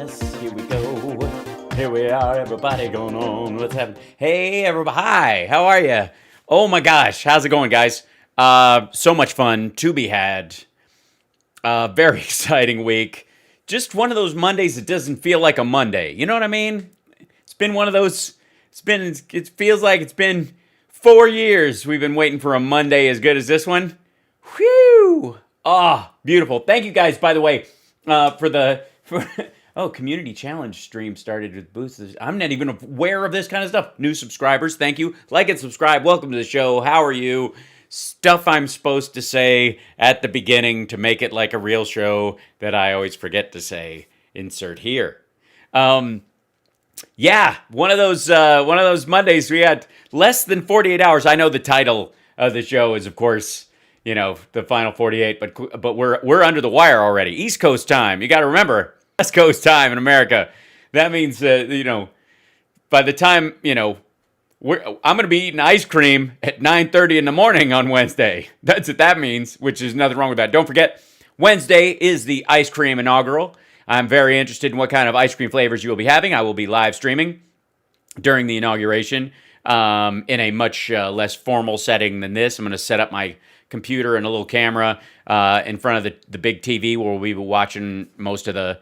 Yes, here we go. Here we are, everybody going on. What's happening? Hey, everybody. Hi, how are you? Oh my gosh, how's it going, guys? So much fun to be had. Very exciting week. Just one of those Mondays that doesn't feel like a Monday. You know what I mean? It's been one of those. It feels like it's been 4 years we've been waiting for a Monday as good as this one. Whew! Ah, beautiful. Thank you guys, by the way, community challenge stream started with boosts. I'm not even aware of this kind of stuff. New subscribers, thank you. Like and subscribe. Welcome to the show. How are you? Stuff I'm supposed to say at the beginning to make it like a real show that I always forget to say. Insert here. Yeah, one of those Mondays. We had less than 48 hours. I know the title of the show is, of course, the final 48, but we're under the wire already. East Coast time. You got to remember, West Coast time in America. That means by the time I'm going to be eating ice cream at 9:30 in the morning on Wednesday. That's what that means, which is nothing wrong with that. Don't forget, Wednesday is the ice cream inaugural. I'm very interested in what kind of ice cream flavors you will be having. I will be live streaming during the inauguration in a much less formal setting than this. I'm going to set up my computer and a little camera in front of the big TV where we'll be watching most of the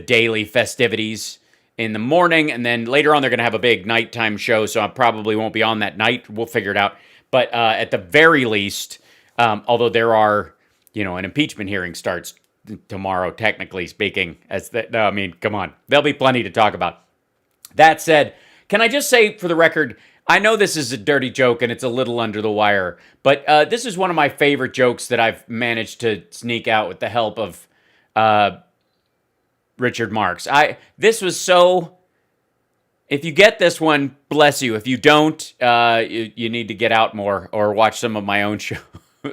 daily festivities in the morning. And then later on, they're going to have a big nighttime show, so I probably won't be on that night. We'll figure it out. But at the very least, although there are, an impeachment hearing starts tomorrow, technically speaking. Come on. There'll be plenty to talk about. That said, can I just say for the record, I know this is a dirty joke and it's a little under the wire, but this is one of my favorite jokes that I've managed to sneak out with the help of Richard Marx. If you get this one, bless you. If you don't, you need to get out more or watch some of my own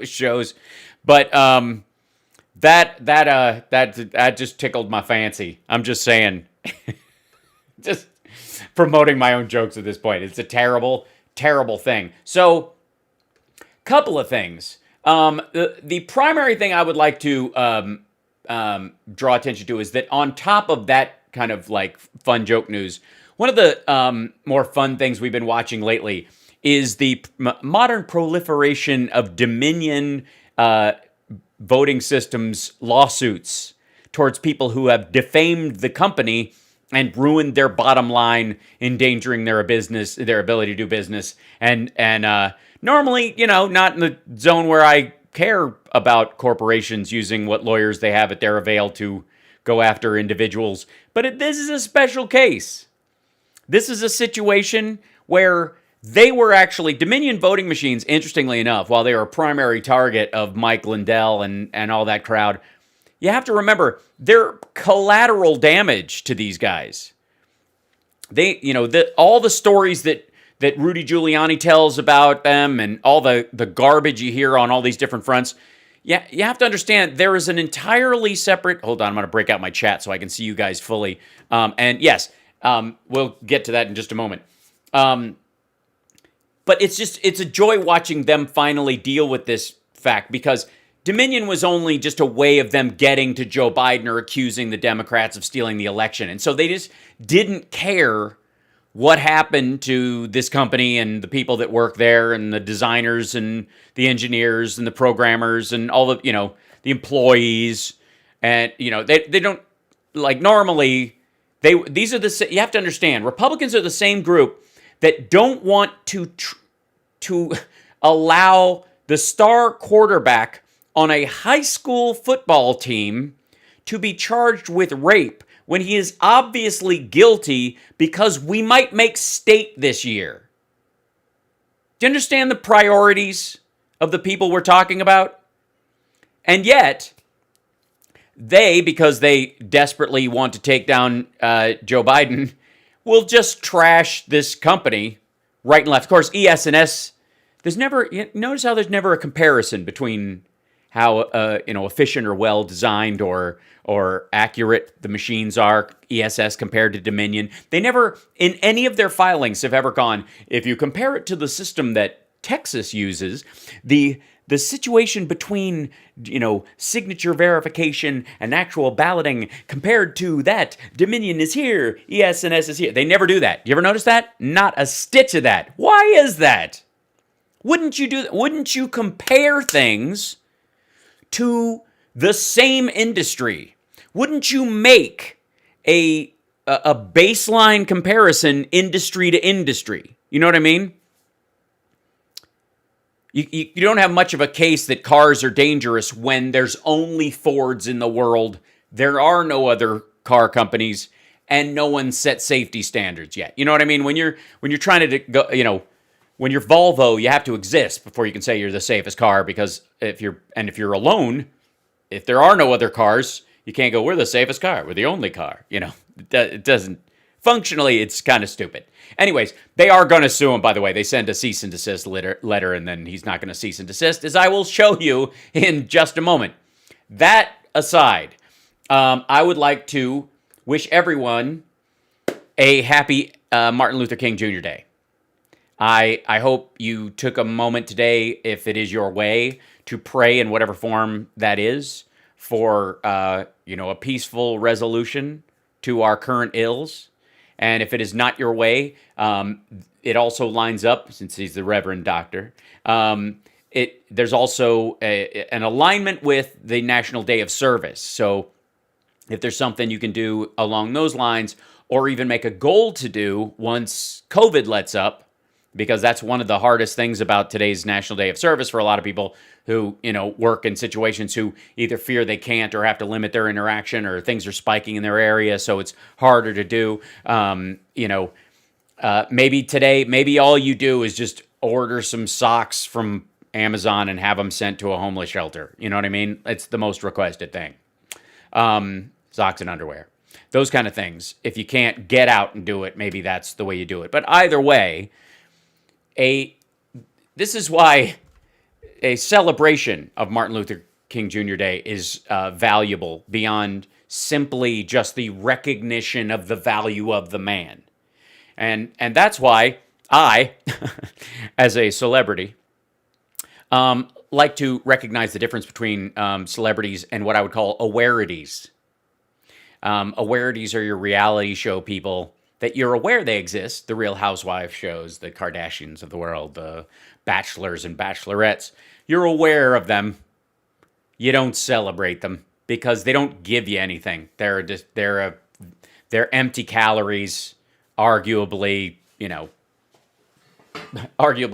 shows. But that just tickled my fancy. I'm just saying, just promoting my own jokes at this point. It's a terrible, terrible thing. So, couple of things. The primary thing I would like to draw attention to is that on top of that kind of like fun joke news, one of the more fun things we've been watching lately is the modern proliferation of Dominion voting systems lawsuits towards people who have defamed the company and ruined their bottom line, endangering their ability to do business. And normally, not in the zone where I care about corporations using what lawyers they have at their avail to go after individuals. But this is a special case. This is a situation where they were actually, Dominion voting machines, interestingly enough, while they were a primary target of Mike Lindell and all that crowd, you have to remember, they're collateral damage to these guys. All the stories that Rudy Giuliani tells about them and all the garbage you hear on all these different fronts, yeah, you have to understand there is an entirely separate, hold on, I'm going to break out my chat so I can see you guys fully. And yes, we'll get to that in just a moment. But it's a joy watching them finally deal with this fact, because Dominion was only just a way of them getting to Joe Biden or accusing the Democrats of stealing the election. And so they just didn't care what happened to this company and the people that work there and the designers and the engineers and the programmers and all the, the employees. And, they don't, like, normally, these are you have to understand, Republicans are the same group that don't want to allow the star quarterback on a high school football team to be charged with rape when he is obviously guilty because we might make state this year. Do you understand the priorities of the people we're talking about? And yet, because they desperately want to take down Joe Biden, will just trash this company right and left. Of course, ES&S, notice how there's never a comparison between how efficient or well designed or accurate the machines are, ESS compared to Dominion. They never, in any of their filings, have ever gone, if you compare it to the system that Texas uses, the the situation between, signature verification and actual balloting compared to that, Dominion is here, ES&S is here. They never do that. You ever notice that? Not a stitch of that. Why is that? Wouldn't you do that? Wouldn't you compare things to the same industry? Wouldn't you make a baseline comparison industry to industry? You know what I mean? You don't have much of a case that cars are dangerous when there's only Fords in the world. There are no other car companies, and no one set safety standards yet. You know what I mean? When you're trying to go, when you're Volvo, you have to exist before you can say you're the safest car. Because if you're alone, if there are no other cars, you can't go, we're the safest car, we're the only car. It doesn't. Functionally, it's kind of stupid. Anyways, they are going to sue him, by the way. They send a cease and desist letter, and then he's not going to cease and desist, as I will show you in just a moment. That aside, I would like to wish everyone a happy Martin Luther King Jr. Day. I hope you took a moment today, if it is your way, to pray in whatever form that is for a peaceful resolution to our current ills. And if it is not your way, it also lines up, since he's the Reverend Doctor, there's also an alignment with the National Day of Service. So if there's something you can do along those lines, or even make a goal to do once COVID lets up, because that's one of the hardest things about today's National Day of Service for a lot of people who, work in situations who either fear they can't or have to limit their interaction, or things are spiking in their area, so it's harder to do. Maybe today, maybe all you do is just order some socks from Amazon and have them sent to a homeless shelter. You know what I mean? It's the most requested thing. Socks and underwear. Those kind of things. If you can't get out and do it, maybe that's the way you do it. But either way, this is why a celebration of Martin Luther King Jr. Day is valuable beyond simply just the recognition of the value of the man. And that's why I, as a celebrity, like to recognize the difference between celebrities and what I would call awarities. Awarities are your reality show people that you're aware they exist, the Real Housewives shows, the Kardashians of the world, the bachelors and bachelorettes. You're aware of them. You don't celebrate them because they don't give you anything. They're empty calories. Arguably,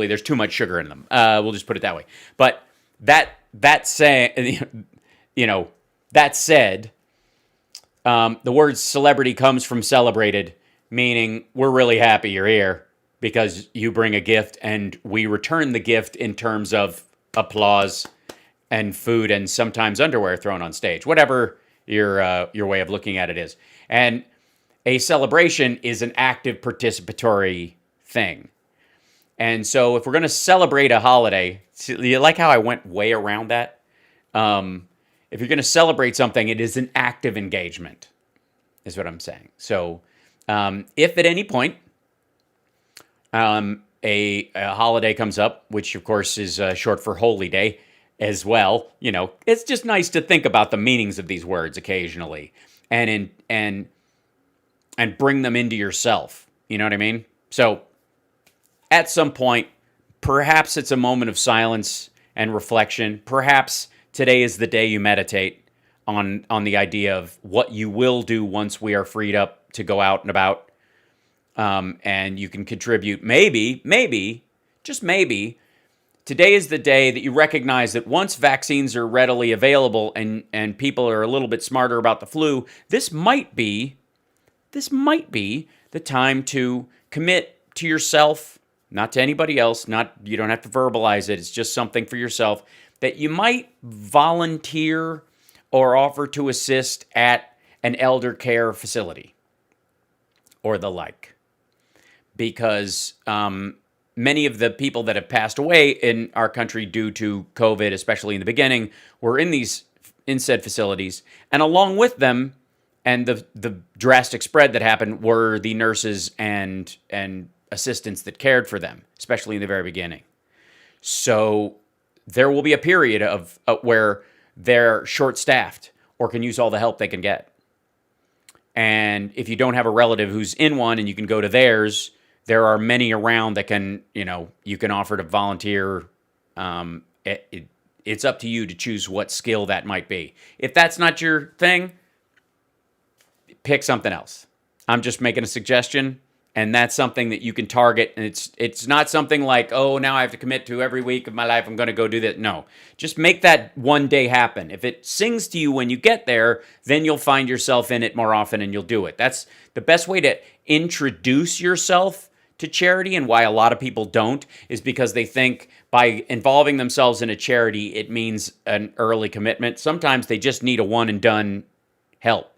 there's too much sugar in them. We'll just put it that way. But that said, the word celebrity comes from celebrated, meaning we're really happy you're here because you bring a gift, and we return the gift in terms of applause and food and sometimes underwear thrown on stage, whatever your way of looking at it is. And a celebration is an active participatory thing. And so if we're going to celebrate a holiday, you like how I went way around that? If you're going to celebrate something, it is an active engagement, is what I'm saying. So if at any point a holiday comes up, which of course is short for Holy Day as well, it's just nice to think about the meanings of these words occasionally and bring them into yourself. You know what I mean? So at some point, perhaps it's a moment of silence and reflection. Perhaps today is the day you meditate on the idea of what you will do once we are freed up to go out and about. And you can contribute. Maybe, just maybe, today is the day that you recognize that once vaccines are readily available and people are a little bit smarter about the flu, this might be the time to commit to yourself, not to anybody else. You don't have to verbalize it. It's just something for yourself that you might volunteer or offer to assist at an elder care facility or the like. Because many of the people that have passed away in our country due to COVID, especially in the beginning, were in said facilities. And along with them, and the drastic spread that happened, were the nurses and assistants that cared for them, especially in the very beginning. So there will be a period of where they're short-staffed or can use all the help they can get. And if you don't have a relative who's in one and you can go to theirs, there are many around that can, you can offer to volunteer. It's up to you to choose what skill that might be. If that's not your thing, pick something else. I'm just making a suggestion, and that's something that you can target. And it's not something like, oh, now I have to commit to every week of my life, I'm going to go do that. No, just make that one day happen. If it sings to you when you get there, then you'll find yourself in it more often and you'll do it. That's the best way to introduce yourself to charity, and why a lot of people don't is because they think by involving themselves in a charity, it means an early commitment. Sometimes they just need a one and done help.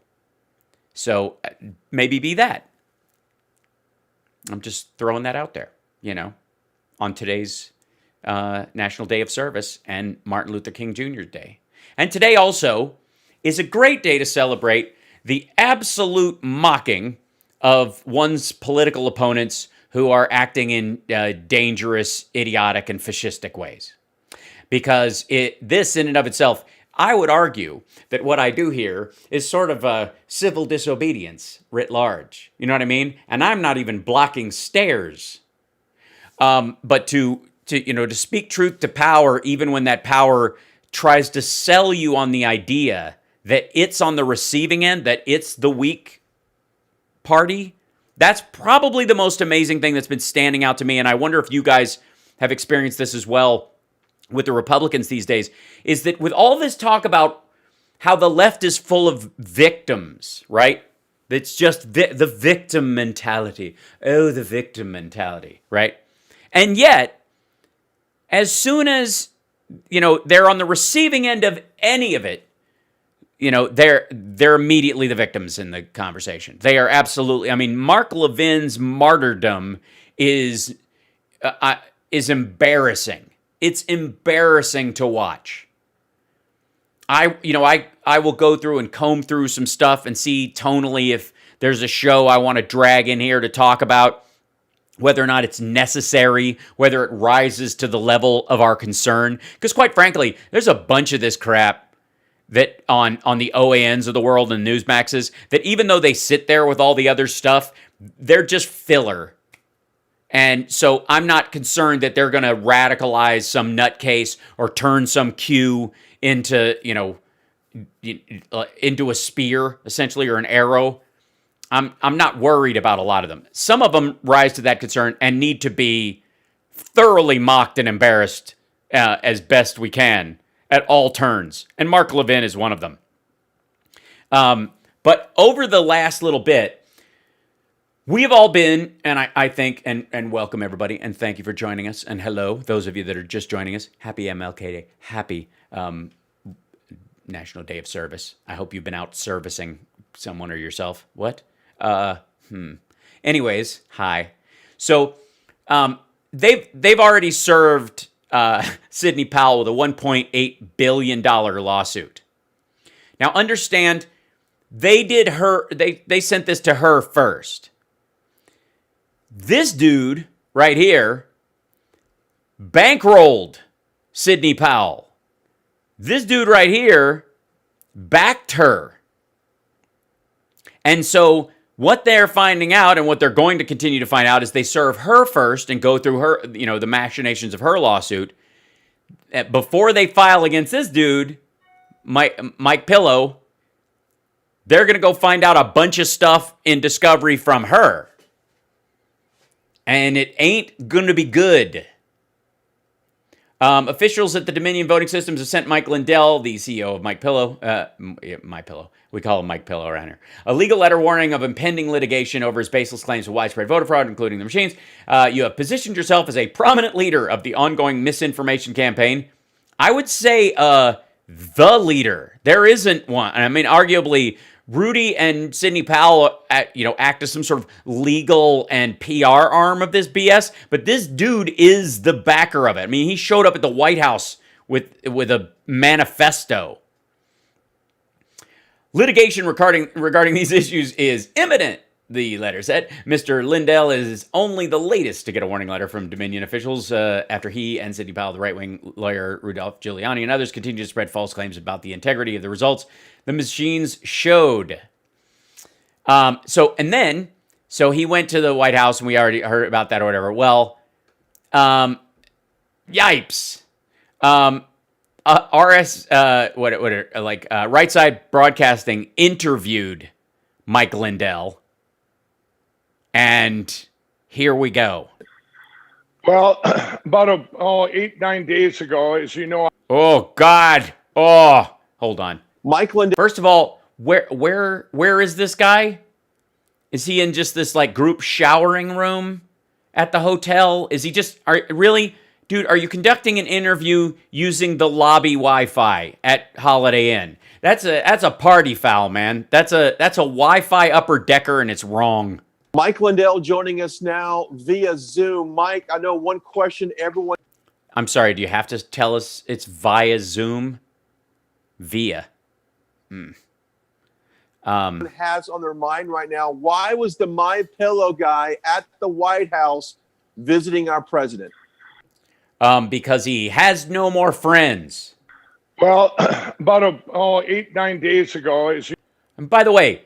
So maybe be that. I'm just throwing that out there, on today's National Day of Service and Martin Luther King Jr.'s Day. And today also is a great day to celebrate the absolute mocking of one's political opponents who are acting in dangerous, idiotic, and fascistic ways. Because this in and of itself, I would argue that what I do here is sort of a civil disobedience writ large. You know what I mean? And I'm not even blocking stairs. But to speak truth to power, even when that power tries to sell you on the idea that it's on the receiving end, that it's the weak party, that's probably the most amazing thing that's been standing out to me. And I wonder if you guys have experienced this as well with the Republicans these days, is that with all this talk about how the left is full of victims, right? It's just the victim mentality. Oh, the victim mentality, right? And yet, as soon as, they're on the receiving end of any of it, they're immediately the victims in the conversation. They are absolutely. I mean, Mark Levin's martyrdom is embarrassing. It's embarrassing to watch. I will go through and comb through some stuff and see tonally if there's a show I want to drag in here to talk about, whether or not it's necessary, whether it rises to the level of our concern. Because quite frankly, there's a bunch of this crap that on the OANs of the world and Newsmaxes, that even though they sit there with all the other stuff, they're just filler. And so I'm not concerned that they're going to radicalize some nutcase or turn some Q into, into a spear, essentially, or an arrow. I'm not worried about a lot of them. Some of them rise to that concern and need to be thoroughly mocked and embarrassed as best we can at all turns. And Mark Levin is one of them. But over the last little bit, we've all been, and I think, and welcome everybody, and thank you for joining us. And hello, those of you that are just joining us. Happy MLK Day. Happy National Day of Service. I hope you've been out servicing someone or yourself. What? Anyways, hi. So they've already served Sidney Powell with a $1.8 billion lawsuit. Now understand, they sent this to her first. This dude right here bankrolled Sidney Powell. This dude right here backed her. And so what they're finding out, and what they're going to continue to find out, is they serve her first and go through her, the machinations of her lawsuit before they file against this dude, Mike Pillow. They're going to go find out a bunch of stuff in discovery from her. And it ain't going to be good. Officials at the Dominion Voting Systems have sent Mike Lindell, the CEO of My Pillow, we call him Mike Pillow around here, a legal letter warning of impending litigation over his baseless claims of widespread voter fraud, including the machines. You have positioned yourself as a prominent leader of the ongoing misinformation campaign. I would say the leader. There isn't one. I mean, arguably, Rudy and Sidney Powell, act as some sort of legal and PR arm of this BS, but this dude is the backer of it. I mean, he showed up at the White House with a manifesto. Litigation regarding these issues is imminent, The letter said, Mr. Lindell is only the latest to get a warning letter from Dominion officials after he and Sidney Powell, the right-wing lawyer Rudolph Giuliani, and others continue to spread false claims about the integrity of the results the machines showed. So he went to the White House, and we already heard about that or whatever. Well, yipes. Right Side Broadcasting interviewed Mike Lindell. And here we go. Well, about 8-9 days ago, as you know. Oh God! Oh, hold on, Mike Lindell. First of all, where is this guy? Is he in just this like group showering room at the hotel? Is he just really, dude? Are you conducting an interview using the lobby Wi-Fi at Holiday Inn? That's a party foul, man. That's a Wi-Fi upper decker, and it's wrong. Mike Lindell joining us now via Zoom. Mike, I know one question everyone... I'm sorry, do you have to tell us it's via Zoom? Via. Has on their mind right now, why was the My Pillow guy at the White House visiting our president? Because he has no more friends. Well, about 8-9 days ago... And by the way,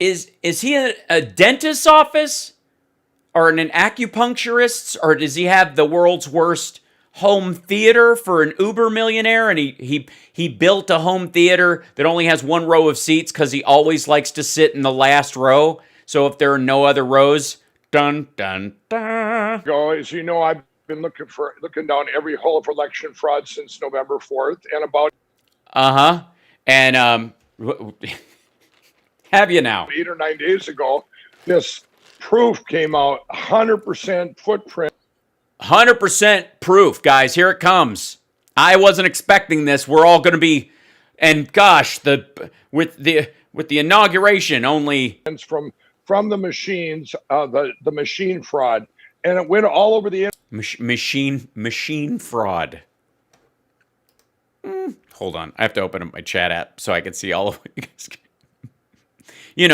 Is he in a dentist's office or in an acupuncturist's, or does he have the world's worst home theater for an Uber millionaire? And he built a home theater that only has one row of seats because he always likes to sit in the last row. So if there are no other rows, dun dun dun. As you know, I've been looking down every hole of election fraud since November 4th, and about and have you now? 8 or 9 days ago, this proof came out, 100% footprint. 100% proof, guys. Here it comes. I wasn't expecting this. We're all going to be, and gosh, with the inauguration, only from the machines, the machine fraud, and it went all over the machine fraud. Hold on, I have to open up my chat app so I can see all of what you guys. You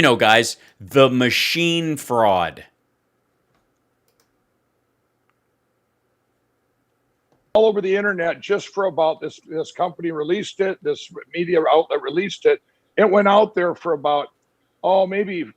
know, guys, the machine fraud. All over the internet just for about this company released it, this media outlet released it. It went out there for about, maybe.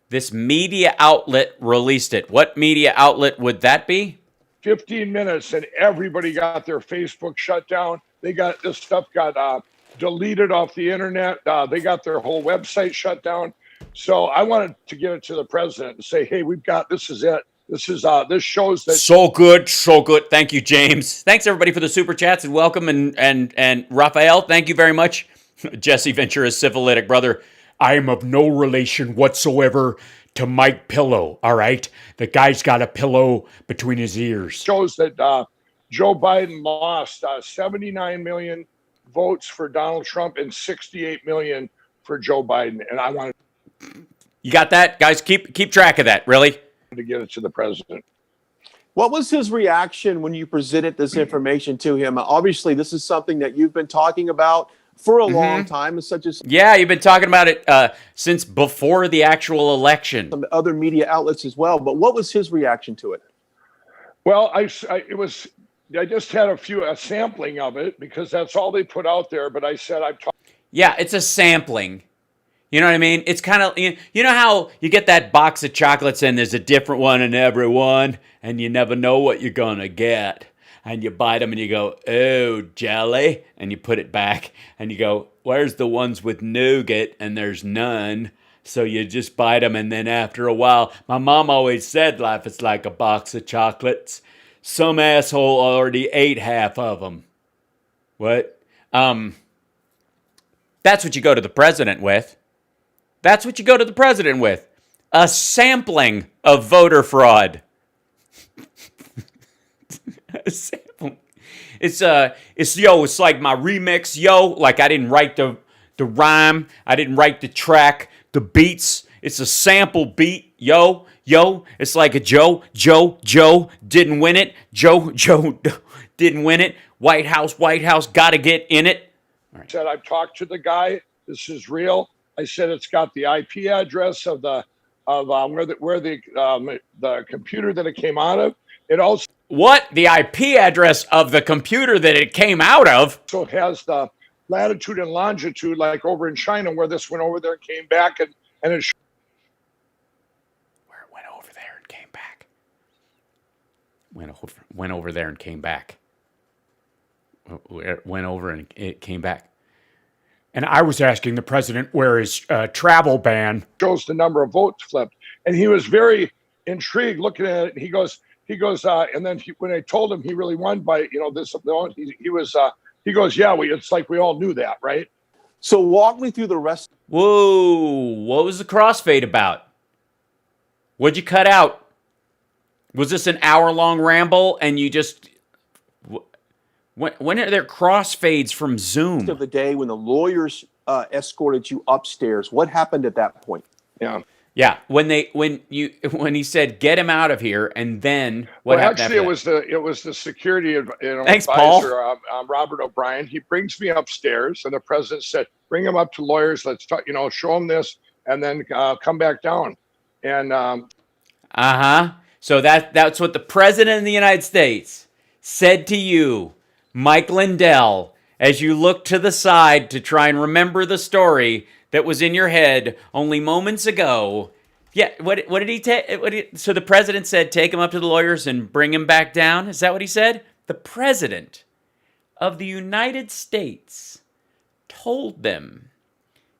This media outlet released it. What media outlet would that be? 15 minutes, and everybody got their Facebook shut down. This stuff got deleted off the internet. They got their whole website shut down. So I wanted to get it to the president and say, hey, this is it. This shows that. So good. Thank you, James. Thanks everybody for the super chats and welcome. And Raphael, thank you very much. Jesse Ventura's syphilitic brother. I am of no relation whatsoever to Mike Pillow. All right. The guy's got a pillow between his ears. Shows that Joe Biden lost 79 million votes for Donald Trump and 68 million for Joe Biden. And I wanted. You got that, guys? Keep track of that. Really. To get it to the president. What was his reaction when you presented this information to him? Obviously, this is something that you've been talking about for a long time. Yeah, you've been talking about it since before the actual election. Some other media outlets as well. But what was his reaction to it? Well, I just had a sampling of it because that's all they put out there. But I said Yeah, it's a sampling. You know what I mean? It's kind of, you know how you get that box of chocolates and there's a different one in every one, and you never know what you're going to get. And you bite them and you go, oh, jelly. And you put it back and you go, where's the ones with nougat? And there's none. So you just bite them. And then after a while, my mom always said life is like a box of chocolates. Some asshole already ate half of them. What? That's what you go to the president with. That's what you go to the president with. A sampling of voter fraud. A sampling. It's like my remix, like I didn't write the rhyme, I didn't write the track, the beats. It's a sample beat, yo. It's like a Joe didn't win it. Joe didn't win it. White House, gotta get in it. All right. Said I've talked to the guy. This is real. I said it's got the IP address of the the computer that it came out of. It also What? The IP address of the computer that it came out of? has the latitude and longitude, like over in China, where this went over there and came back, and it Where it went over there and came back. Went over there and came back. Went over and it came back. And I was asking the president where his travel ban shows the number of votes flipped, and he was very intrigued looking at it. He goes, and then when I told him he really won by this, he goes, yeah, it's like we all knew that, right? So walk me through the rest. Whoa, what was the crossfade about? What'd you cut out? Was this an hour-long ramble and you just... When are there crossfades from Zoom? Of the day when the lawyers escorted you upstairs, what happened at that point? Yeah, when he said get him out of here, and then what happened? Actually, it was the security Thanks, advisor, Robert O'Brien. He brings me upstairs, and the president said, "Bring him up to lawyers. Let's talk. Show him this, and then come back down." And So that's what the president of the United States said to you, Mike Lindell, as you looked to the side to try and remember the story that was in your head only moments ago. Yeah, what did he take? So the president said, take him up to the lawyers and bring him back down? Is that what he said? The president of the United States told them,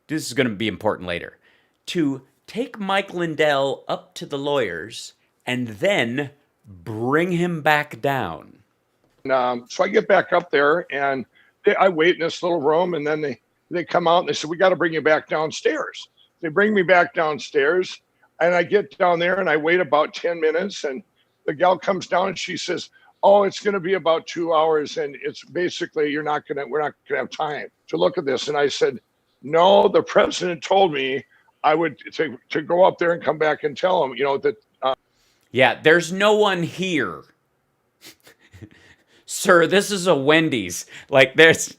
this is going to be important later, to take Mike Lindell up to the lawyers and then bring him back down. So I get back up there, and I wait in this little room, and then they come out and they said, we got to bring you back downstairs. They bring me back downstairs, and I get down there and I wait about 10 minutes, and the gal comes down and she says, oh, it's going to be about 2 hours, and it's basically we're not going to have time to look at this. And I said, no, the president told me I would to go up there and come back and tell him, that. Yeah, there's no one here. Sir, this is a Wendy's. Like, there's...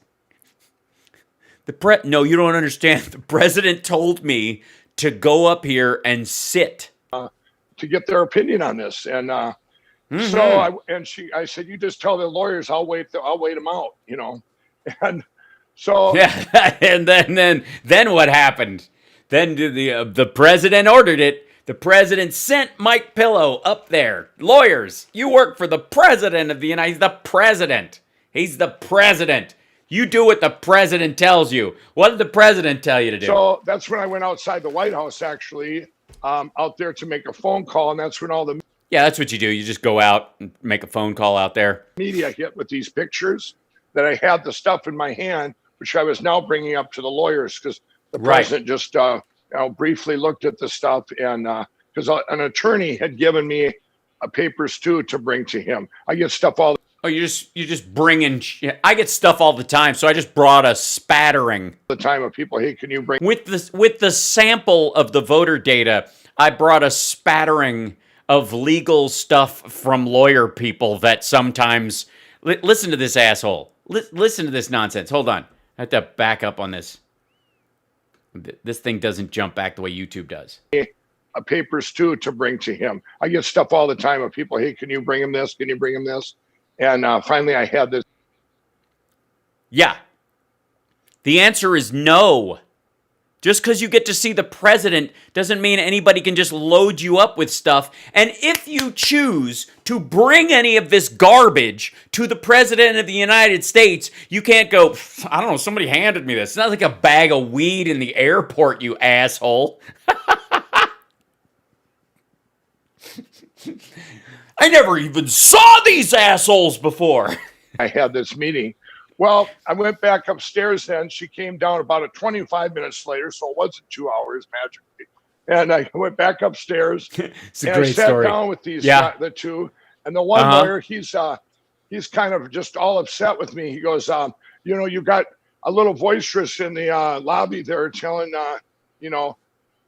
No, you don't understand. The president told me to go up here and sit. To get their opinion on this. And so I said, you just tell the lawyers I'll wait them out, And so... Yeah, and then what happened? Then the president ordered it. The president sent Mike Pillow up there. Lawyers, you work for the president of the United States. The president. He's the president. You do what the president tells you. What did the president tell you to do? So that's when I went outside the White House, actually, out there to make a phone call. And that's when all the... Yeah, that's what you do. You just go out and make a phone call out there. Media hit with these pictures that I had the stuff in my hand, which I was now bringing up to the lawyers because the president just... briefly looked at the stuff, and because an attorney had given me papers too to bring to him. I get stuff all. Oh, you just bring in. I get stuff all the time, so I just brought a spattering. The time of people, hey, can you bring with the sample of the voter data? I brought a spattering of legal stuff from lawyer people that sometimes listen to this asshole. Listen to this nonsense. Hold on, I have to back up on this. This thing doesn't jump back the way YouTube does. Papers too to bring to him. I get stuff all the time of people, hey, can you bring him this? Can you bring him this? And finally I had this. Yeah. The answer is no. Just because you get to see the president doesn't mean anybody can just load you up with stuff. And if you choose to bring any of this garbage to the president of the United States, you can't go, I don't know, somebody handed me this. It's not like a bag of weed in the airport, you asshole. I never even saw these assholes before. I had this meeting. Well, I went back upstairs then. She came down about 25 minutes later, so it wasn't 2 hours magically. And I went back upstairs It's a and great I sat story. down with these the two. And the one lawyer, he's kind of just all upset with me. He goes, you got a little boisterous in the lobby there telling,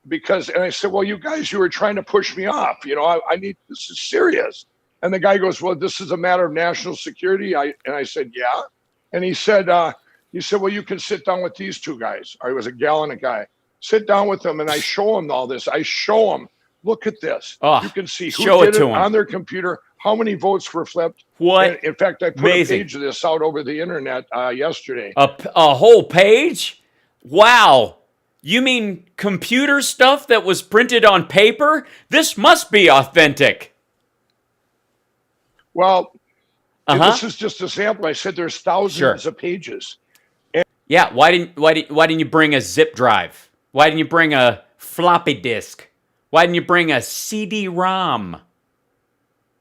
because, and I said, well, you were trying to push me off. I need, this is serious. And the guy goes, well, this is a matter of national security. And I said, yeah. And he said, well, you can sit down with these two guys. Or it was a gal and a guy. Sit down with them, and I show them all this. I show them Look at this. Oh, You can see who show it did to it 'em. on their computer, how many votes were flipped. What? And in fact, I put Amazing. a page of this out over the internet yesterday. A whole page? Wow. You mean computer stuff that was printed on paper? This must be authentic. Well, Uh-huh. this is just a sample. I said there's thousands of pages. Yeah, why didn't you bring a zip drive? Why didn't you bring a floppy disk? Why didn't you bring a CD-ROM?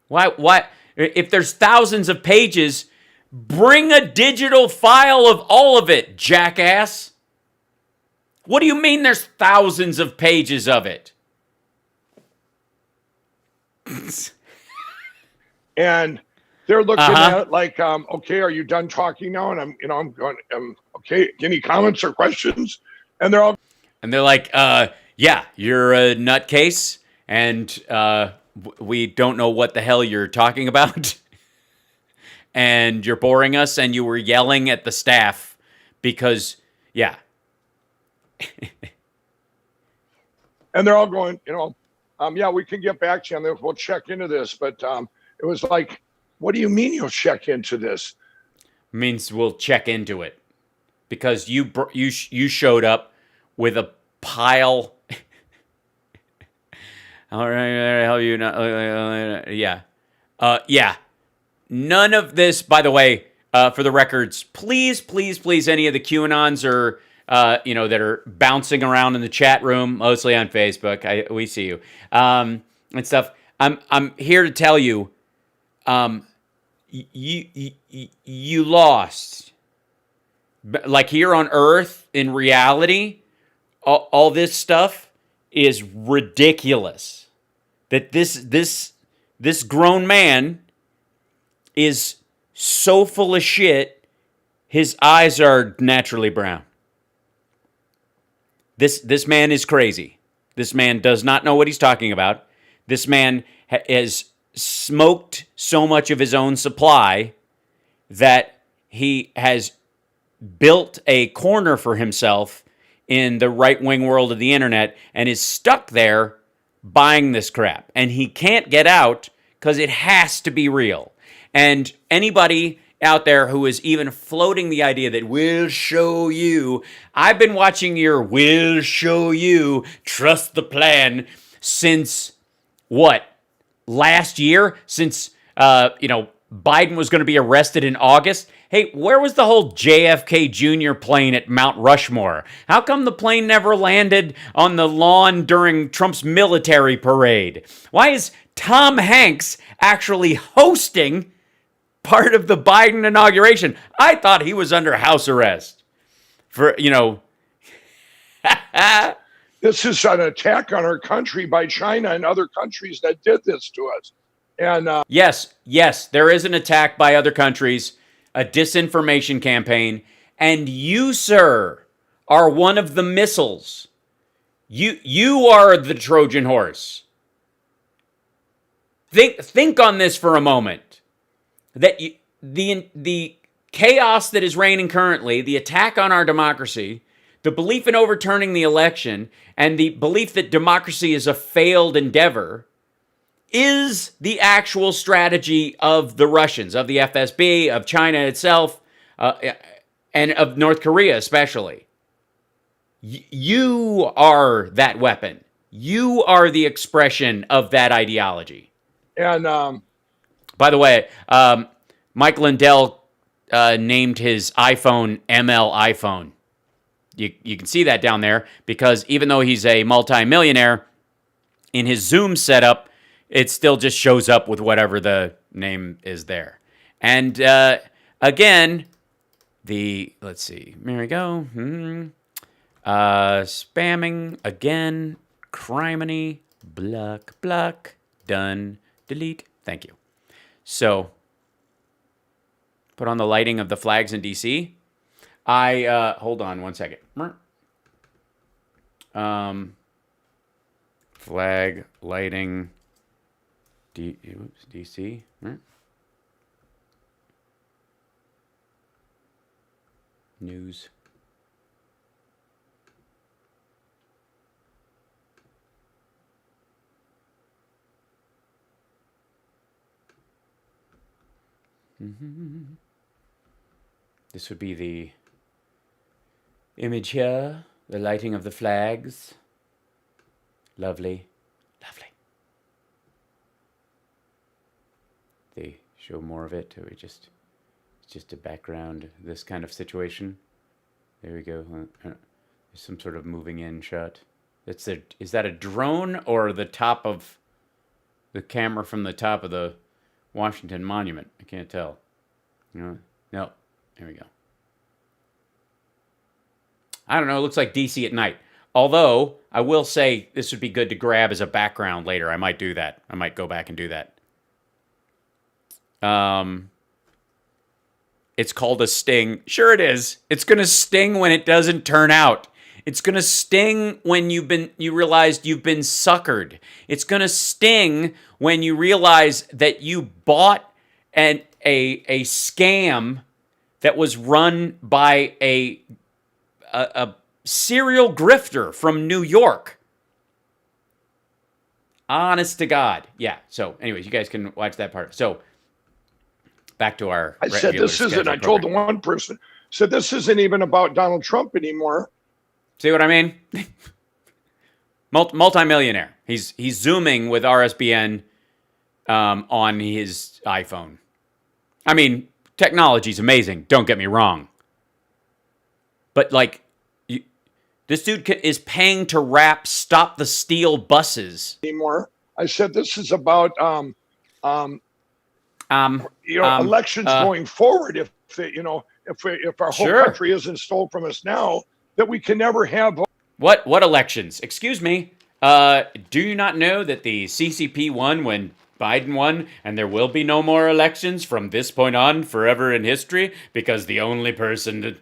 Why if there's thousands of pages, bring a digital file of all of it, jackass. What do you mean there's thousands of pages of it? And they're looking at it like, okay, are you done talking now? And I'm going, okay, any comments or questions? And they're like, yeah, you're a nutcase, and we don't know what the hell you're talking about. And you're boring us, and you were yelling at the staff because, yeah. And they're all going, yeah, we can get back to you, and we'll check into this. But it was like, what do you mean you'll check into this? Means we'll check into it because you showed up with a pile. All right, how you not? Yeah, yeah. None of this, by the way, for the records, please, any of the QAnons or that are bouncing around in the chat room, mostly on Facebook. We see you and stuff. I'm here to tell you, you lost. Like here on Earth, in reality, all this stuff is ridiculous. That this grown man is so full of shit, his eyes are naturally brown. This man is crazy. This man does not know what he's talking about. This man has smoked so much of his own supply that he has built a corner for himself in the right-wing world of the internet and is stuck there buying this crap. And he can't get out because it has to be real. And anybody out there who is even floating the idea that we'll show you, I've been watching your we'll show you, trust the plan since what? Last year? Since, Biden was going to be arrested in August. Hey, where was the whole JFK Jr. plane at Mount Rushmore? How come the plane never landed on the lawn during Trump's military parade? Why is Tom Hanks actually hosting part of the Biden inauguration? I thought he was under house arrest for, This is an attack on our country by China and other countries that did this to us. And yes, there is an attack by other countries, a disinformation campaign, and you, sir, are one of the missiles. You are the Trojan horse. Think on this for a moment. That the chaos that is reigning currently, the attack on our democracy, the belief in overturning the election, and the belief that democracy is a failed endeavor is the actual strategy of the Russians, of the FSB, of China itself, and of North Korea especially. You are that weapon. You are the expression of that ideology. And by the way, Mike Lindell named his iPhone ML iPhone. You can see that down there because even though he's a multimillionaire, in his Zoom setup, it still just shows up with whatever the name is there. And again, let's see, there we go. Spamming again, criminy, pluck, done, delete. Thank you. So, put on the lighting of the flags in DC. Hold on one second. Flag lighting. DC. News. This would be the image here, the lighting of the flags. Lovely, lovely. They show more of it, or it's just a background, this kind of situation. There we go. There's some sort of moving in shot. Is that a drone or the top of the camera from the top of the Washington Monument? I can't tell. No. There we go. I don't know. It looks like DC at night. Although, I will say this would be good to grab as a background later. I might do that. I might go back and do that. It's called a sting. Sure it is. It's going to sting when it doesn't turn out. It's going to sting when you realized you've been suckered. It's going to sting when you realize that you bought a scam that was run by a serial grifter from New York. Honest to God. Yeah. So anyways, you guys can watch that part. So back to our I said this isn't, I told the one person, said this isn't even about Donald Trump anymore. See what I mean? Multi-millionaire. He's Zooming with RSBN on his iPhone. I mean, technology's amazing. Don't get me wrong. But like, this dude is paying to rap "Stop the Steal" buses. Anymore. I said this is about elections going forward. If our whole country isn't stolen from us now, that we can never have. What elections? Excuse me. Do you not know that the CCP won when Biden won, and there will be no more elections from this point on forever in history, because the only person that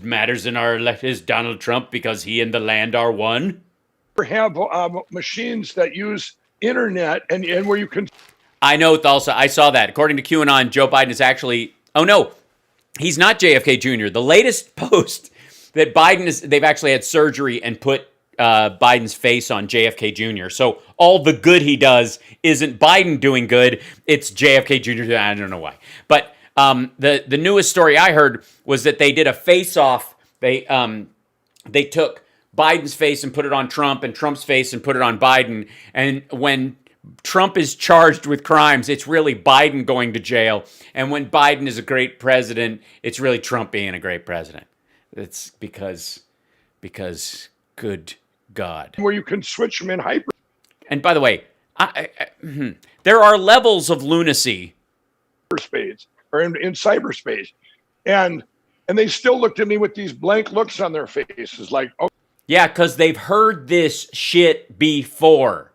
matters in our election is Donald Trump, because he and the land are one? Have machines that use internet and where you can. I know. Also, I saw that. According to QAnon, Joe Biden is actually. Oh no, he's not JFK Jr. The latest post that they've actually had surgery and put Biden's face on JFK Jr. So all the good he does isn't Biden doing good. It's JFK Jr. I don't know why. But the newest story I heard was that they did a face-off. They took Biden's face and put it on Trump, and Trump's face and put it on Biden. And when Trump is charged with crimes, it's really Biden going to jail. And when Biden is a great president, it's really Trump being a great president. It's because good God. Where you can switch them in hyper. And by the way, there are levels of lunacy. Space or in cyberspace. And they still looked at me with these blank looks on their faces like, oh. Yeah, because they've heard this shit before.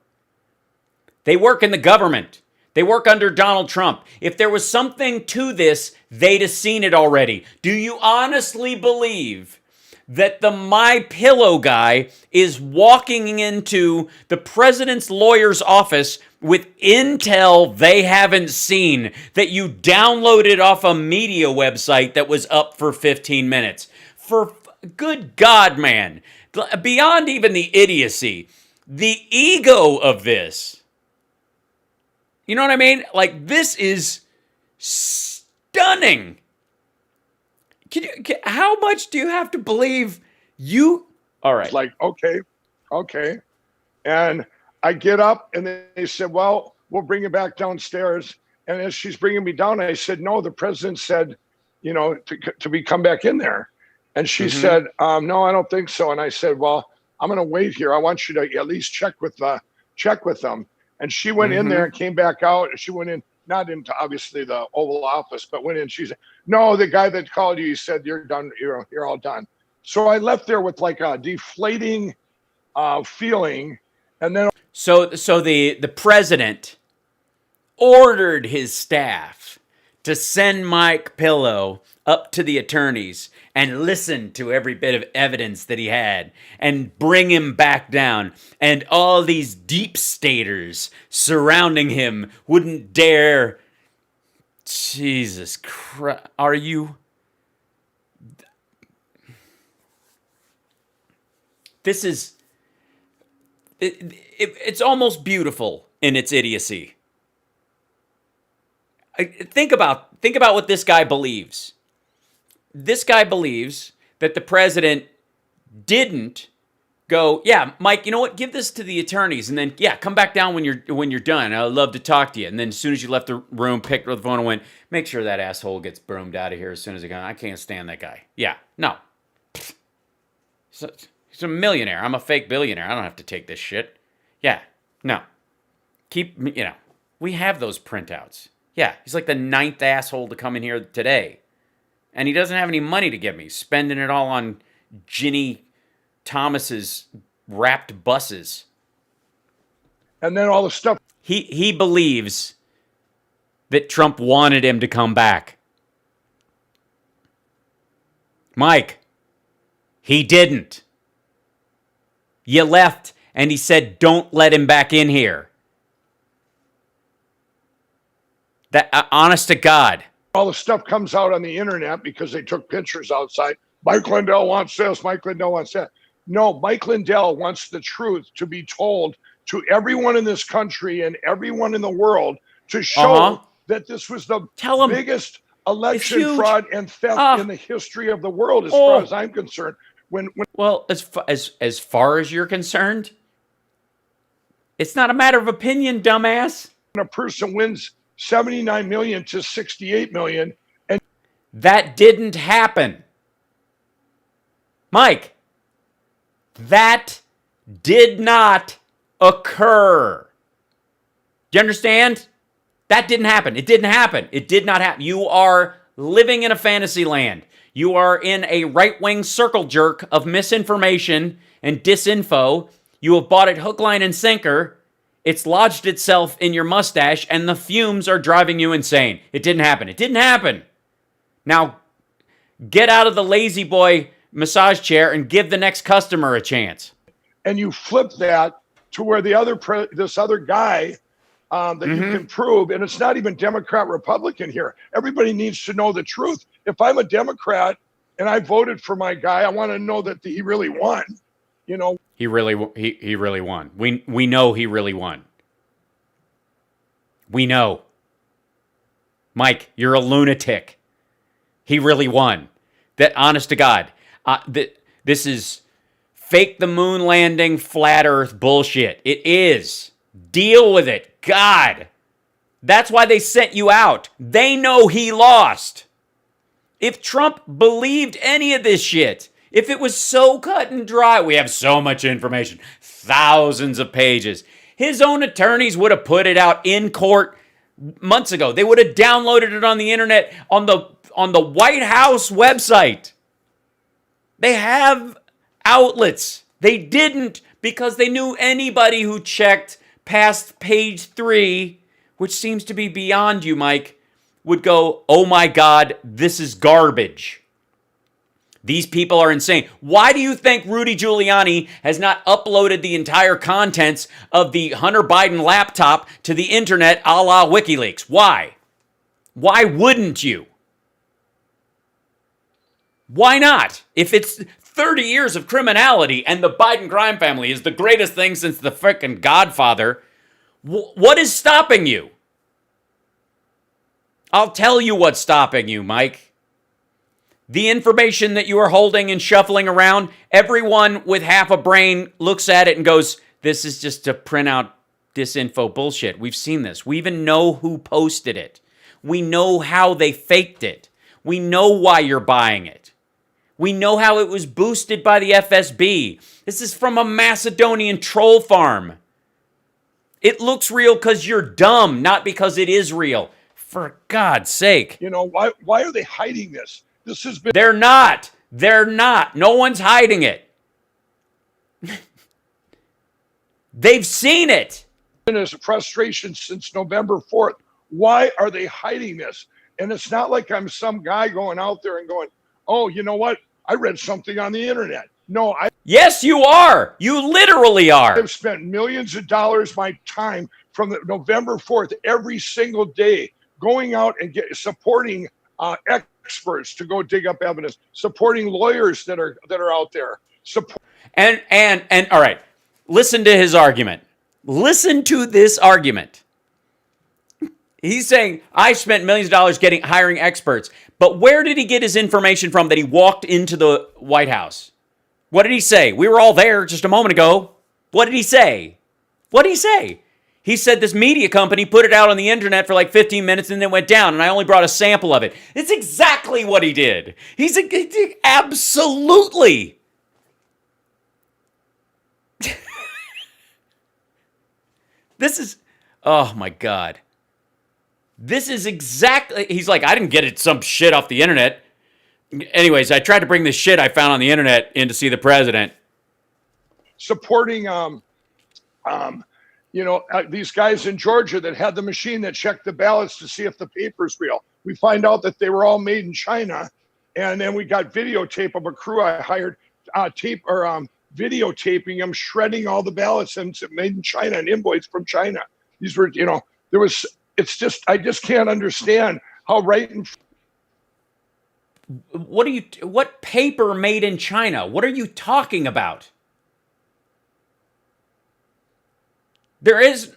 They work in the government. They work under Donald Trump. If there was something to this, they'd have seen it already. Do you honestly believe that the MyPillow guy is walking into the president's lawyer's office with intel they haven't seen, that you downloaded off a media website that was up for 15 minutes? For good God, man. Beyond even the idiocy, the ego of this. You know what I mean? Like, this is stunning. How much do you have to believe you? All right. It's like, okay. And I get up and they said, well, we'll bring you back downstairs. And as she's bringing me down, I said, no, the president said, to come back in there. And she said, no, I don't think so. And I said, well, I'm going to wait here. I want you to at least check with them. And she went in there and came back out. She went in, not into obviously the Oval Office, but went in. She said, no, the guy that called you, he said, you're done. You're all done. So I left there with like a deflating feeling. And then. So the president ordered his staff to send MyPillow up to the attorneys and listen to every bit of evidence that he had and bring him back down. And all these deep staters surrounding him wouldn't dare. Jesus Christ. Are you? This is. It's almost beautiful in its idiocy. Think about what this guy believes. This guy believes that the president didn't go, yeah, Mike, you know what? Give this to the attorneys, and then come back down when you're done. I'd love to talk to you. And then as soon as you left the room, picked up the phone and went, make sure that asshole gets broomed out of here as soon as he can. I can't stand that guy. Yeah, no. He's a millionaire. I'm a fake billionaire. I don't have to take this shit. Yeah, no. We have those printouts. Yeah, he's like the 9th asshole to come in here today. And he doesn't have any money to give me. He's spending it all on Ginny Thomas's wrapped buses. And then all the stuff. He believes that Trump wanted him to come back. Mike, he didn't. You left and he said, don't let him back in here. That honest to God. All the stuff comes out on the internet because they took pictures outside. Mike Lindell wants this. Mike Lindell wants that. No, Mike Lindell wants the truth to be told to everyone in this country and everyone in the world to show that this was the biggest election fraud and theft in the history of the world, as far as I'm concerned. Well, as far as you're concerned, it's not a matter of opinion, dumbass. When a person wins 79 million to 68 million, and that didn't happen. Mike, that did not occur. Do you understand? That didn't happen. It didn't happen. It did not happen. You are living in a fantasy land. You are in a right-wing circle jerk of misinformation and disinfo. You have bought it hook, line, and sinker. It's lodged itself in your mustache, and the fumes are driving you insane. It didn't happen. It didn't happen. Now, get out of the lazy boy massage chair and give the next customer a chance. And you flip that to where this other guy that you can prove, and it's not even Democrat, Republican here. Everybody needs to know the truth. If I'm a Democrat and I voted for my guy, I want to know that he really won. He really won. We know he really won. We know. Mike, you're a lunatic. He really won. That, honest to God, this is fake the moon landing, flat earth bullshit. It is. Deal with it. God. That's why they sent you out. They know he lost. If Trump believed any of this shit, if it was so cut and dry, we have so much information, thousands of pages. His own attorneys would have put it out in court months ago. They would have downloaded it on the internet, on the White House website. They have outlets. They didn't because they knew anybody who checked past page 3, which seems to be beyond you, Mike, would go, oh my God, this is garbage. These people are insane. Why do you think Rudy Giuliani has not uploaded the entire contents of the Hunter Biden laptop to the internet a la WikiLeaks? Why? Why wouldn't you? Why not? If it's 30 years of criminality and the Biden crime family is the greatest thing since the frickin' Godfather, what is stopping you? I'll tell you what's stopping you, Mike. The information that you are holding and shuffling around, everyone with half a brain looks at it and goes, this is just to print out disinfo bullshit. We've seen this. We even know who posted it. We know how they faked it. We know why you're buying it. We know how it was boosted by the FSB. This is from a Macedonian troll farm. It looks real because you're dumb, not because it is real. For God's sake. Why are they hiding this? This has been. They're not. No one's hiding it. They've seen it. As a frustration since November 4th. Why are they hiding this? And it's not like I'm some guy going out there and going, oh, you know what? I read something on the internet. No, Yes, you are. You literally are. I've spent millions of dollars, my time from the November 4th, every single day, going out and supporting experts to go dig up evidence, supporting lawyers that are out there. And all right, listen to his argument. Listen to this argument. He's saying, I spent millions of dollars hiring experts. But where did he get his information from that he walked into the White House? What did he say? We were all there just a moment ago. What did he say? What did he say? He said this media company put it out on the internet for like 15 minutes and then went down, and I only brought a sample of it. It's exactly what he did. Absolutely. This is, oh my God. This is exactly, he's like, I didn't get it some shit off the internet. Anyways, I tried to bring this shit I found on the internet in to see the president. Supporting, these guys in Georgia that had the machine that checked the ballots to see if the paper's real. We find out that they were all made in China. And then we got videotape of a crew I hired, videotaping them, shredding all the ballots and made in China and invoiced from China. These were, I just can't understand how What paper made in China? What are you talking about? There's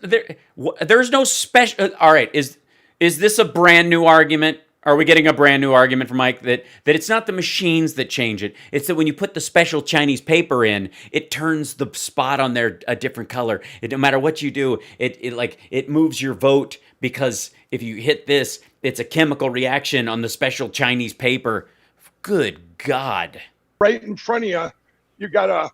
no special. All right, is this a brand new argument? Are we getting a brand new argument from Mike that it's not the machines that change it? It's that when you put the special Chinese paper in, it turns the spot on there a different color. No matter what you do, it moves your vote because if you hit this, it's a chemical reaction on the special Chinese paper. Good God! Right in front of you, you got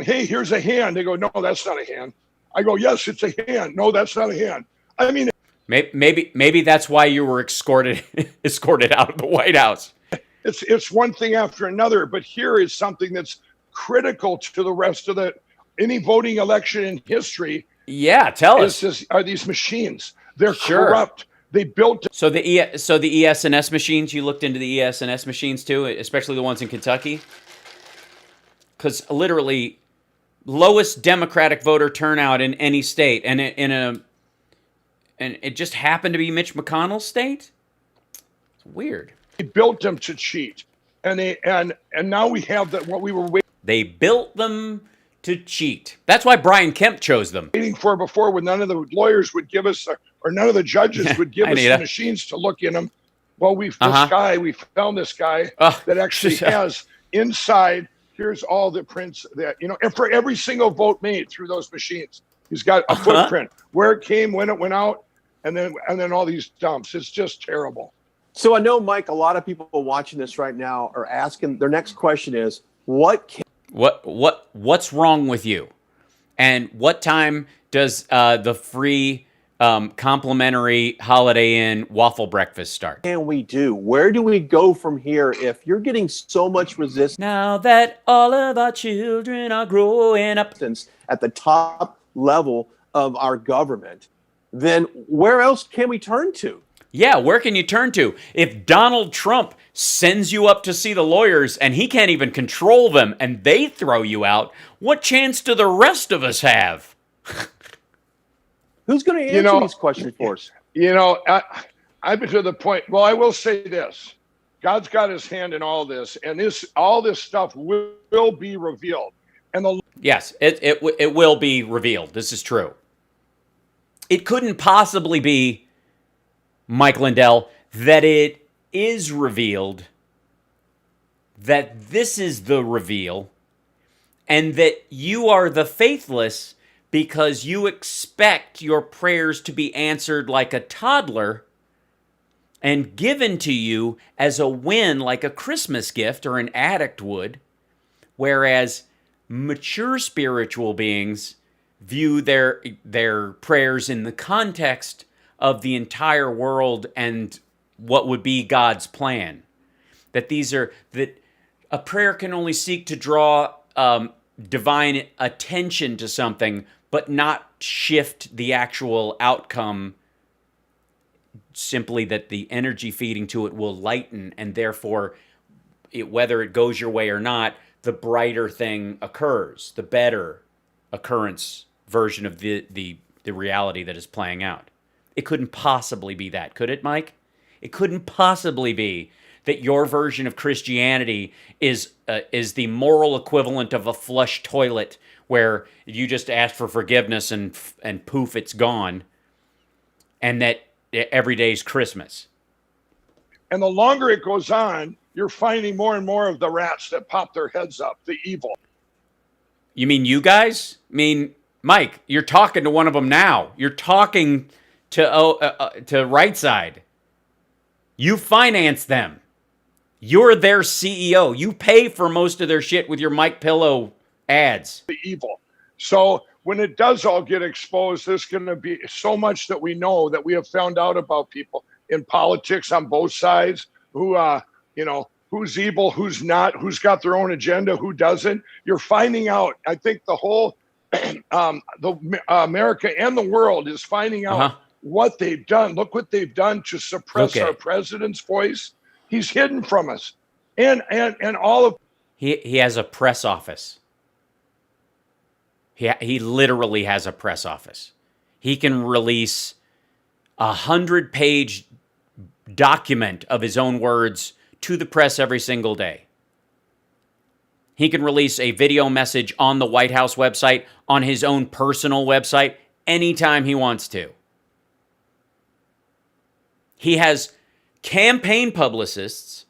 hey, here's a hand. They go, no, that's not a hand. I go, yes, it's a hand. No, that's not a hand. I mean, maybe that's why you were escorted out of the White House. It's one thing after another, but here is something that's critical to the rest of any voting election in history. Yeah, tell us. Are these machines? They're corrupt. They built. So the ES&S machines. You looked into the ES&S machines too, especially the ones in Kentucky, because literally lowest Democratic voter turnout in any state, and it just happened to be Mitch McConnell's state. It's weird. They built them to cheat, and now we have what we were waiting. They built them to cheat. That's why Brian Kemp chose them. Waiting for before, when none of the lawyers would give us, or none of the judges would give us the machines to look in them. Well, we found this guy that actually has inside. Here's all the prints that, and for every single vote made through those machines, he's got a footprint, where it came, when it went out, and then all these dumps. It's just terrible. So I know, Mike, a lot of people watching this right now are asking, their next question is, what's wrong with you? And what time does the free complimentary Holiday Inn waffle breakfast start? What can we do? Where do we go from here if you're getting so much resistance? Now that all of our children are growing up at the top level of our government, then where else can we turn to? Yeah, where can you turn to? If Donald Trump sends you up to see the lawyers and he can't even control them and they throw you out, what chance do the rest of us have? Who's going to answer these questions for us? I've been to the point. Well, I will say this. God's got his hand in all this, and all this stuff will be revealed. And yes, it will be revealed. This is true. It couldn't possibly be, Mike Lindell, that it is revealed, that this is the reveal, and that you are the faithless because you expect your prayers to be answered like a toddler and given to you as a win like a Christmas gift or an addict would, whereas mature spiritual beings view their prayers in the context of the entire world and what would be God's plan. That a prayer can only seek to draw divine attention to something, but not shift the actual outcome, simply that the energy feeding to it will lighten, and therefore, whether it goes your way or not, the brighter thing occurs, the better occurrence version of the reality that is playing out. It couldn't possibly be that, could it, Mike? It couldn't possibly be that your version of Christianity is the moral equivalent of a flush toilet where you just ask for forgiveness and poof, it's gone. And that every day's Christmas. And the longer it goes on, you're finding more and more of the rats that pop their heads up, the evil. You mean you guys? I mean, Mike, you're talking to one of them now. You're talking to Right Side. You finance them. You're their CEO. You pay for most of their shit with your Mike Pillow ads. The evil. So when it does all get exposed, there's going to be so much that we know that we have found out about people in politics on both sides who, who's evil, who's not, who's got their own agenda, who doesn't. You're finding out. I think the whole America and the world is finding out what they've done. Look what they've done to suppress our president's voice. He's hidden from us. And all of he has a press office. He literally has a press office. He can release 100-page document of his own words to the press every single day. He can release a video message on the White House website, on his own personal website, anytime he wants to. He has campaign publicists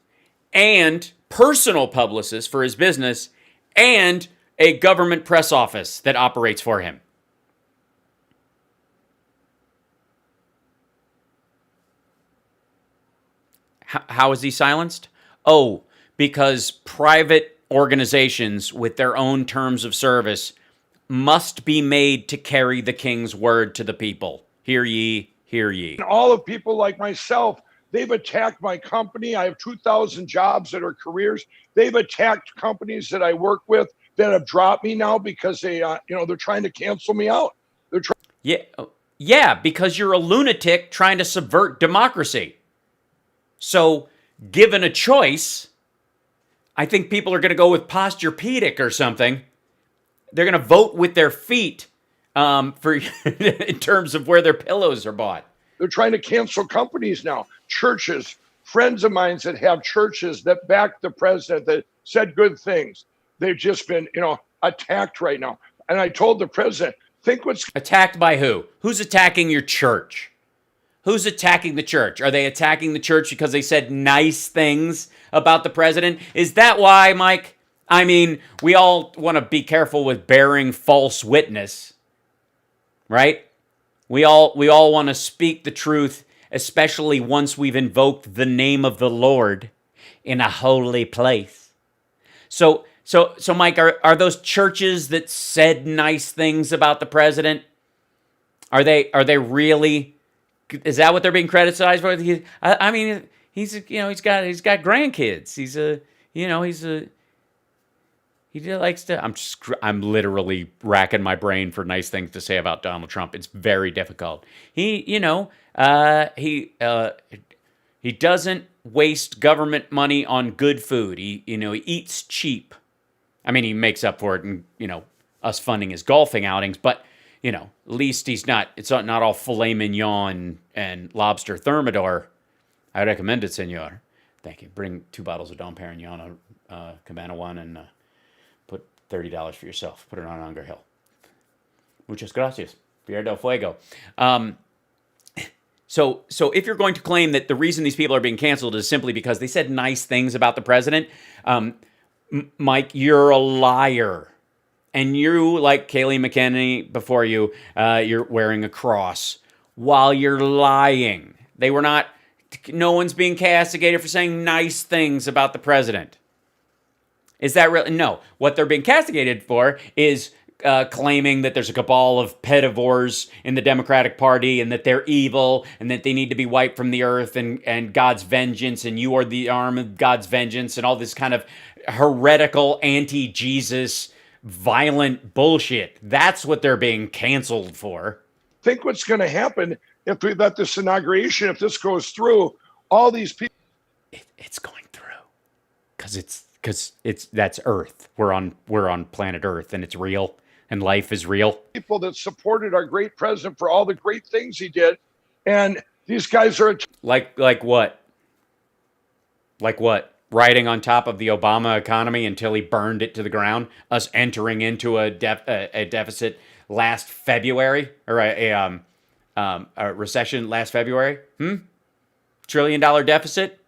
and personal publicists for his business and a government press office that operates for him. How is he silenced? Oh, because private organizations with their own terms of service must be made to carry the king's word to the people. Hear ye, hear ye. And all of people like myself, they've attacked my company. I have 2,000 jobs that are careers. They've attacked companies that I work with that have dropped me now because they're trying to cancel me out. Yeah, because you're a lunatic trying to subvert democracy. So, given a choice, I think people are going to go with Posturepedic or something. They're going to vote with their feet for in terms of where their pillows are bought. They're trying to cancel companies now. Churches, friends of mine that have churches that back the president, that said good things. They've just been, attacked right now. And I told the president, think what's... Attacked by who? Who's attacking your church? Who's attacking the church? Are they attacking the church because they said nice things about the president? Is that why, Mike? I mean, we all want to be careful with bearing false witness, right? We all want to speak the truth, especially once we've invoked the name of the Lord in a holy place. So Mike, are those churches that said nice things about the president? Are they really? Is that what they're being criticized for? I mean, he's got grandkids. He likes to. I'm literally racking my brain for nice things to say about Donald Trump. It's very difficult. He doesn't waste government money on good food. He eats cheap. I mean, he makes up for it in us funding his golfing outings, but. At least it's not all filet mignon and lobster thermidor. I recommend it, senor. Thank you. Bring 2 bottles of Dom Perignon, Cabana one, and put $30 for yourself. Put it on Unger Hill. Muchas gracias. Pierre del Fuego. So if you're going to claim that the reason these people are being canceled is simply because they said nice things about the president, Mike, you're a liar. And you, like Kayleigh McEnany before you, you're wearing a cross while you're lying. No one's being castigated for saying nice things about the president. Is that real? No. What they're being castigated for is claiming that there's a cabal of pedivores in the Democratic Party and that they're evil and that they need to be wiped from the earth and God's vengeance and you are the arm of God's vengeance and all this kind of heretical anti-Jesus violent bullshit. That's what they're being canceled for. Think what's going to happen if we let this inauguration, if this goes through, all these people. It's going through because that's Earth. We're on planet Earth and it's real and life is real. People that supported our great president for all the great things he did, and these guys are like what? Like what? Riding on top of the Obama economy until he burned it to the ground, us entering into a deficit last February, or a recession last February? $1 trillion deficit?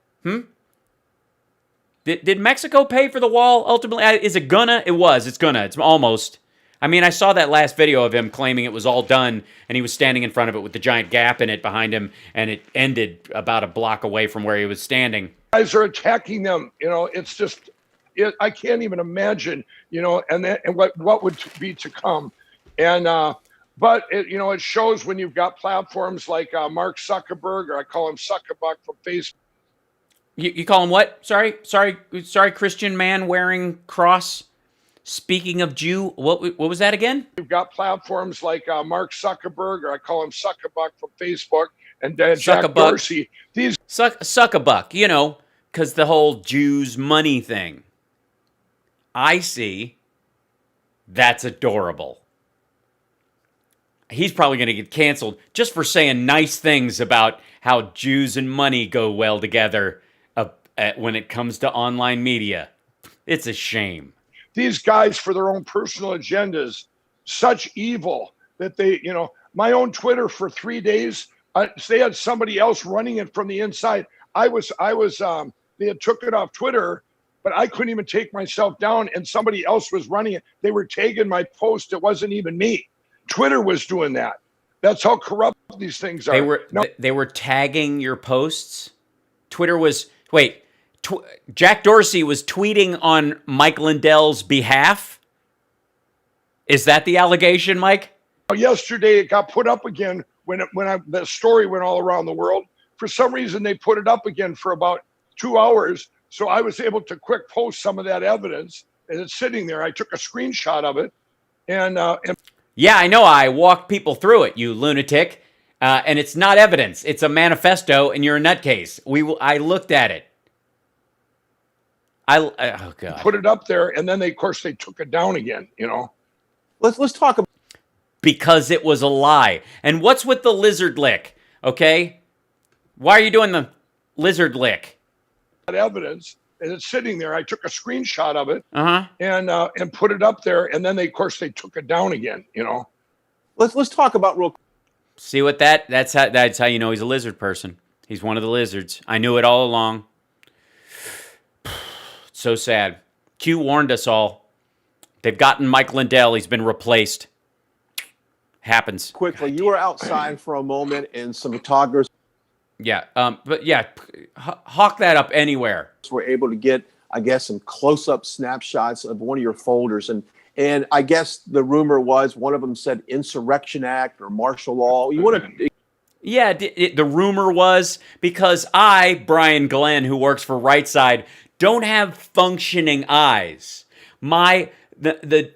Did Mexico pay for the wall ultimately? Is it gonna? It was. It's gonna. It's almost. I mean, I saw that last video of him claiming it was all done, and he was standing in front of it with the giant gap in it behind him, and it ended about a block away from where he was standing. Guys are attacking them. It's just, I can't even imagine, and what would be to come. And, but it shows when you've got platforms like Mark Zuckerberg, or I call him Zuckerbuck from Facebook. You call him what? Sorry, Christian man wearing cross. Speaking of Jew, what was that again? You've got platforms like Mark Zuckerberg, or I call him Zuckerbuck from Facebook, and Jack Dorsey. These Suck-a-buck, because the whole Jews money thing. I see. That's adorable. He's probably going to get canceled just for saying nice things about how Jews and money go well together when it comes to online media. It's a shame. These guys, for their own personal agendas, such evil that they, my own Twitter for 3 days, they had somebody else running it from the inside. They had took it off Twitter, but I couldn't even take myself down, and somebody else was running it. They were tagging my post. It wasn't even me. Twitter was doing that. That's how corrupt these things are. They were tagging your posts. Twitter was Jack Dorsey was tweeting on Mike Lindell's behalf. Is that the allegation, Mike? Yesterday, it got put up again when the story went all around the world. For some reason, they put it up again for about 2 hours. So I was able to quick post some of that evidence, and it's sitting there. I took a screenshot of it, and yeah, I know. I walked people through it, you lunatic. And it's not evidence. It's a manifesto, and you're a nutcase. I looked at it. Oh God! Put it up there, and then they took it down again. Let's talk about, because it was a lie. And what's with the lizard lick? Okay, why are you doing the lizard lick? That evidence, and it's sitting there. I took a screenshot of it, and put it up there, and then they took it down again. Let's talk about real. See what that's how you know he's a lizard person. He's one of the lizards. I knew it all along. So sad. Q warned us all. They've gotten Mike Lindell. He's been replaced. Happens. Quickly, you were outside for a moment, and some photographers. Yeah, but yeah, hawk that up anywhere. Were able to get, I guess, some close-up snapshots of one of your folders, and I guess the rumor was one of them said Insurrection Act or martial law. You want to? Yeah, the rumor was because I, Brian Glenn, who works for Right Side, don't have functioning eyes. The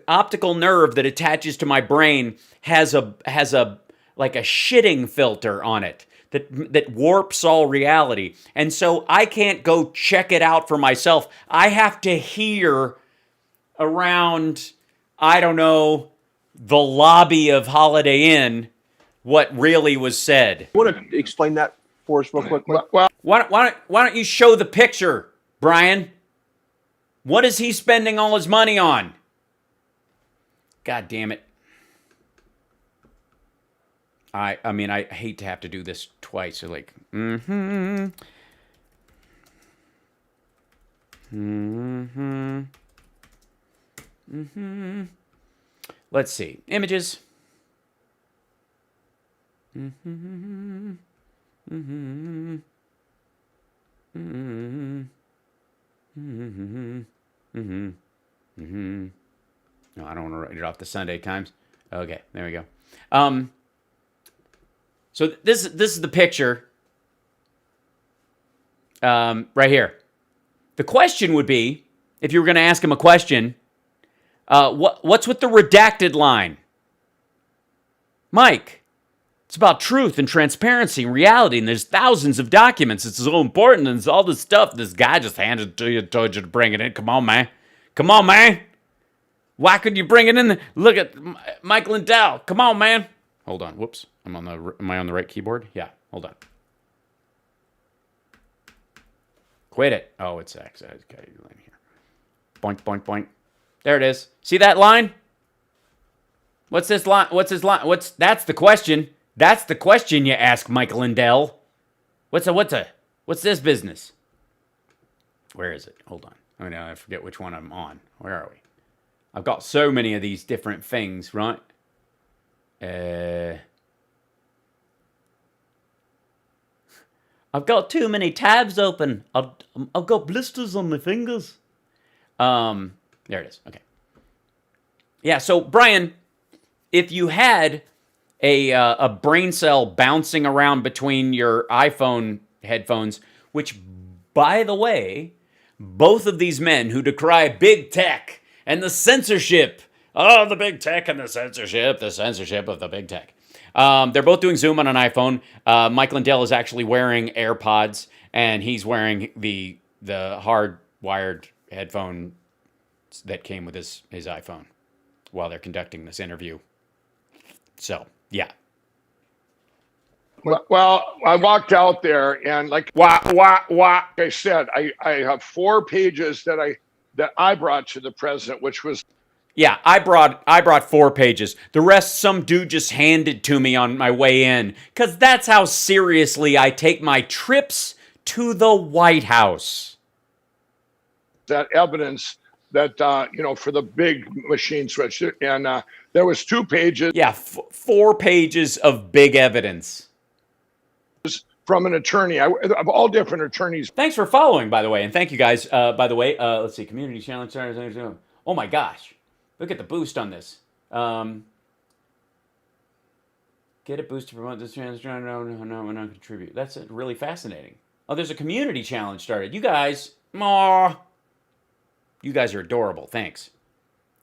optical nerve that attaches to my brain has a like a shitting filter on it that warps all reality. And so I can't go check it out for myself. I have to hear around, I don't know, the lobby of Holiday Inn what really was said. You want to explain that for us real quickly? Well, Why don't you show the picture, Brian? What is he spending all his money on? God damn it. I mean, I hate to have to do this twice. So like, Let's see. Images. No, I don't want to write it off the Sunday Times. Okay, there we go. So this is the picture right here. The question would be, if you were going to ask him a question, what's with the redacted line? Mike, it's about truth and transparency and reality, and there's thousands of documents. It's so important, and it's all this stuff this guy just handed to you, told you to bring it in. Come on, man. Come on, man. Why could you bring it in? Look at Mike Lindell. Come on, man. Hold on. Whoops. Am I on the right keyboard? Yeah. Hold on. Quit it. Oh, it's X. Okay, line here. Boink, boink, boink. There it is. See that line? What's this line? What's this line? That's the question. That's the question you ask, Mike Lindell. What's this business? Where is it? Hold on. Oh no, I forget which one I'm on. Where are we? I've got so many of these different things, right? I've got too many tabs open. I've got blisters on my fingers. There it is. Okay. Yeah. So Brian, if you had a brain cell bouncing around between your iPhone headphones, which, by the way, both of these men who decry big tech and the censorship, the big tech and the censorship of the big tech. They're both doing Zoom on an iPhone. Mike Lindell is actually wearing AirPods, and he's wearing the hard-wired headphone that came with his iPhone while they're conducting this interview. So, yeah. Well, I walked out there, and like I said, I have 4 pages that I brought to the president, which was. Yeah, I brought 4 pages. The rest, some dude just handed to me on my way in, because that's how seriously I take my trips to the White House. That evidence that, for the big machine switch. And there was 2 pages. Yeah, 4 pages of big evidence. From an attorney, of all different attorneys. Thanks for following, by the way, and thank you guys. By the way, let's see, community challenge. Oh my gosh. Look at the boost on this. Get a boost to promote this challenge. No, we're not contribute. That's really fascinating. Oh, there's a community challenge started. You guys, you guys are adorable. Thanks.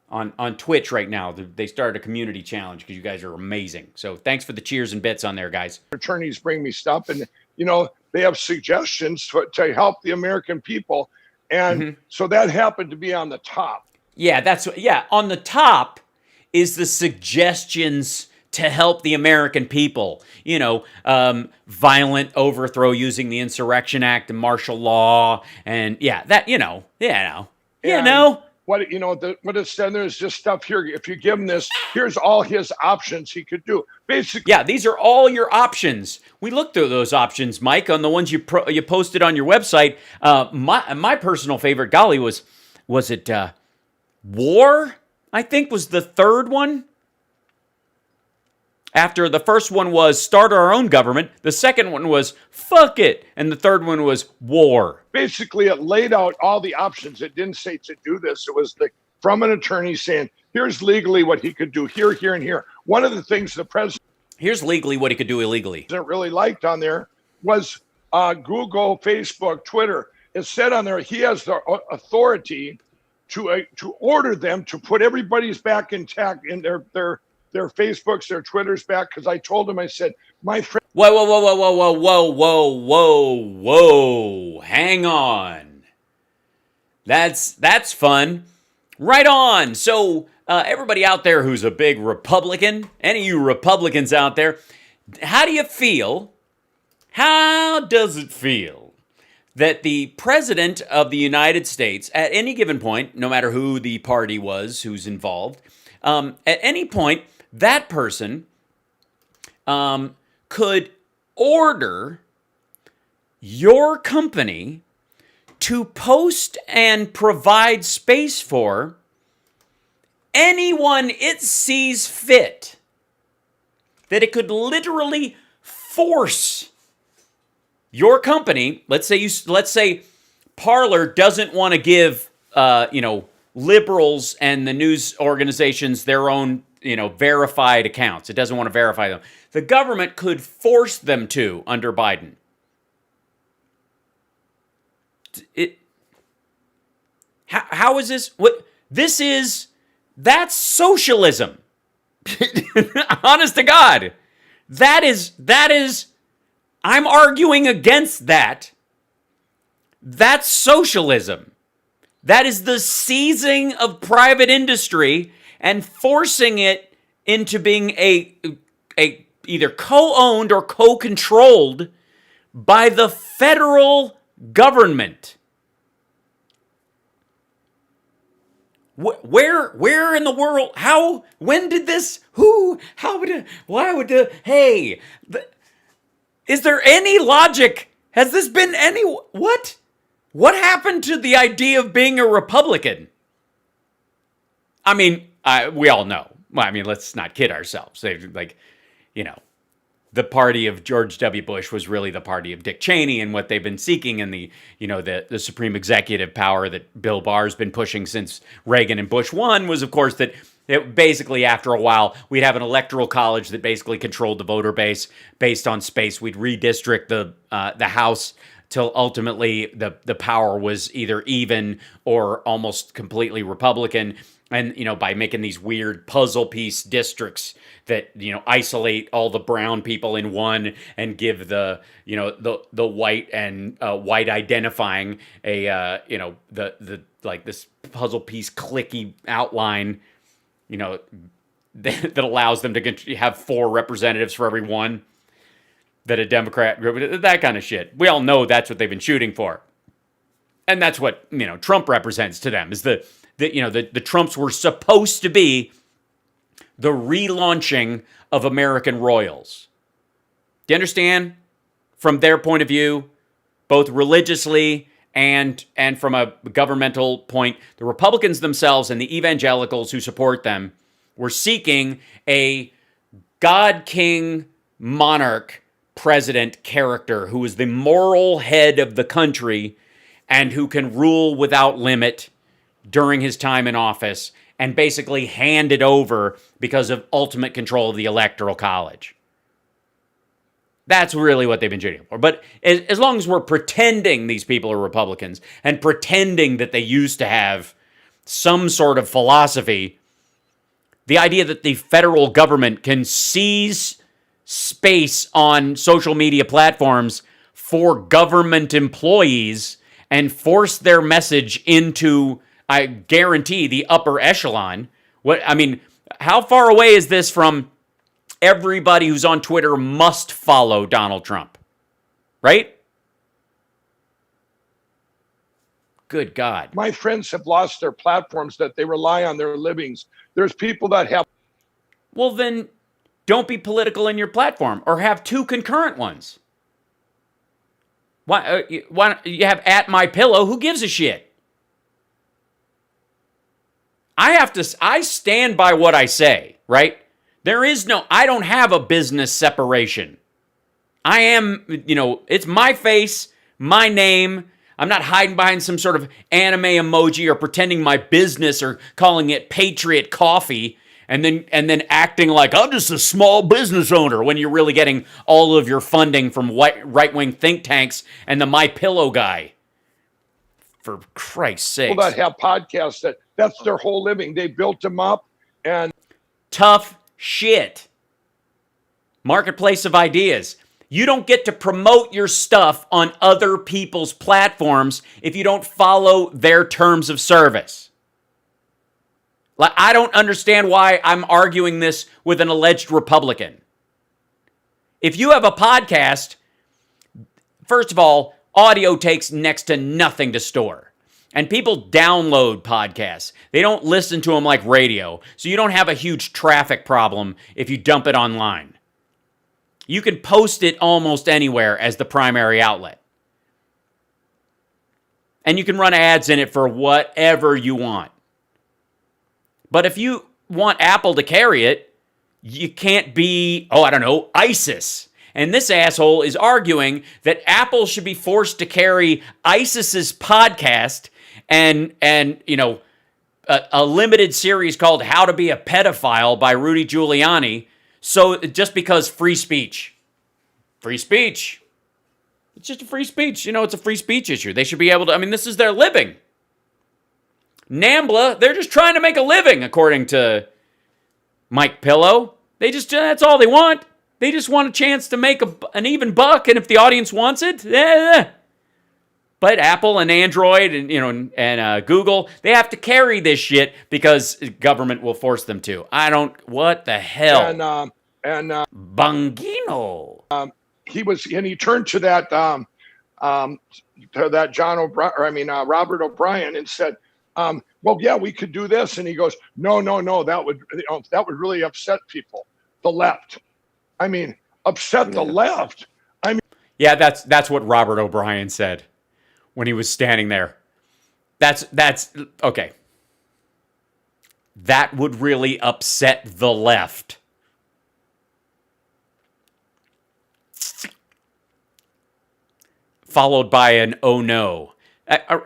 On Twitch right now, they started a community challenge because you guys are amazing. So thanks for the cheers and bits on there, guys. Attorneys bring me stuff, and they have suggestions to help the American people, and so that happened to be on the top. Yeah, on the top is the suggestions to help the American people. Violent overthrow using the Insurrection Act and martial law, and What it said there is just stuff here. If you give him this, here's all his options he could do. Basically, yeah, these are all your options. We looked through those options, Mike, on the ones you posted on your website. My personal favorite, golly, was it war? I think was the third one. After the first one was start our own government, the second one was fuck it, and the third one was war. Basically, it laid out all the options. It didn't say to do this. It was from an attorney saying, here's legally what he could do here, here, and here. One of the things the president. Here's legally what he could do illegally. Really liked on there was Google, Facebook, Twitter. It said on there he has the authority to order them to put everybody's back intact in their Facebooks, their Twitters back, because I told him, I said, my friend. Whoa. Hang on. That's fun. Right on. So everybody out there who's a big Republican, any of you Republicans out there, how do you feel? How does it feel that the president of the United States, at any given point, no matter who the party was, who's involved, at any point, that person could order your company to post and provide space for anyone it sees fit? That it could literally force your company, let's say Parler doesn't want to give liberals and the news organizations their own verified accounts. It doesn't want to verify them. The government could force them to under Biden. How is this? That's socialism. Honest to God. That is, I'm arguing against that. That's socialism. That is the seizing of private industry and forcing it into being a either co-owned or co-controlled by the federal government. Where in the world? How? When did this? Who? How would it? Why would the? Hey, is there any logic? Has this been any? What? What happened to the idea of being a Republican? I mean, we all know. Well, I mean, let's not kid ourselves. They like, you know, the party of George W. Bush was really the party of Dick Cheney, and what they've been seeking, and the supreme executive power that Bill Barr's been pushing since Reagan and Bush won was, of course, that basically after a while we'd have an electoral college that basically controlled the voter base based on space. We'd redistrict the House till ultimately the power was either even or almost completely Republican. And, by making these weird puzzle piece districts that, isolate all the brown people in one and give the white and white identifying this puzzle piece clicky outline, that allows them to have 4 representatives for every one that a Democrat group, that kind of shit. We all know that's what they've been shooting for. And that's what, Trump represents to them, is the Trumps were supposed to be the relaunching of American royals. Do you understand? From their point of view, both religiously and from a governmental point, the Republicans themselves and the evangelicals who support them were seeking a God King monarch president character who is the moral head of the country and who can rule without limit during his time in office and basically hand it over because of ultimate control of the electoral college. That's really what they've been shooting for. But as long as we're pretending these people are Republicans and pretending that they used to have some sort of philosophy, the idea that the federal government can seize space on social media platforms for government employees and force their message into, I guarantee, the upper echelon. How far away is this from everybody who's on Twitter must follow Donald Trump? Right? Good God. My friends have lost their platforms that they rely on their livings. There's people that have. Well, then don't be political in your platform or have 2 concurrent ones. Why you have @MyPillow? Who gives a shit? I stand by what I say, right? I don't have a business separation. I am, it's my face, my name. I'm not hiding behind some sort of anime emoji or pretending my business or calling it Patriot Coffee and then acting like I'm just a small business owner when you're really getting all of your funding from right-wing think tanks and the MyPillow guy. For Christ's sake. People that have podcasts, that's their whole living. They built them up and... Tough shit. Marketplace of ideas. You don't get to promote your stuff on other people's platforms if you don't follow their terms of service. Like, I don't understand why I'm arguing this with an alleged Republican. If you have a podcast, first of all, audio takes next to nothing to store. And people download podcasts. They don't listen to them like radio. So you don't have a huge traffic problem if you dump it online. You can post it almost anywhere as the primary outlet. And you can run ads in it for whatever you want. But if you want Apple to carry it, you can't be, ISIS. And this asshole is arguing that Apple should be forced to carry ISIS's podcast and a limited series called How to Be a Pedophile by Rudy Giuliani. So just because free speech. Free speech. It's just a free speech. It's a free speech issue. They should be able to, this is their living. NAMBLA, they're just trying to make a living, according to Mike Pillow. That's all they want. They just want a chance to make an even buck, and if the audience wants it, But Apple and Android and Google, they have to carry this shit because government will force them to. What the hell? Bongino. He turned to that Robert O'Brien and said, well, yeah, we could do this. And he goes, no, that would really upset people, the left. I mean, upset the left. I mean, yeah, that's what Robert O'Brien said when he was standing there. That's okay. That would really upset the left. Followed by an oh no. I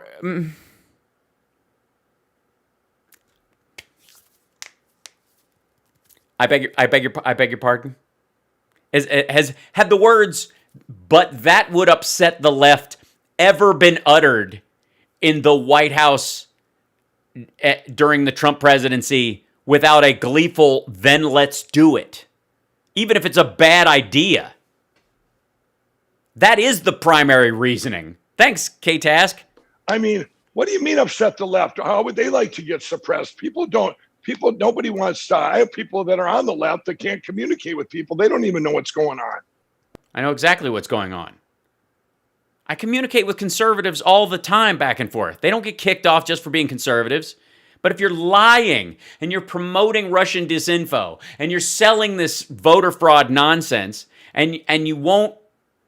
beg your pardon. Had the words "but that would upset the left" ever been uttered in the White House during the Trump presidency without a gleeful "then let's do it"? Even if it's a bad idea. That is the primary reasoning. Thanks, K-Task. I mean, what do you mean upset the left? How would they like to get suppressed? Nobody wants to. I have people that are on the left that can't communicate with people. They don't even know what's going on. I know exactly what's going on. I communicate with conservatives all the time back and forth. They don't get kicked off just for being conservatives. But if you're lying and you're promoting Russian disinfo and you're selling this voter fraud nonsense and you won't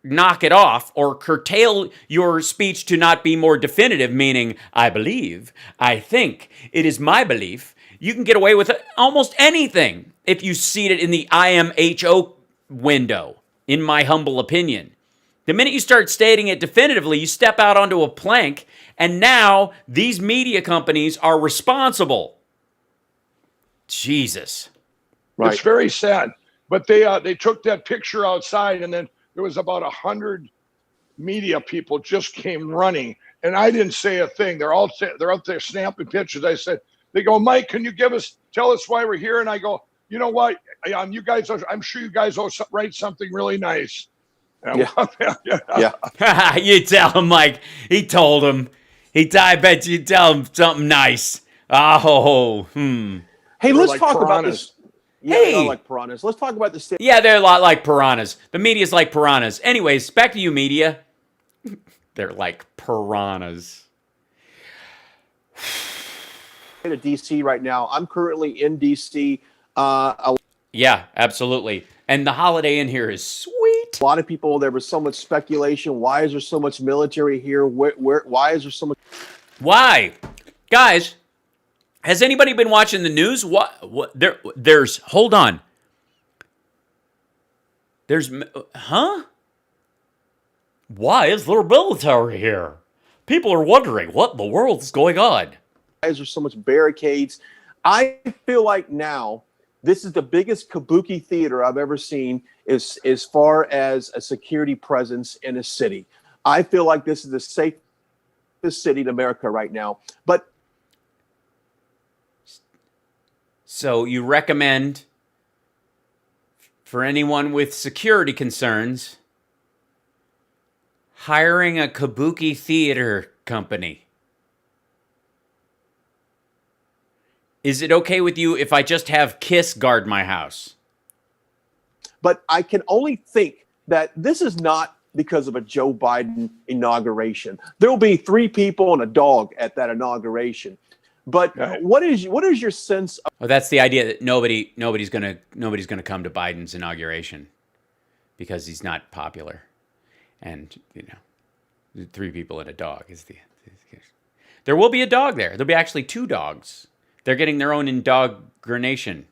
knock it off or curtail your speech to not be more definitive, meaning I believe, I think, it is my belief, you can get away with almost anything if you seat it in the IMHO window, in my humble opinion. The minute you start stating it definitively, you step out onto a plank, and now these media companies are responsible. Jesus. Right. It's very sad. But they took that picture outside, and then there was about 100 media people just came running, and I didn't say a thing. They're out there snapping pictures. I said, they go, Mike, can you tell us why we're here? And I go, you know what? I'm sure you guys will write something really nice. Yeah. You tell him, Mike. He told him. I bet you tell him something nice. Oh, Hey, let's talk about this. Yeah, hey, they're like piranhas. Let's talk about the state. Yeah, they're a lot like piranhas. The media's like piranhas. Anyways, back to you, media. They're like piranhas. To DC right now. I'm currently in DC. Yeah, absolutely. And the Holiday Inn here is sweet. A lot of people. There was so much speculation. Why is there so much military here? Why is there so much? Why, guys? Has anybody been watching the news? There's hold on. Why is there military here? People are wondering what in the world is going on. Why is there so much barricades? I feel like now this is the biggest kabuki theater I've ever seen as far as a security presence in a city. I feel like this is the safest city in America right now. But so you recommend for anyone with security concerns hiring a kabuki theater company. Is it okay with you if I just have Kiss guard my house? But I can only think that this is not because of a Joe Biden inauguration. There will be 3 people and a dog at that inauguration. But what is your sense of? Oh, that's the idea that nobody's gonna come to Biden's inauguration because he's not popular, and 3 people and a dog is the. There will be a dog there. There'll be actually 2 dogs. They're getting their own indoctrination.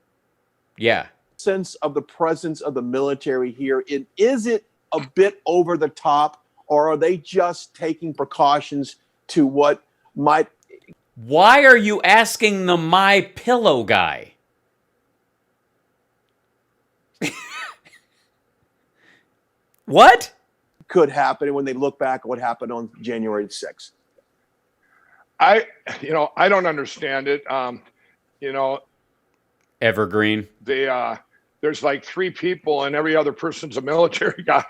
Yeah. Sense of the presence of the military here. Is it a bit over the top, or are they just taking precautions to what might? Why are you asking the My Pillow guy? What? Could happen when they look back at what happened on January 6th. I don't understand it. Evergreen. There's like 3 people and every other person's a military guy,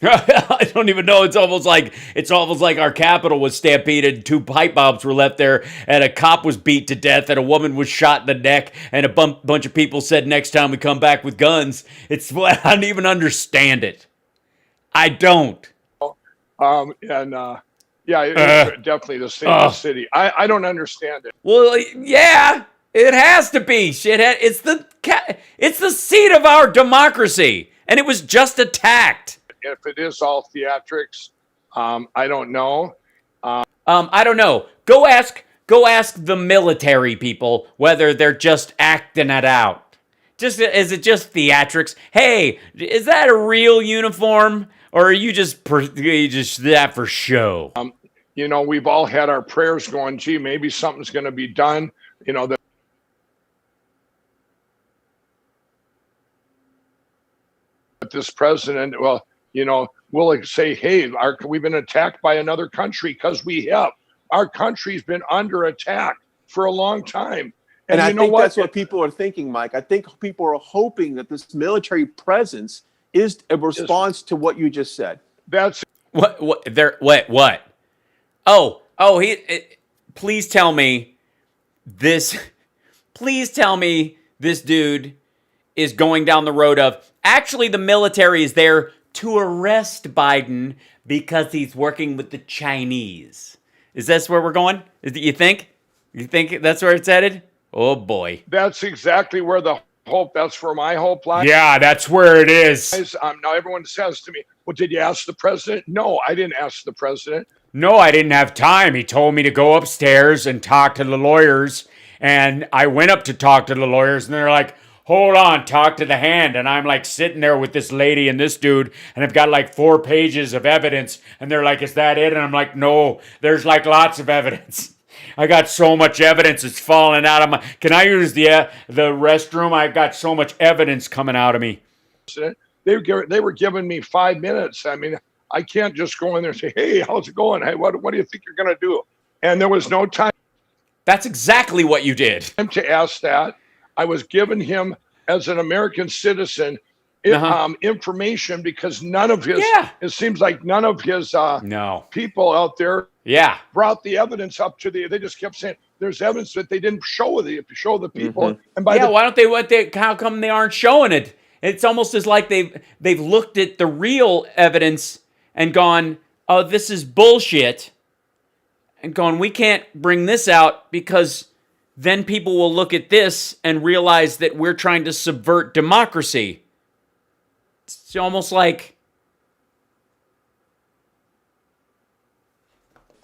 I don't even know. It's almost like our Capitol was stampeded, 2 pipe bombs were left there, and a cop was beat to death, and a woman was shot in the neck, and a bunch of people said next time we come back with guns. I don't even understand it. I don't. Yeah, it's definitely the state of the city. I don't understand it. Well, yeah, it has to be, shithead. It's the seat of our democracy, and it was just attacked. If it is all theatrics, I don't know. I don't know. Go ask the military people whether they're just acting it out. Is it just theatrics? Hey, is that a real uniform, or are you just that for show? We've all had our prayers going, gee, maybe something's going to be done. That this president, will say, hey, we've been attacked by another country, because we have. Our country's been under attack for a long time. And I think that's what people are thinking, Mike. I think people are hoping that this military presence is a response to what you just said. That's what? Please tell me this. Please tell me this dude is going down the road of actually the military is there to arrest Biden because he's working with the Chinese. Is this where we're going? You think? You think that's where it's headed? Oh boy. That's exactly where that's where my hope lies. Yeah, that's where it is. Now everyone says to me, well, did you ask the president? No, I didn't ask the president. No, I didn't have time. He told me to go upstairs and talk to the lawyers. And I went up to talk to the lawyers, and they're like, hold on, talk to the hand. And I'm like sitting there with this lady and this dude, and I've got like 4 pages of evidence. And they're like, is that it? And I'm like, no, there's like lots of evidence. I got so much evidence, it's falling out of my... Can I use the restroom? I've got so much evidence coming out of me. They were giving me 5 minutes. I mean, I can't just go in there and say, hey, how's it going? Hey, what do you think you're going to do? And there was no time. That's exactly what you did. To ask that. I was giving him, as an American citizen, information, because none of his... It seems like none of his people out there brought the evidence up to they just kept saying there's evidence that they didn't show the people. And why don't they how come they aren't showing it? It's almost as like they've looked at the real evidence and gone, oh, this is bullshit, and gone, we can't bring this out because then people will look at this and realize that we're trying to subvert democracy. It's almost like...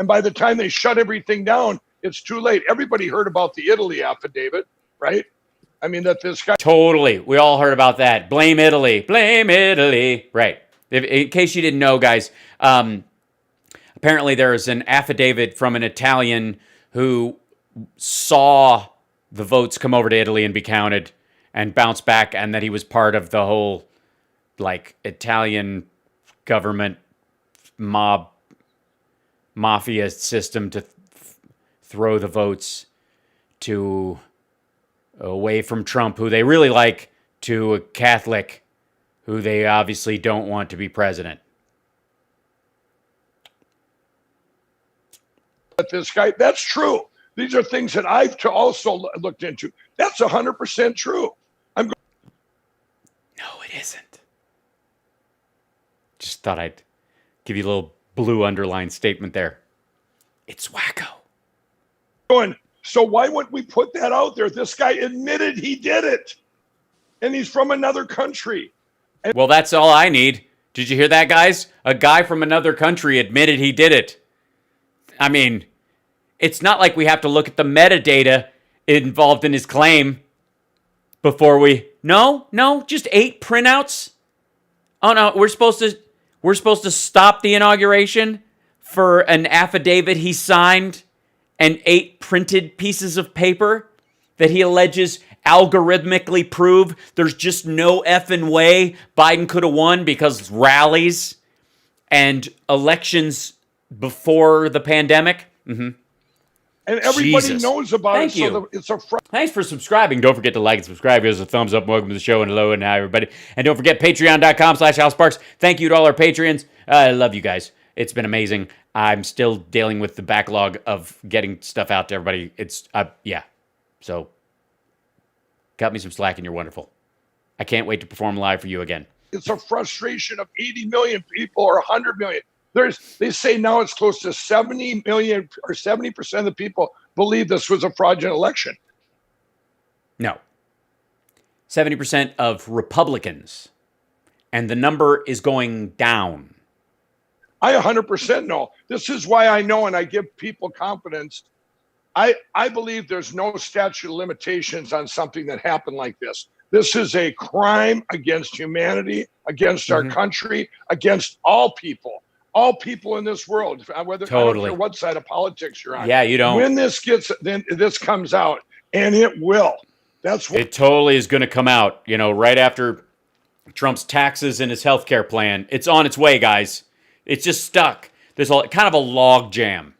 And by the time they shut everything down, it's too late. Everybody heard about the Italy affidavit, right? I mean, that this guy... Totally. We all heard about that. Blame Italy. Blame Italy. Right. In case you didn't know, guys, apparently there is an affidavit from an Italian who saw the votes come over to Italy and be counted and bounce back, and that he was part of the whole, like, Italian government mafia system to throw the votes away from Trump, who they really like, to a Catholic who they obviously don't want to be president. But this guy, that's true. These are things that I've also looked into. That's 100% true. No, it isn't. Just thought I'd give you a little blue underline statement there. It's wacko. So why wouldn't we put that out there? This guy admitted he did it, and he's from another country. Well, that's all I need. Did you hear that, guys? A guy from another country admitted he did it. I mean, it's not like we have to look at the metadata involved in his claim before we... No, just 8 printouts. Oh no, we're supposed to stop the inauguration for an affidavit he signed and 8 printed pieces of paper that he alleges algorithmically prove there's just no effing way Biden could have won because rallies and elections before the pandemic. Mm-hmm. And everybody knows about Thank it. You. So it's a Thanks for subscribing. Don't forget to like and subscribe. Give us a thumbs up. Welcome to the show, and hello and hi, everybody. And don't forget, patreon.com/Hal Sparks. Thank you to all our Patreons. I love you guys. It's been amazing. I'm still dealing with the backlog of getting stuff out to everybody. It's, So, cut me some slack and you're wonderful. I can't wait to perform live for you again. It's a frustration of 80 million people or 100 million. They say now it's close to 70 million or 70% of the people believe this was a fraudulent election. No. 70% of Republicans. And the number is going down. I 100% know. This is why I know, and I give people confidence. I believe there's no statute of limitations on something that happened like this. This is a crime against humanity, against our country, against all people in this world, whether I don't care what side of politics you're on. Yeah, you don't. When this comes out, and it will. That's what it totally is going to come out, you know, right after Trump's taxes and his health care plan. It's on its way, guys. It's just stuck. There's kind of a log jam.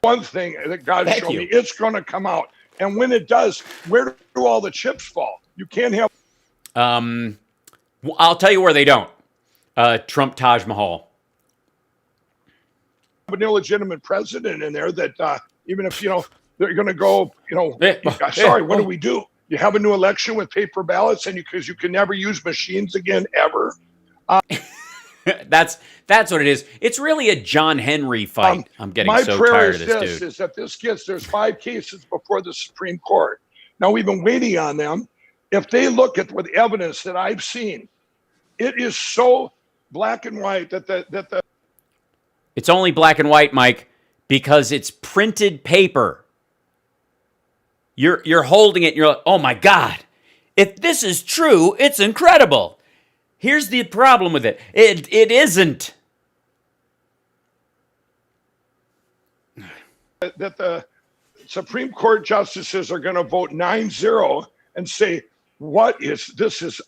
One thing that God showed me, it's going to come out. And when it does, where do all the chips fall? You can't have. I'll tell you where they don't. Trump Taj Mahal. An illegitimate president in there that even if, you know, they're going to go, you know, what do we do? You have a new election with paper ballots, and because you can never use machines again, ever. That's what it is. It's really a John Henry fight. I'm getting so tired of this dude. My prayer is that there's 5 cases before the Supreme Court. Now, we've been waiting on them. If they look at the evidence that I've seen, it is so black and white that It's only black and white, Mike, because it's printed paper. You're holding it and you're like, oh my God, if this is true, it's incredible. Here's the problem with it. It isn't. That the Supreme Court justices are going to vote 9-0 and say, this is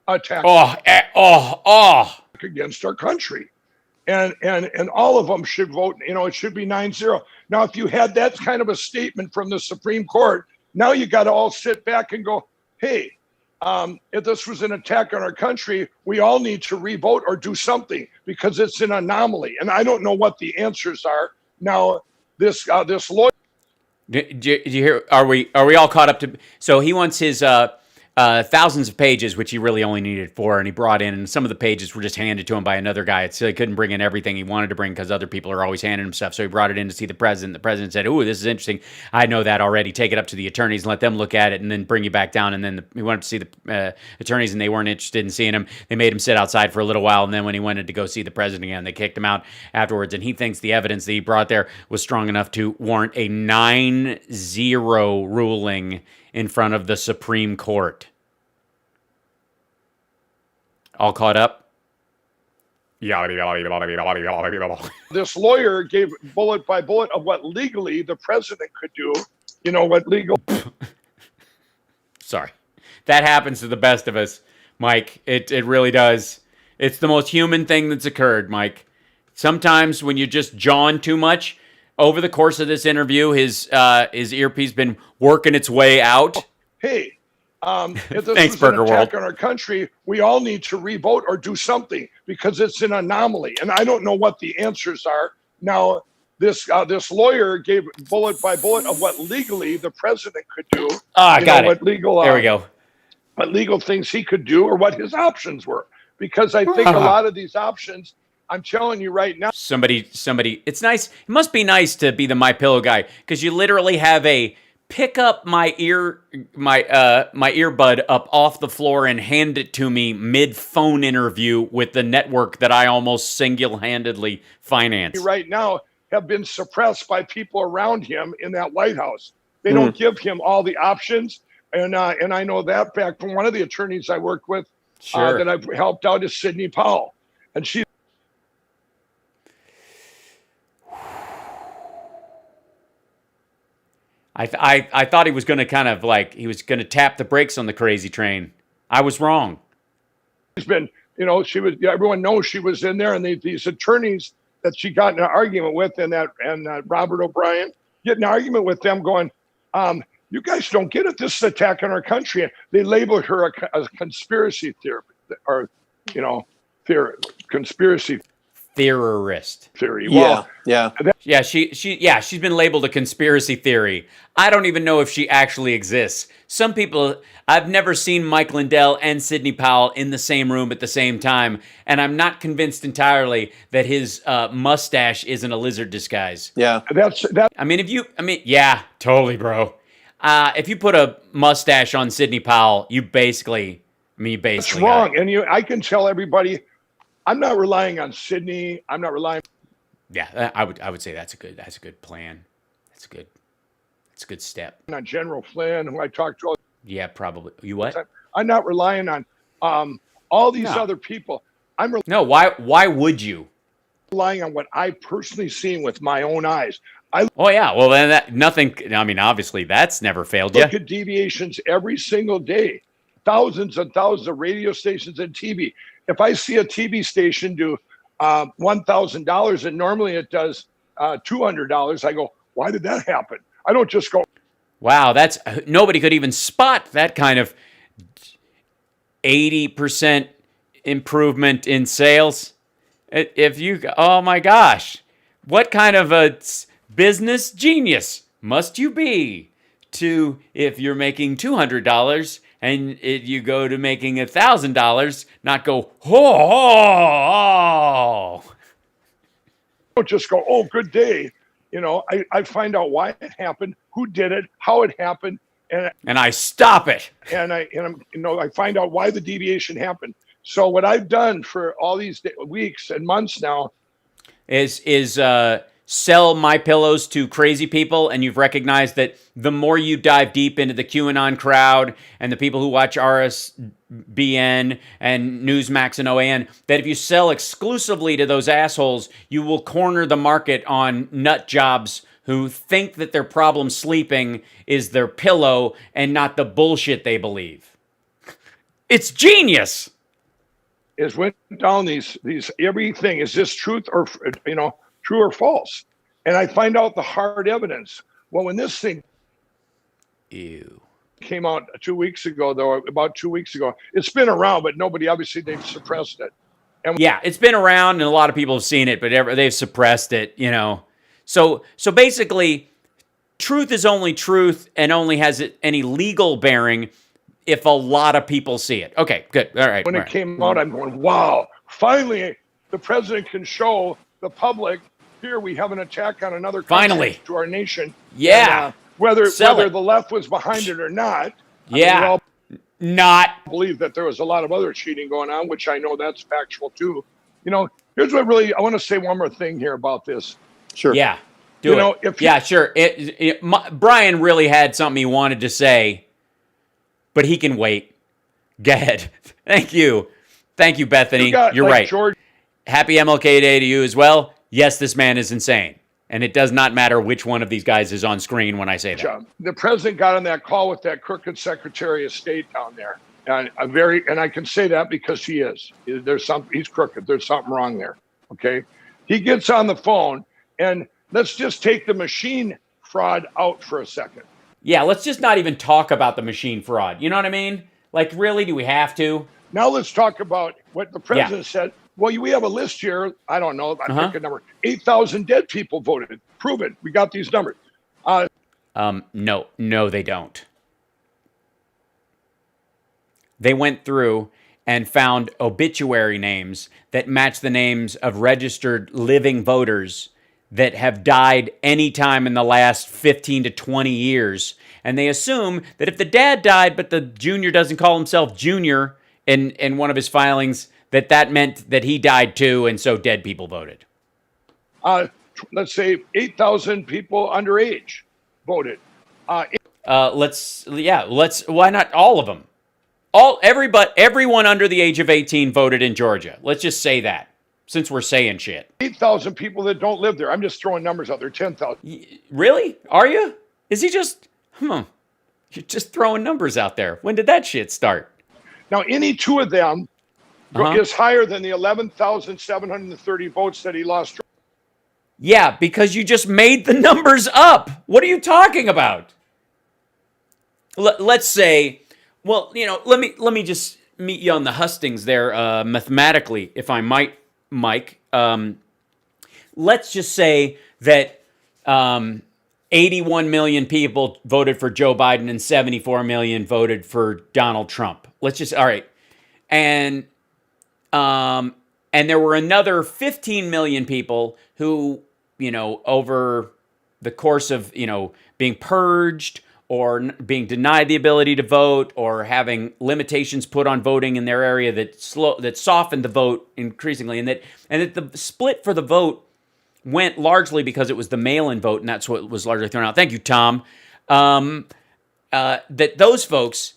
attack against our country. And all of them should vote, you know, it should be 9-0. Now, if you had that kind of a statement from the Supreme Court, now you got to all sit back and go, hey, if this was an attack on our country, we all need to revote or do something because it's an anomaly. And I don't know what the answers are. Now, this lawyer. Did you hear? Are we all caught up to? So he wants his thousands of pages, which he really only needed 4, and he brought in, and some of the pages were just handed to him by another guy. So he couldn't bring in everything he wanted to bring because other people are always handing him stuff. So he brought it in to see the president. The president said, "Ooh, this is interesting. I know that already. Take it up to the attorneys and let them look at it, and then bring you back down." And then he went up to see the attorneys, and they weren't interested in seeing him. They made him sit outside for a little while, and then when he wanted to go see the president again, they kicked him out afterwards. And he thinks the evidence that he brought there was strong enough to warrant a 9-0 ruling in front of the Supreme Court. All caught up? This lawyer gave bullet by bullet of what legally the president could do. You know, what legal. Sorry. That happens to the best of us, Mike. It really does. It's the most human thing that's occurred, Mike. Sometimes when you just jawn too much, over the course of this interview, his earpiece been working its way out. Hey. If this Thanks, was Burger an attack World. on our country, we all need to revote or do something because it's an anomaly. And I don't know what the answers are. Now, this lawyer gave bullet by bullet of what legally the president could do. I got it. What legal, there we go. What legal things he could do or what his options were. Because I think a lot of these options, I'm telling you right now. Somebody, it's nice. It must be nice to be the My Pillow guy because you literally have a pick up my earbud up off the floor and hand it to me mid-phone interview with the network that I almost single-handedly finance. Right now have been suppressed by people around him in that White House. They don't give him all the options. And I know that back from one of the attorneys I worked with that I've helped out is Sidney Powell. And she. I thought he was going to kind of he was going to tap the brakes on the crazy train. I was wrong. She's been, you know, everyone knows she was in there, and these attorneys that she got in an argument with, and Robert O'Brien, get in an argument with them going, you guys don't get it. This is an attack on our country. And they labeled her a conspiracy theory, or, you know, conspiracy theorist. theory. Yeah, Well, yeah. Yeah, she's been labeled a conspiracy theory. I don't even know if she actually exists. Some people, I've never seen Mike Lindell and Sidney Powell in the same room at the same time, and I'm not convinced entirely that his mustache isn't a lizard disguise. Yeah. that's Yeah, totally, bro. If you put a mustache on Sidney Powell, you basically that's got wrong. it. And I can tell everybody, I'm not relying on Sydney. I'm not relying Yeah, I would say that's a good plan. That's a good step. on General Flynn, who I talked to all Yeah, probably. You what? the time. I'm not relying on all these No. other people. I'm No, why would you? relying on what I personally seen with my own eyes. Oh yeah, well then obviously that's never failed you. Look at deviations every single day. Thousands and thousands of radio stations and TV. If I see a TV station do $1,000 and normally it does $200, I go, why did that happen? I don't just go, Wow, that's nobody could even spot that kind of 80% improvement in sales. Oh my gosh, what kind of a business genius must you be if you're making $200 and you go to making $1,000, not go, oh. don't just go, oh, good day. I find out why it happened, who did it, how it happened, and I stop it. I find out why the deviation happened. So what I've done for all these weeks and months now Is sell my pillows to crazy people, and you've recognized that the more you dive deep into the QAnon crowd and the people who watch RSBN and Newsmax and OAN, that if you sell exclusively to those assholes, you will corner the market on nut jobs who think that their problem sleeping is their pillow and not the bullshit they believe. It's genius. is went down these everything. Is this truth or true or false? And I find out the hard evidence. Well, when this thing Ew. came out 2 weeks ago, about 2 weeks ago, it's been around, but obviously they've suppressed it. Yeah, it's been around and a lot of people have seen it, but they've suppressed it, So basically, truth is only truth and only has any legal bearing if a lot of people see it. Okay, good. All right. When it came out, I'm going, wow, finally the president can show the public, here we have an attack on another country Finally. to our nation. Yeah. And, whether Sell the left was behind it or not. Yeah. We all Not. believe that there was a lot of other cheating going on, which I know that's factual too. Here's what I want to say one more thing here about this. Sure. Yeah. Do it. Yeah, sure. Brian really had something he wanted to say, but he can wait. Go ahead. Thank you. Thank you, Bethany. You're right. George, Happy MLK Day to you as well. Yes, this man is insane. And it does not matter which one of these guys is on screen when I say that. the president got on that call with that crooked Secretary of State down there. And I can say that because he is. He's crooked. There's something wrong there. Okay. He gets on the phone, and let's just take the machine fraud out for a second. Yeah, let's just not even talk about the machine fraud. You know what I mean? Like, really, do we have to? Now let's talk about what the president said. Well, we have a list here. I don't know. I pick a number. 8,000 dead people voted. Prove it. We got these numbers. No, they don't. They went through and found obituary names that match the names of registered living voters that have died any time in the last 15 to 20 years. And they assume that if the dad died, but the junior doesn't call himself junior in one of his filings, that meant that he died too, and so dead people voted. Let's say 8,000 people underage voted. Why not all of them? Everyone under the age of 18 voted in Georgia. Let's just say that, since we're saying shit. 8,000 people that don't live there. I'm just throwing numbers out there. 10,000. Really? Are you? Is he just? You're just throwing numbers out there. When did that shit start? Now, any two of them is higher than the 11,730 votes that he lost. Yeah, because you just made the numbers up. What are you talking about? Let's say, well, let me just meet you on the hustings there, mathematically, if I might, Mike. let's just say that 81 million people voted for Joe Biden and 74 million voted for Donald Trump. All right. And there were another 15 million people who, over the course of, being purged or being denied the ability to vote or having limitations put on voting in their area that softened the vote increasingly, and that the split for the vote went largely because it was the mail-in vote, and that's what was largely thrown out. Thank you, Tom. That those folks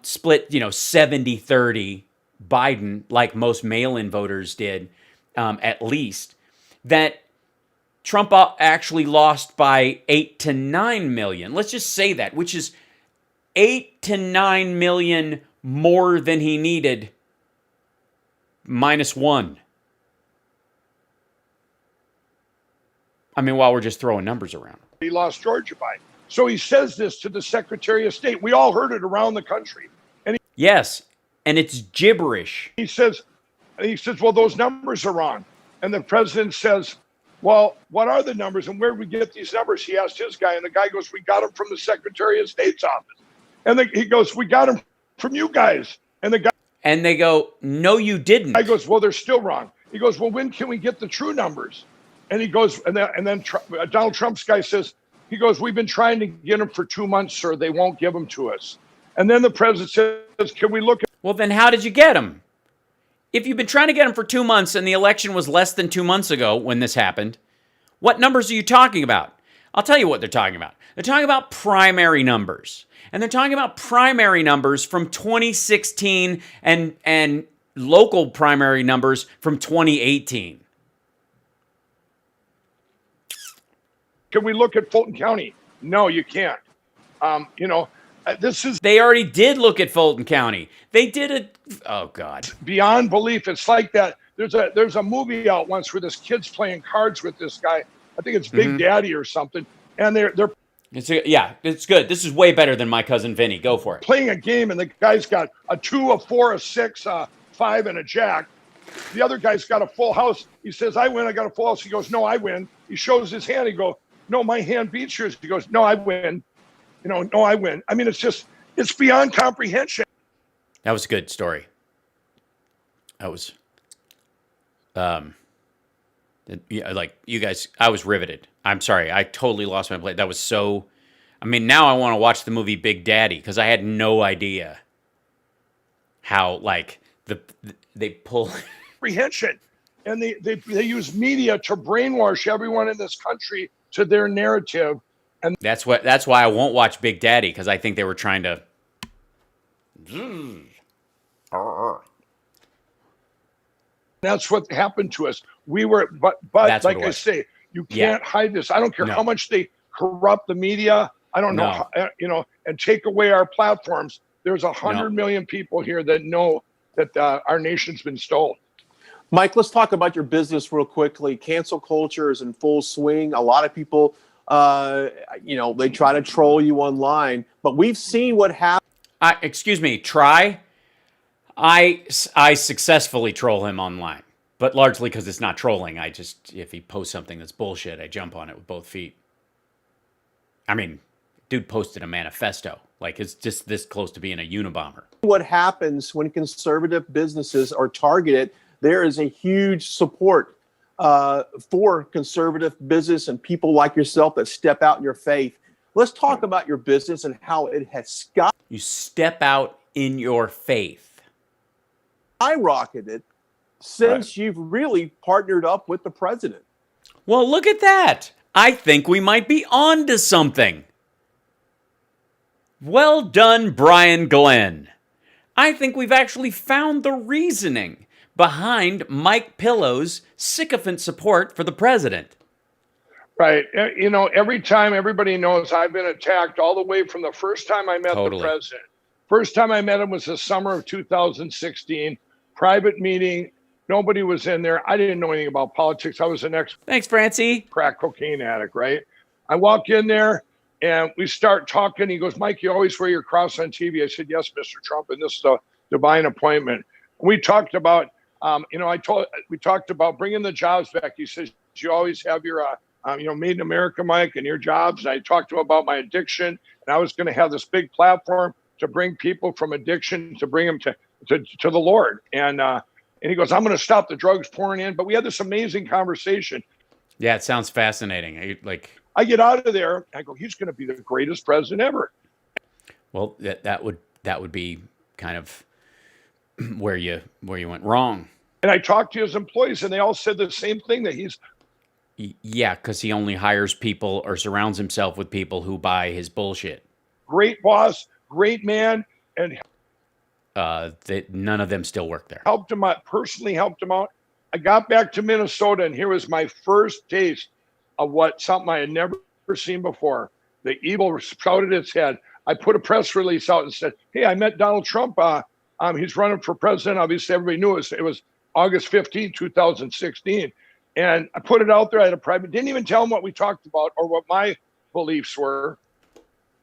split, 70-30 Biden, like most mail-in voters did, at least. That Trump actually lost by 8 to 9 million. Let's just say that, which is 8 to 9 million more than he needed, -1. I mean, while we're just throwing numbers around. He lost Georgia by. So he says this to the Secretary of State. We all heard it around the country. Yes, and it's gibberish. He says, well, those numbers are wrong. And the president says, well, what are the numbers and where did we get these numbers? He asked his guy, and the guy goes, we got them from the Secretary of State's office. And he goes, we got them from you guys. And they go, no, you didn't. I goes, well, they're still wrong. He goes, well, when can we get the true numbers? And he goes, and then Donald Trump's guy says, he goes, we've been trying to get them for 2 months, sir. They won't give them to us. And then the president says, can we look at? Well, then how did you get them? If you've been trying to get them for 2 months and the election was less than 2 months ago when this happened, what numbers are you talking about? I'll tell you what they're talking about. They're talking about primary numbers. And they're talking about primary numbers from 2016 and local primary numbers from 2018. Can we look at Fulton County? No, you can't. They already did look at Fulton County. They did it. Oh God. Beyond belief. It's like that. There's a movie out once where this kid's playing cards with this guy. I think it's Big Daddy or something. And it's good. This is way better than My Cousin Vinny. Go for it. Playing a game, and the guy's got a 2, a 4, a 6, a 5, and a jack. The other guy's got a full house. He says, I win. I got a full house. He goes, no, I win. He shows his hand. He goes, no, my hand beats yours. He goes, no, I win. No, I win. I mean, it's beyond comprehension. That was a good story. That was, like you guys, I was riveted. I'm sorry. I totally lost my place. That was so, now I want to watch the movie Big Daddy because I had no idea how, like, they pull. Comprehension. And they use media to brainwash everyone in this country to their narrative. And that's why I won't watch Big Daddy, because I think they were trying to. That's what happened to us. We were, but like I say, you can't hide this. I don't care how much they corrupt the media. I don't know, and take away our platforms. There's 100 million people here that know that our nation's been stolen. Mike, let's talk about your business real quickly. Cancel culture is in full swing. A lot of people, they try to troll you online, but we've seen what happens. Excuse me, try? I successfully troll him online, but largely because it's not trolling. If he posts something that's bullshit, I jump on it with both feet. Dude posted a manifesto. Like, it's just this close to being a Unabomber. What happens when conservative businesses are targeted? There is a huge support for conservative business and people like yourself that step out in your faith. Let's talk about your business and how it has You step out in your faith. skyrocketed since you've really partnered up with the president. Well, look at that. I think we might be on to something. Well done, Brian Glenn. I think we've actually found the reasoning behind Mike Pillow's sycophant support for the president. Right. Every time, everybody knows I've been attacked all the way from the first time I met the president. First time I met him was the summer of 2016. Private meeting. Nobody was in there. I didn't know anything about politics. I was an Thanks, Francie. crack cocaine addict, right? I walk in there and we start talking. He goes, Mike, you always wear your cross on TV. I said, yes, Mr. Trump, and this is a divine appointment. We talked about We talked about bringing the jobs back. He says you always have your, Made in America, Mike, and your jobs. And I talked to him about my addiction, and I was going to have this big platform to bring people from addiction, to bring them to the Lord. And he goes, I'm going to stop the drugs pouring in. But we had this amazing conversation. Yeah, it sounds fascinating. I get out of there, I go, he's going to be the greatest president ever. Well, that would be kind of where you went wrong. And I talked to his employees, and they all said the same thing, that he's... Yeah, because he only hires people or surrounds himself with people who buy his bullshit. Great boss, great man, and none of them still work there. Personally helped him out. I got back to Minnesota, and here was my first taste of something I had never seen before. The evil sprouted its head. I put a press release out and said, hey, I met Donald Trump. He's running for president. Obviously, everybody knew it was August 15, 2016. And I put it out there. I had a private, didn't even tell him what we talked about or what my beliefs were.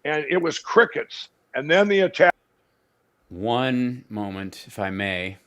And it was crickets. And then the attack. One moment, if I may.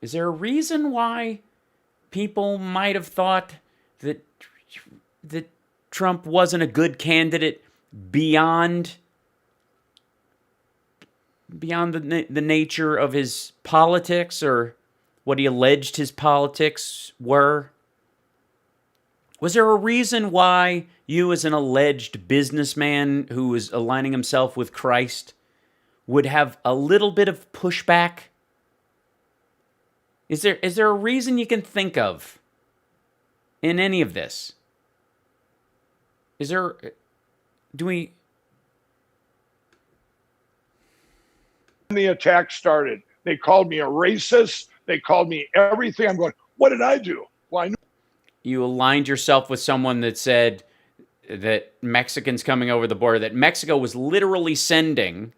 Is there a reason why people might have thought that Trump wasn't a good candidate beyond the nature of his politics or what he alleged his politics were? Was there a reason why you, as an alleged businessman who was aligning himself with Christ, would have a little bit of pushback? Is there a reason you can think of in any of this? The attack started. They called me a racist. They called me everything. I'm going, what did I do? Well, I knew. You aligned yourself with someone that said that Mexicans coming over the border, that Mexico was literally sending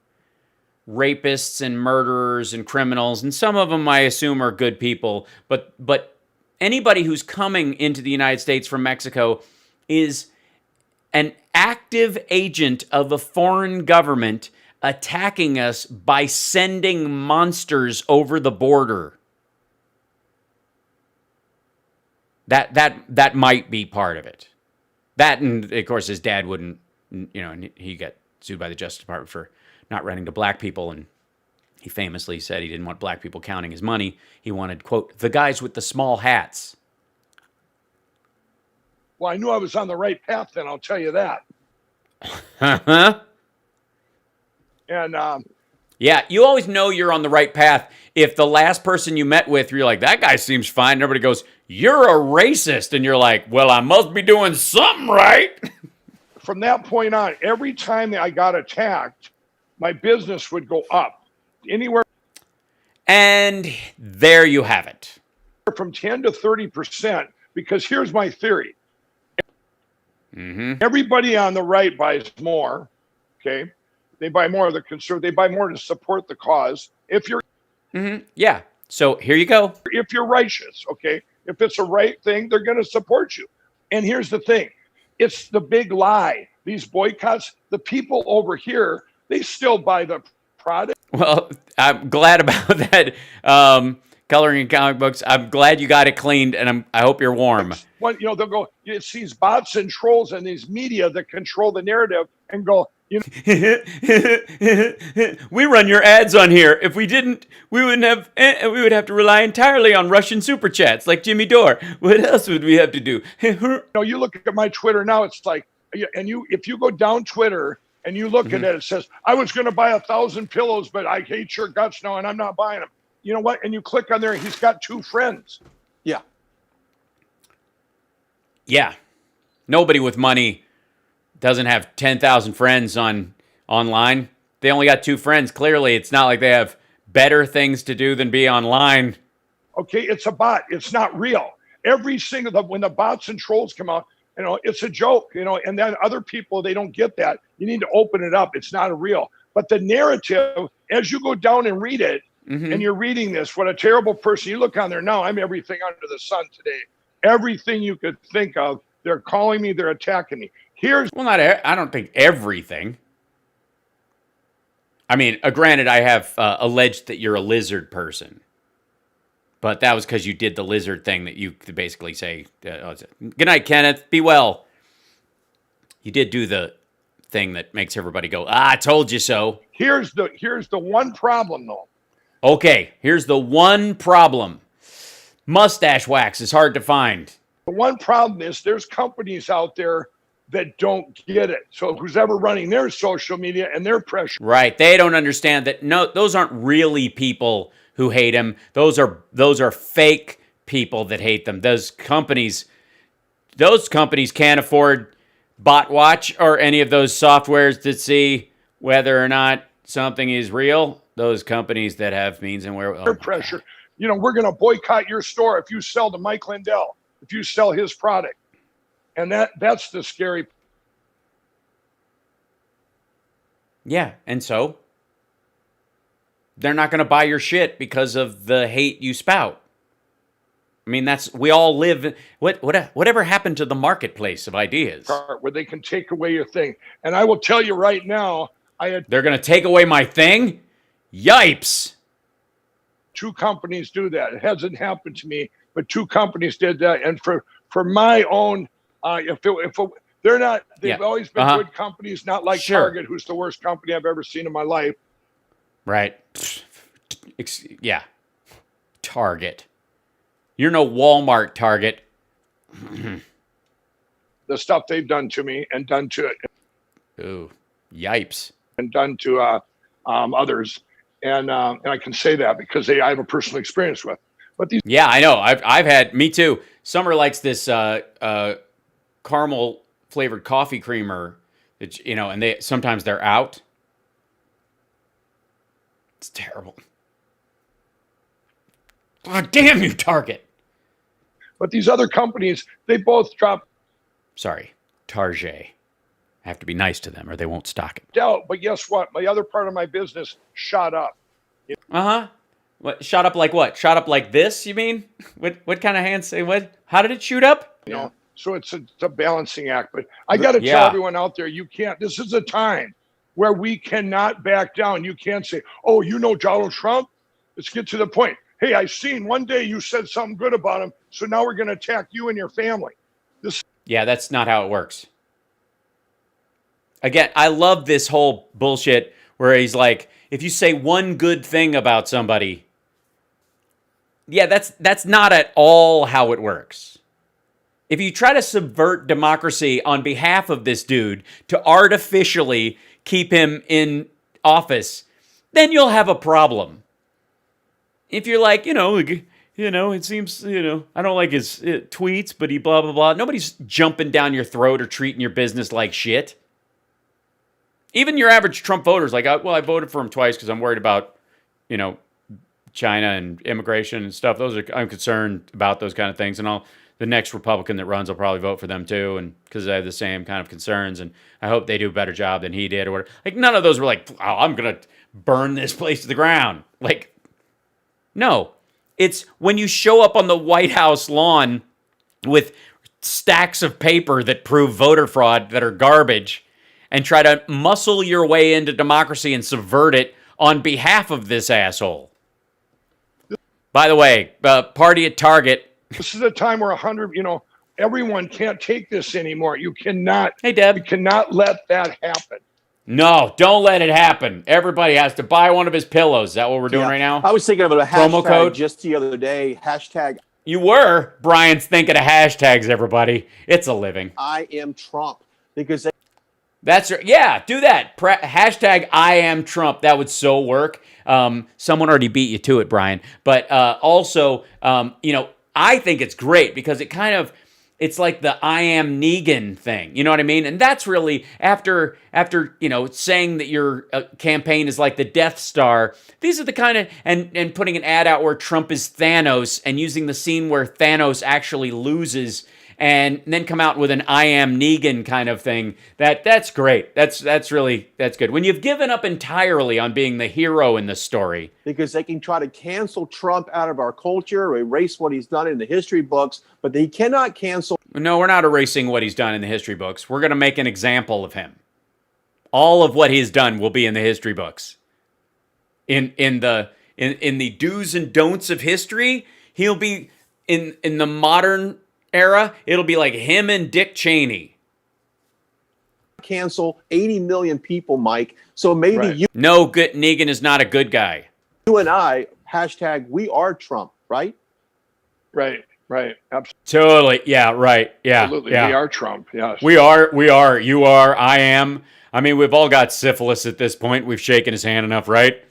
rapists and murderers and criminals, and some of them I assume are good people, but anybody who's coming into the United States from Mexico is an active agent of a foreign government attacking us by sending monsters over the border. That might be part of it. That, and of course his dad wouldn't, he got sued by the Justice Department for not renting to black people, and he famously said he didn't want black people counting his money. He wanted, quote, the guys with the small hats. Well, I knew I was on the right path then, I'll tell you that. And yeah, you always know you're on the right path if the last person you met with, you're like, that guy seems fine. And everybody goes, you're a racist. And you're like, well, I must be doing something right. From that point on, every time that I got attacked, my business would go up anywhere. And there you have it. From 10 to 30%, because here's my theory. Mm-hmm. Everybody on the right buys more, okay? They buy more of the conservative. They buy more to support the cause. If you're... Mm-hmm. Yeah. So here you go. If you're righteous, okay? If it's a right thing, they're going to support you. And here's the thing. It's the big lie. These boycotts, the people over here, they still buy the product. Well, I'm glad about that. Coloring in comic books. I'm glad you got it cleaned, and I hope you're warm. Well, they'll go, it's these bots and trolls and these media that control the narrative and go, we run your ads on here. If we didn't, we would have to rely entirely on Russian super chats like Jimmy Dore. What else would we have to do? You look at my Twitter now, it's like, and if you go down Twitter and you look at it, it says, I was going to buy 1,000 pillows, but I hate your guts now and I'm not buying them. You know what? And you click on there, he's got 2 friends. Yeah. Yeah. Nobody with money doesn't have 10,000 friends online. They only got 2 friends. Clearly, it's not like they have better things to do than be online. Okay, it's a bot. It's not real. Every single when the bots and trolls come out, it's a joke, and then other people, they don't get that. You need to open it up. It's not a real. But the narrative, as you go down and read it, and you're reading this, what a terrible person. You look on there now, I'm everything under the sun today. Everything you could think of, they're calling me, they're attacking me. I don't think everything. I mean, granted, I have alleged that you're a lizard person. But that was because you did the lizard thing that you could basically say, good night, Kenneth, be well. You did do the thing that makes everybody go, I told you so. Here's the one problem, though. Okay, here's the one problem. Mustache wax is hard to find. The one problem is there's companies out there that don't get it. So who's ever running their social media and their pressure. Right, they don't understand that. No, those aren't really people who hate him. Those are fake people that hate them. Those companies can't afford BotWatch or any of those softwares to see whether or not something is real. Those companies that have means and where pressure. We're going to boycott your store if you sell to Mike Lindell, if you sell his product. And that's the scary. Yeah, and so they're not going to buy your shit because of the hate you spout. I mean, we all live. Whatever happened to the marketplace of ideas? Where they can take away your thing. And I will tell you right now, they're going to take away my thing? Yipes. 2 companies do that. It hasn't happened to me, but 2 companies did that. And for my own, they're not, they've always been good companies, not like Target, who's the worst company I've ever seen in my life. Right. Yeah. Target. You're no Walmart, Target. The stuff they've done to me and done to it. Ooh, yipes. And done to others. And I can say that because I have a personal experience with. But these. Yeah, I know. I've had, me too. Summer likes this caramel flavored coffee creamer that, and sometimes they're out. It's terrible. Oh, damn you, Target. But these other companies, they both drop. Sorry, Target. I have to be nice to them or they won't stock it. But guess what? My other part of my business shot up. What, shot up like what? Shot up like this, you mean? What kind of hands say what? How did it shoot up? So it's a balancing act. But I got to tell everyone out there, this is a time where we cannot back down. You can't say, oh, Donald Trump? Let's get to the point. Hey, I seen one day you said something good about him, so now we're going to attack you and your family. Yeah, that's not how it works. Again, I love this whole bullshit where he's like, if you say one good thing about somebody, yeah, that's not at all how it works. If you try to subvert democracy on behalf of this dude to artificially keep him in office, then you'll have a problem. If you're like, it seems, I don't like his tweets, but he blah, blah, blah. Nobody's jumping down your throat or treating your business like shit. Even your average Trump voter's like, I voted for him twice because I'm worried about, China and immigration and stuff. I'm concerned about those kind of things. And the next Republican that runs will probably vote for them too. And because I have the same kind of concerns. And I hope they do a better job than he did or whatever. Like, none of those were like, oh, I'm going to burn this place to the ground. Like, no. It's when you show up on the White House lawn with stacks of paper that prove voter fraud that are garbage and try to muscle your way into democracy and subvert it on behalf of this asshole. By the way, party at Target. This is a time where everyone can't take this anymore. You cannot. Hey, Deb. You cannot let that happen. No, don't let it happen. Everybody has to buy one of his pillows. Is that what we're doing right now? I was thinking of a promo hashtag code just the other day. Hashtag. You were. Brian's thinking of hashtags, everybody. It's a living. I am Trump. Because that's right. Yeah, do that. Hashtag I am Trump. That would so work. Someone already beat you to it, Brian. But also, I think it's great because it kind of it's like the I am Negan thing. You know what I mean? And that's really after saying that your campaign is like the Death Star. These are the kind of and putting an ad out where Trump is Thanos and using the scene where Thanos actually loses and then come out with an I am Negan kind of thing. That's great. That's good. When you've given up entirely on being the hero in the story. Because they can try to cancel Trump out of our culture or erase what he's done in the history books, but they cannot cancel. No, we're not erasing what he's done in the history books. We're going to make an example of him. All of what he's done will be in the history books. In the do's and don'ts of history, he'll be in the modern era, it'll be like him and Dick Cheney. Cancel 80 million people, Mike. So maybe you. No, good. Negan is not a good guy. You and I, hashtag we are Trump, right? Right. Absolutely. Totally. Yeah, right. Yeah. Absolutely. Yeah. We are Trump. Yes. We are. You are. I am. I mean, we've all got syphilis at this point. We've shaken his hand enough, right?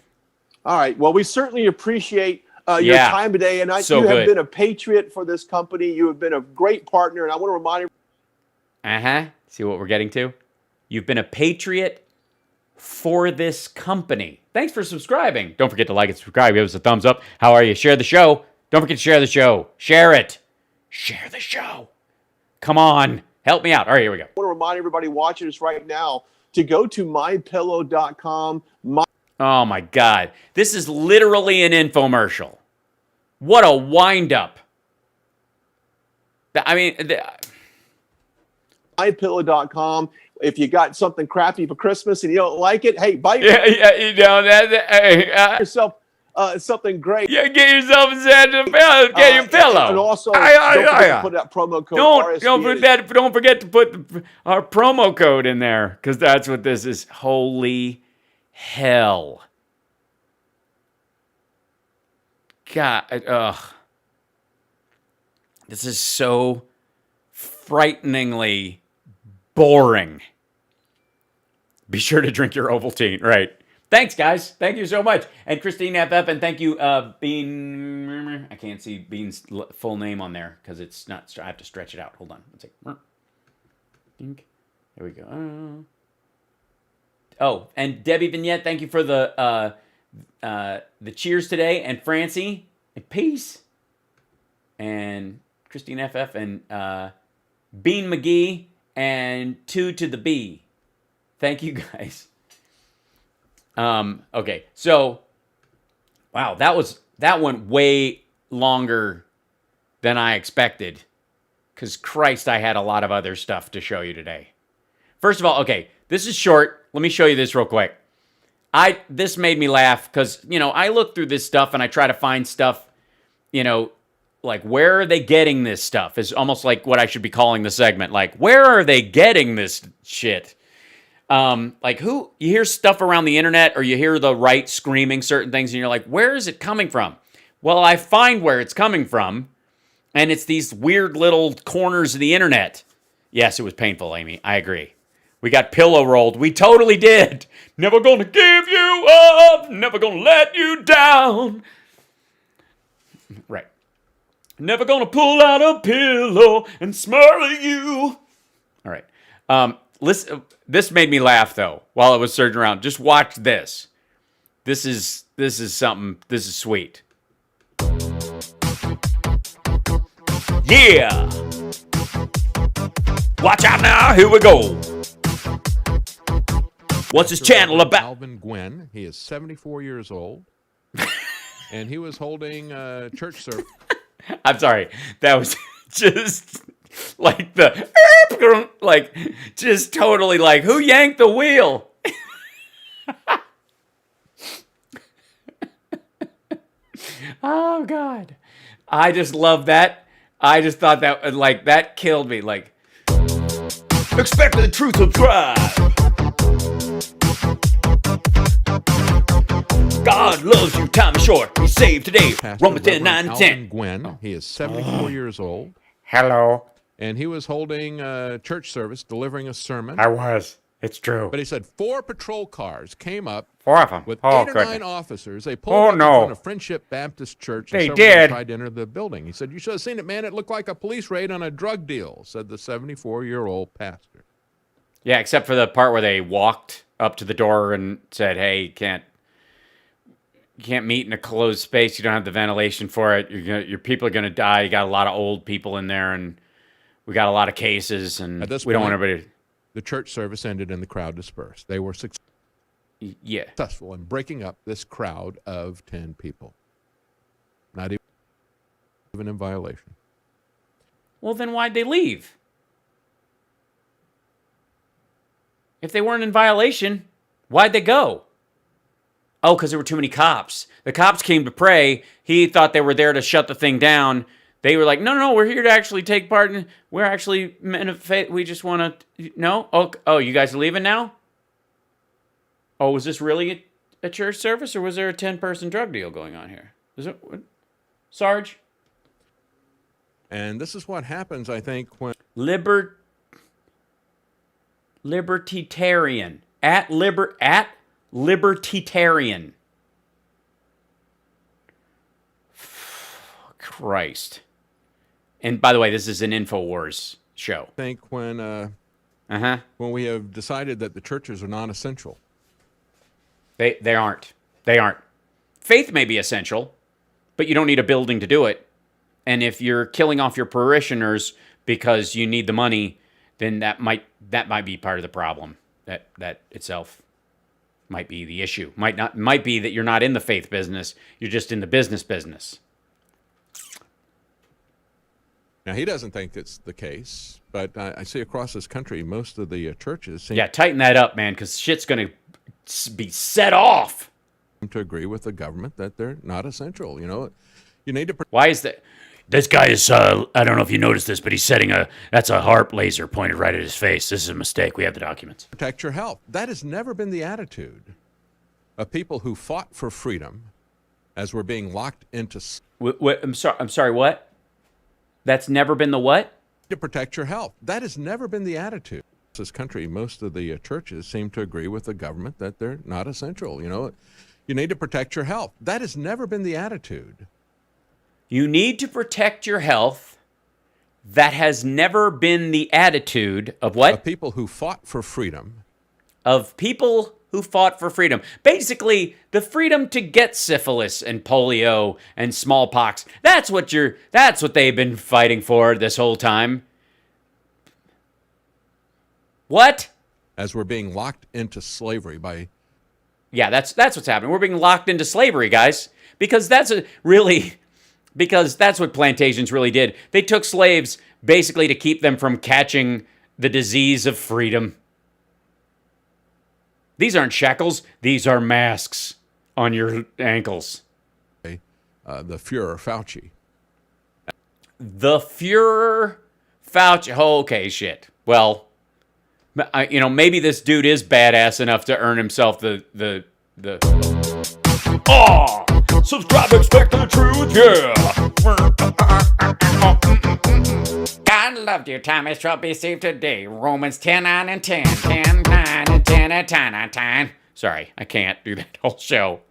All right. Well, we certainly appreciate your time today. And you have been a patriot for this company. You have been a great partner. And I want to remind you. See what we're getting to? You've been a patriot for this company. Thanks for subscribing. Don't forget to like and subscribe. Give us a thumbs up. How are you? Share the show. Don't forget to share the show. Share it. Share the show. Come on. Help me out. All right, here we go. I want to remind everybody watching us right now to go to mypillow.com. Oh, my God. This is literally an infomercial. What a wind-up. I mean... mypillow.com. If you got something crappy for Christmas and you don't like it, hey, buy yourself something great. Yeah, get yourself a Santa pillow. Get your pillow. And also, don't forget to put that promo code. Don't forget to put our promo code in there, because that's what this is. Holy hell. God, this is so frighteningly boring. Be sure to drink your Ovaltine, right? Thanks, guys. Thank you so much. And Christine FF, and thank you, Bean. I can't see Bean's full name on there because it's not. I have to stretch it out. Hold on. Let's see. There we go. Oh, and Debbie Vignette, thank you for the cheers today. And Francie, and peace. And Christine FF, and Bean McGee, and 2 to the B. Thank you, guys. Okay, so, wow, that went way longer than I expected, because Christ, I had a lot of other stuff to show you today. First of all, okay, this is short. Let me show you this real quick. This made me laugh, because, I look through this stuff, and I try to find stuff, like, where are they getting this stuff? Is almost like what I should be calling the segment. Like, where are they getting this shit? Like you hear stuff around the internet, or you hear the right screaming certain things, and you're like, where is it coming from? Well, I find where it's coming from, and it's these weird little corners of the internet. Yes, it was painful, Amy. I agree. We got pillow rolled. We totally did. Never gonna give you up. Never gonna let you down. Right. Never gonna pull out a pillow and smile at you. All right. Listen, this made me laugh, though, while I was searching around. Just watch this. This is something. This is sweet. Yeah. Watch out now. Here we go. What's his channel about? Alvin Gwynn. He is 74 years old. And he was holding a church service. I'm sorry. That was just... like just totally like, who yanked the wheel? Oh, God. I just love that. I just thought that, like, that killed me. Like, expect the truth, subscribe. God loves you, time is short. Be saved today. Pastor Romans 10, 9, Reverend 10. Alvin Gwynn. He is 74 years old. Hello. And he was holding a church service, delivering a sermon. I was. It's true. But he said 4 patrol cars came up 4 of them. with Oh, 8 or goodness. 9 officers. They pulled Oh, up in no. front of Friendship Baptist Church. And They several of them did. tried to enter the building. He said, "You should have seen it, man. It looked like a police raid on a drug deal," said the 74-year-old pastor. Yeah, except for the part where they walked up to the door and said, "Hey, you can't meet in a closed space. You don't have the ventilation for it. Your people are gonna die. You got a lot of old people in there, and we got a lot of cases, and At this we don't want point- everybody." The church service ended and the crowd dispersed. They were Yeah. successful in breaking up this crowd of 10 people. Not even in violation. Well, then why'd they leave? If they weren't in violation, why'd they go? Oh, because there were too many cops. The cops came to pray. He thought they were there to shut the thing down. They were like, no, we're here to actually take part in. We're actually men of faith. We just want to. No? Oh, you guys are leaving now? Oh, was this really a church service, or was there a 10-person drug deal going on here? Is it, Sarge? And this is what happens, I think, when Libertitarian. At Libertitarian. Christ. And by the way, this is an InfoWars show. when we have decided that the churches are non-essential. They aren't. They aren't. Faith may be essential, but you don't need a building to do it. And if you're killing off your parishioners because you need the money, then that might be part of the problem. That itself might be the issue. Might be that you're not in the faith business. You're just in the business. Now, he doesn't think it's the case, but I see across this country, most of the churches seem Yeah, tighten that up, man, because shit's going to be set off. to agree with the government that they're not essential. You need to Why is that? This guy is, I don't know if you noticed this, but he's that's a HARP laser pointed right at his face. This is a mistake. We have the documents. protect your health. That has never been the attitude of people who fought for freedom as we're being locked into I'm sorry, what? That's never been the what? to protect your health. That has never been the attitude. This country, most of the churches seem to agree with the government that they're not essential. You need to protect your health. That has never been the attitude. You need to protect your health. That has never been the attitude of what? Of people who fought for freedom. Of people who fought for freedom. Basically, the freedom to get syphilis and polio and smallpox. That's what they've been fighting for this whole time. What? As we're being locked into slavery by... Yeah, that's what's happening. We're being locked into slavery, guys. Because that's what plantations really did. They took slaves basically to keep them from catching the disease of freedom. These aren't shackles. These are masks on your ankles. the Fuhrer Fauci. The Fuhrer Fauci. Oh, okay, shit. Well, maybe this dude is badass enough to earn himself the. Oh! Subscribe, expect the truth, yeah! God loved you, Thomas Trump, be saved today. Romans 10, 9, and 10. 10, 9, and 10, and 10, and 10. Sorry, I can't do that whole show.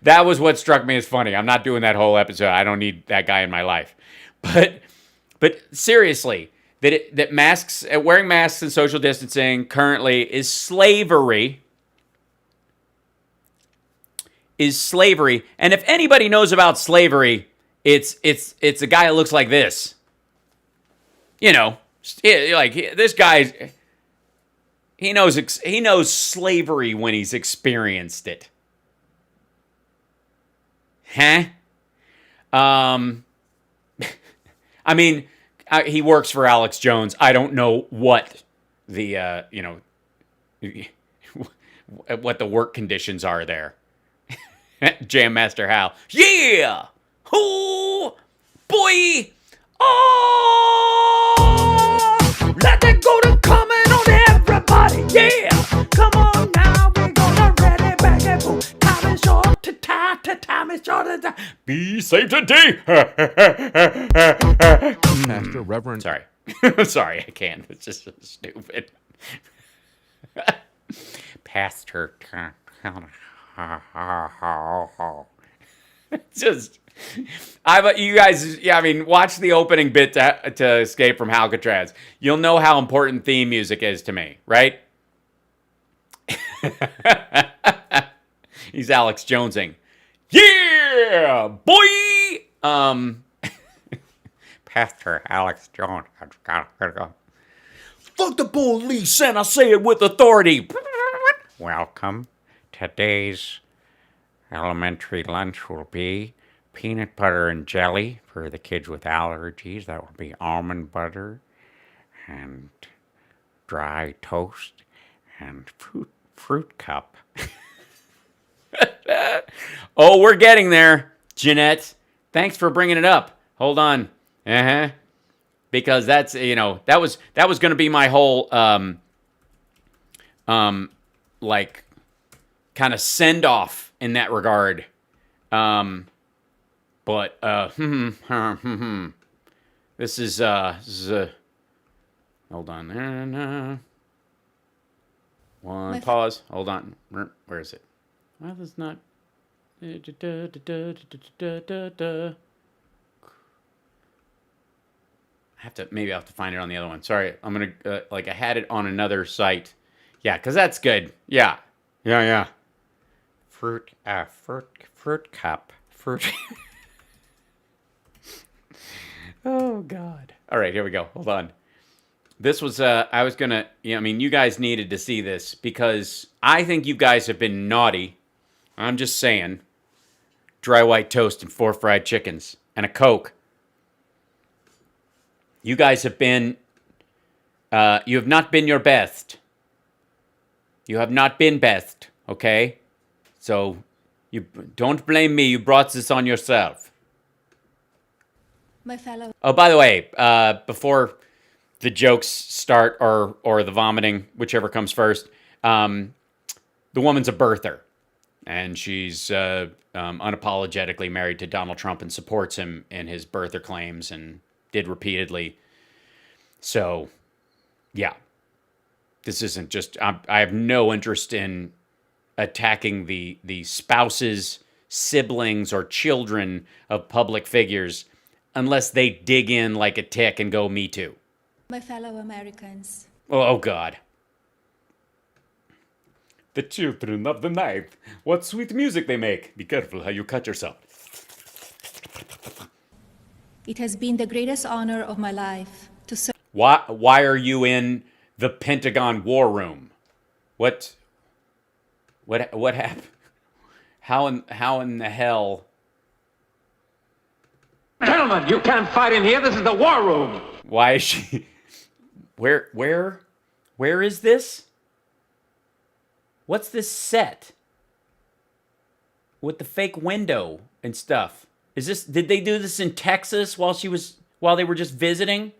That was what struck me as funny. I'm not doing that whole episode. I don't need that guy in my life. But seriously, that wearing masks and social distancing currently is slavery. And if anybody knows about slavery, it's a guy that looks like this. This guy, he knows slavery when he's experienced it. Huh? He works for Alex Jones. I don't know what the what the work conditions are there. Jam Master Hal. Yeah! Oh, boy! Oh! Let it go to coming on everybody! Yeah! Come on now, we're gonna ready back and boom. Time is short to tie, time is short to die. Be safe today! Pastor Reverend... Sorry. Sorry, I can't. It's just so stupid. Pastor. Just, you guys, yeah, I mean, watch the opening bit to Escape from Alcatraz. You'll know how important theme music is to me, right? He's Alex Jonesing. Yeah, boy! Pastor Alex Jones. Fuck the police, and I say it with authority. Welcome. Today's elementary lunch will be peanut butter and jelly for the kids with allergies. That will be almond butter and dry toast and fruit cup. Oh, we're getting there, Jeanette. Thanks for bringing it up. Hold on. Because that's, that was going to be my whole like kind of send off in that regard. But this is hold on. One pause. Hold on. Where is it? Well, that's not. I maybe I'll have to find it on the other one. Sorry, I'm gonna I had it on another site. Yeah, because that's good. Yeah. Fruit cup. Oh God. All right, here we go. Hold on. This was I was gonna. I mean, you guys needed to see this because I think you guys have been naughty. I'm just saying. Dry white toast and 4 fried chickens and a Coke. You guys have been. You have not been your best. You have not been best. Okay, so you don't blame me. You brought this on yourself. My fellow. Oh, by the way, before the jokes start or the vomiting, whichever comes first, the woman's a birther, and she's unapologetically married to Donald Trump and supports him in his birther claims and did repeatedly. So, yeah, this isn't just. I have no interest in attacking the spouses, siblings, or children of public figures unless they dig in like a tick and go, me too. My fellow Americans. Oh, God. The children of the night. What sweet music they make. Be careful how you cut yourself. It has been the greatest honor of my life to serve. Why are you in the Pentagon War Room? What happened? How in the hell? Gentlemen, you can't fight in here. This is the war room. Why is she? Where is this? What's this set? With the fake window and stuff. Did they do this in Texas while they were just visiting?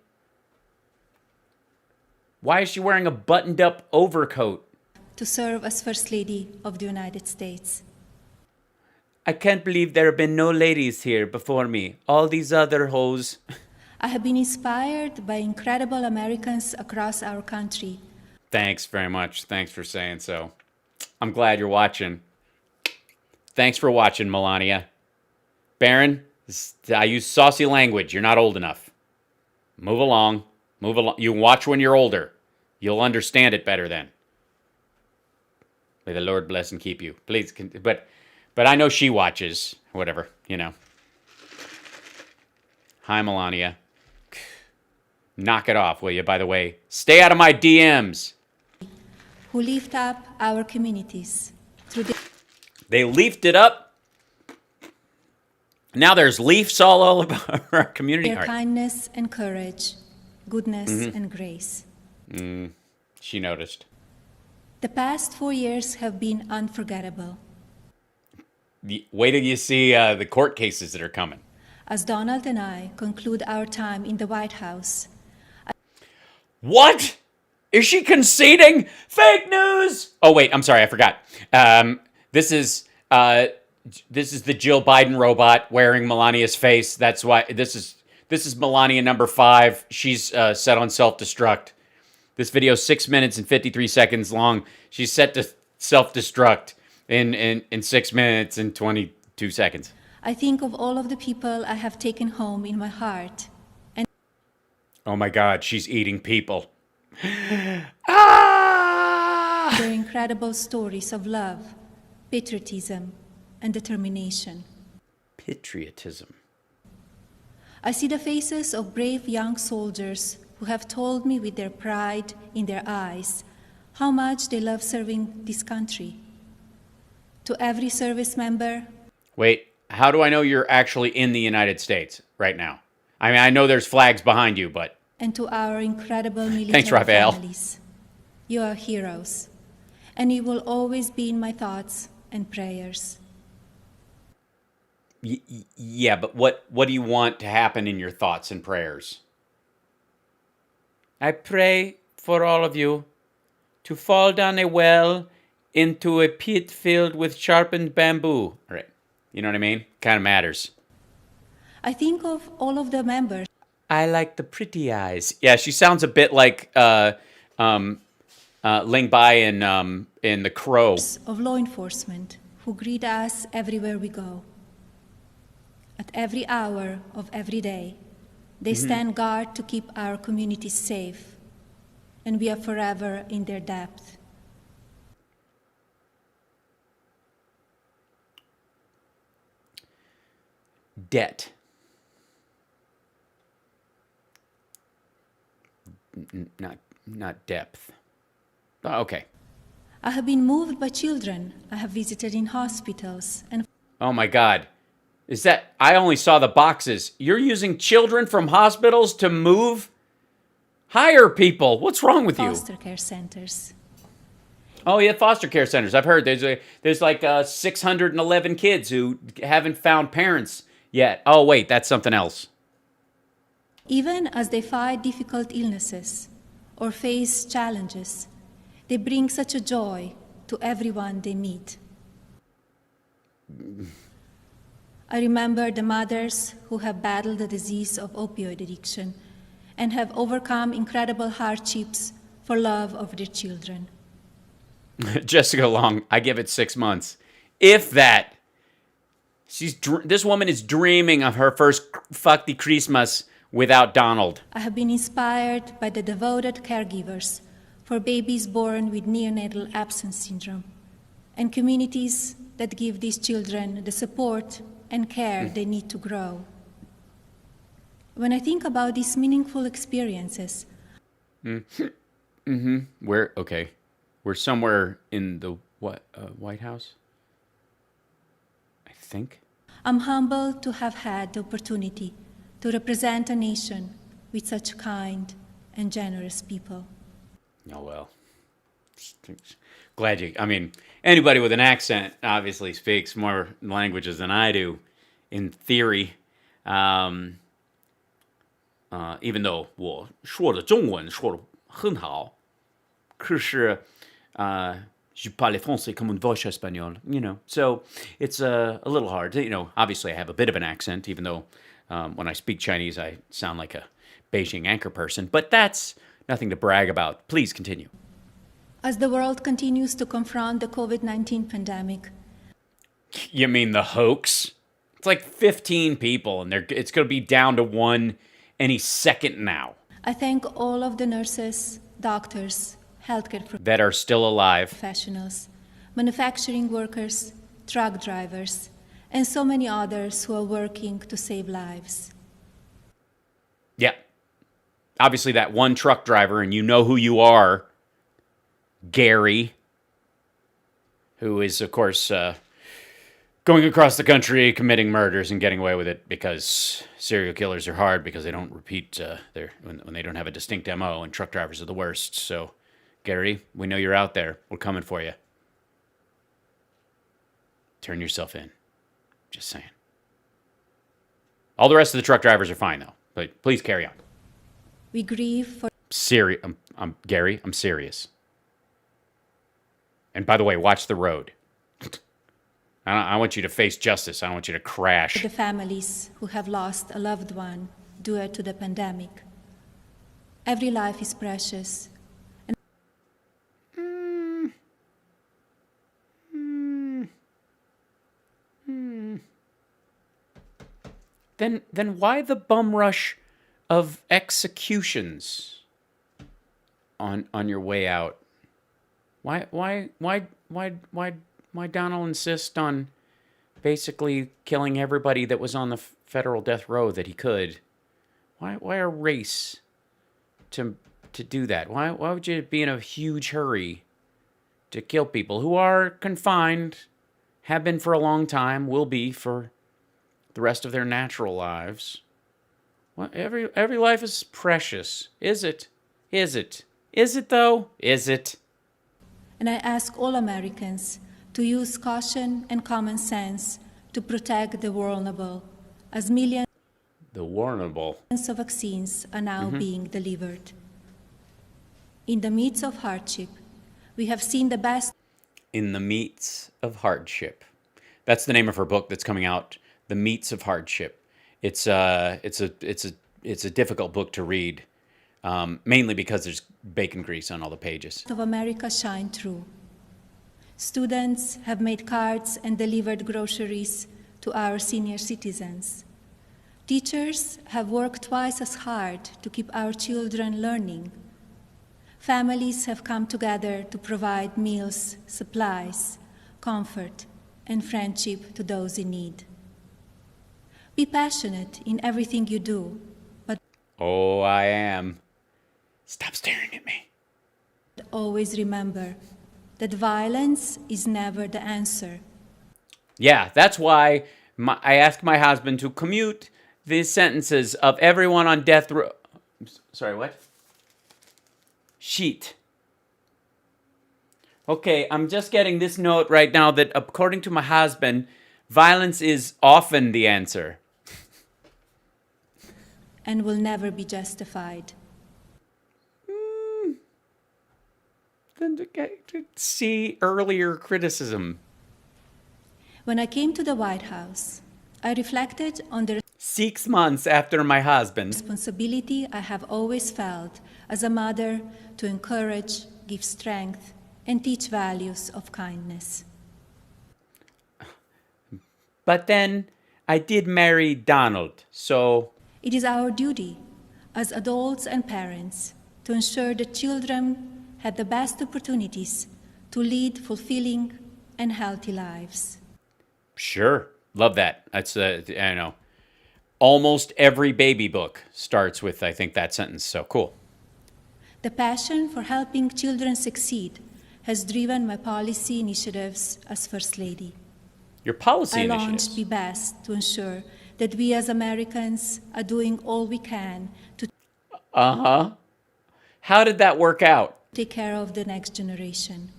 Why is she wearing a buttoned up overcoat? To serve as First Lady of the United States. I can't believe there have been no ladies here before me. All these other hoes. I have been inspired by incredible Americans across our country. Thanks very much. Thanks for saying so. I'm glad you're watching. Thanks for watching, Melania. Baron, I use saucy language. You're not old enough. Move along. Move along. You can watch when you're older. You'll understand it better then. May the Lord bless and keep you. Please, but I know she watches. Whatever, Hi, Melania. Knock it off, will you, by the way? Stay out of my DMs. Who lift up our communities through the. They leafed it up. Now there's leaves all over our community. Their kindness and courage, goodness and grace. She noticed. The past 4 years have been unforgettable. Wait till you see the court cases that are coming. As Donald and I conclude our time in the White House. What? Is she conceding? Fake news! Oh, wait, I'm sorry, I forgot. This is the Jill Biden robot wearing Melania's face. That's why this is Melania number 5. She's set on self-destruct. This video is 6 minutes and 53 seconds long. She's set to self-destruct in 6 minutes and 22 seconds. I think of all of the people I have taken home in my heart and Oh my God, she's eating people. Ah! their incredible stories of love, patriotism, and determination. Patriotism. I see the faces of brave young soldiers who have told me with their pride in their eyes how much they love serving this country. To every service member, Wait, how do I know you're actually in the United States right now? I mean, I know there's flags behind you, but and to our incredible military Thanks, Raphael. families, you are heroes, and you will always be in my thoughts and prayers. yeah, but what do you want to happen in your thoughts and prayers? I pray for all of you to fall down a well into a pit filled with sharpened bamboo. All right. You know what I mean? Kind of matters. I think of all of the members I like the pretty eyes. Yeah, she sounds a bit like Ling Bai in The Crow. of law enforcement who greet us everywhere we go. At every hour of every day, they stand guard to keep our communities safe, and we are forever in their depth. Debt. Not depth. Oh, okay. I have been moved by children I have visited in hospitals and Oh my God. Is that, I only saw the boxes. You're using children from hospitals to move? Hire people. What's wrong with you? foster care centers. Oh yeah, foster care centers. I've heard there's like 611 kids who haven't found parents yet. Oh wait, that's something else. Even as they fight difficult illnesses or face challenges, they bring such a joy to everyone they meet. I remember the mothers who have battled the disease of opioid addiction and have overcome incredible hardships for love of their children. Jessica Long, I give it 6 months. If that. This woman is dreaming of her first fuck the Christmas without Donald. I have been inspired by the devoted caregivers for babies born with neonatal absence syndrome and communities that give these children the support and care they need to grow. When I think about these meaningful experiences, We're somewhere in the White House? I think. I'm humbled to have had the opportunity to represent a nation with such kind and generous people. Oh, well. Glad you, I mean, anybody with an accent obviously speaks more languages than I do, in theory. Even though 我说的中文说得很好，可是je parle français comme une vache espagnole, you know. So it's a little hard. You know, obviously I have a bit of an accent, even though when I speak Chinese I sound like a Beijing anchor person. But that's nothing to brag about. Please continue. As the world continues to confront the COVID-19 pandemic, You mean the hoax? It's like 15 people, and it's going to be down to one any second now I thank all of the nurses, doctors, healthcare that are still alive. professionals, manufacturing workers, truck drivers, and so many others who are working to save lives. Yeah. Obviously, that one truck driver, and you know who you are, Gary, who is, of course, going across the country committing murders and getting away with it because serial killers are hard because they don't repeat when they don't have a distinct MO, and truck drivers are the worst. So, Gary, we know you're out there. We're coming for you. Turn yourself in. Just saying. All the rest of the truck drivers are fine, though. But please carry on. We grieve for Gary, I'm serious. And by the way, watch the road. I want you to face justice. I don't want you to crash. the families who have lost a loved one due to the pandemic. Every life is precious, then why the bum rush of executions on your way out? Why Donald insist on basically killing everybody that was on the federal death row that he could? Why a race to do that? Why would you be in a huge hurry to kill people who are confined, have been for a long time, will be for the rest of their natural lives? Well, every life is precious. Is it? Is it? Is it though? Is it? And I ask all Americans to use caution and common sense to protect the vulnerable, as millions of vaccines are now being delivered. In the midst of hardship, we have seen the best. In the Meats of Hardship. That's the name of her book that's coming out. The Meats of Hardship. It's a difficult book to read, mainly because there's bacon grease on all the pages. Of America shine through. Students have made cards and delivered groceries to our senior citizens. Teachers have worked twice as hard to keep our children learning. Families have come together to provide meals, supplies, comfort, and friendship to those in need. Be passionate in everything you do, but Oh, I am. Stop staring at me. always remember that violence is never the answer. Yeah, that's why I asked my husband to commute the sentences of everyone on death row. Sorry, what? Sheet. Okay, I'm just getting this note right now that according to my husband, violence is often the answer. And will never be justified. Then to see earlier criticism. When I came to the White House, I reflected on the 6 months after my husband. responsibility I have always felt as a mother to encourage, give strength, and teach values of kindness. But then I did marry Donald, so It is our duty as adults and parents to ensure that children have the best opportunities to lead fulfilling and healthy lives. sure, love that. That's I know. Almost every baby book starts with, I think, that sentence. So cool. The passion for helping children succeed has driven my policy initiatives as First Lady. Your policy I initiatives. launched Be Best to ensure that we as Americans are doing all we can to How did that work out? take care of the next generation.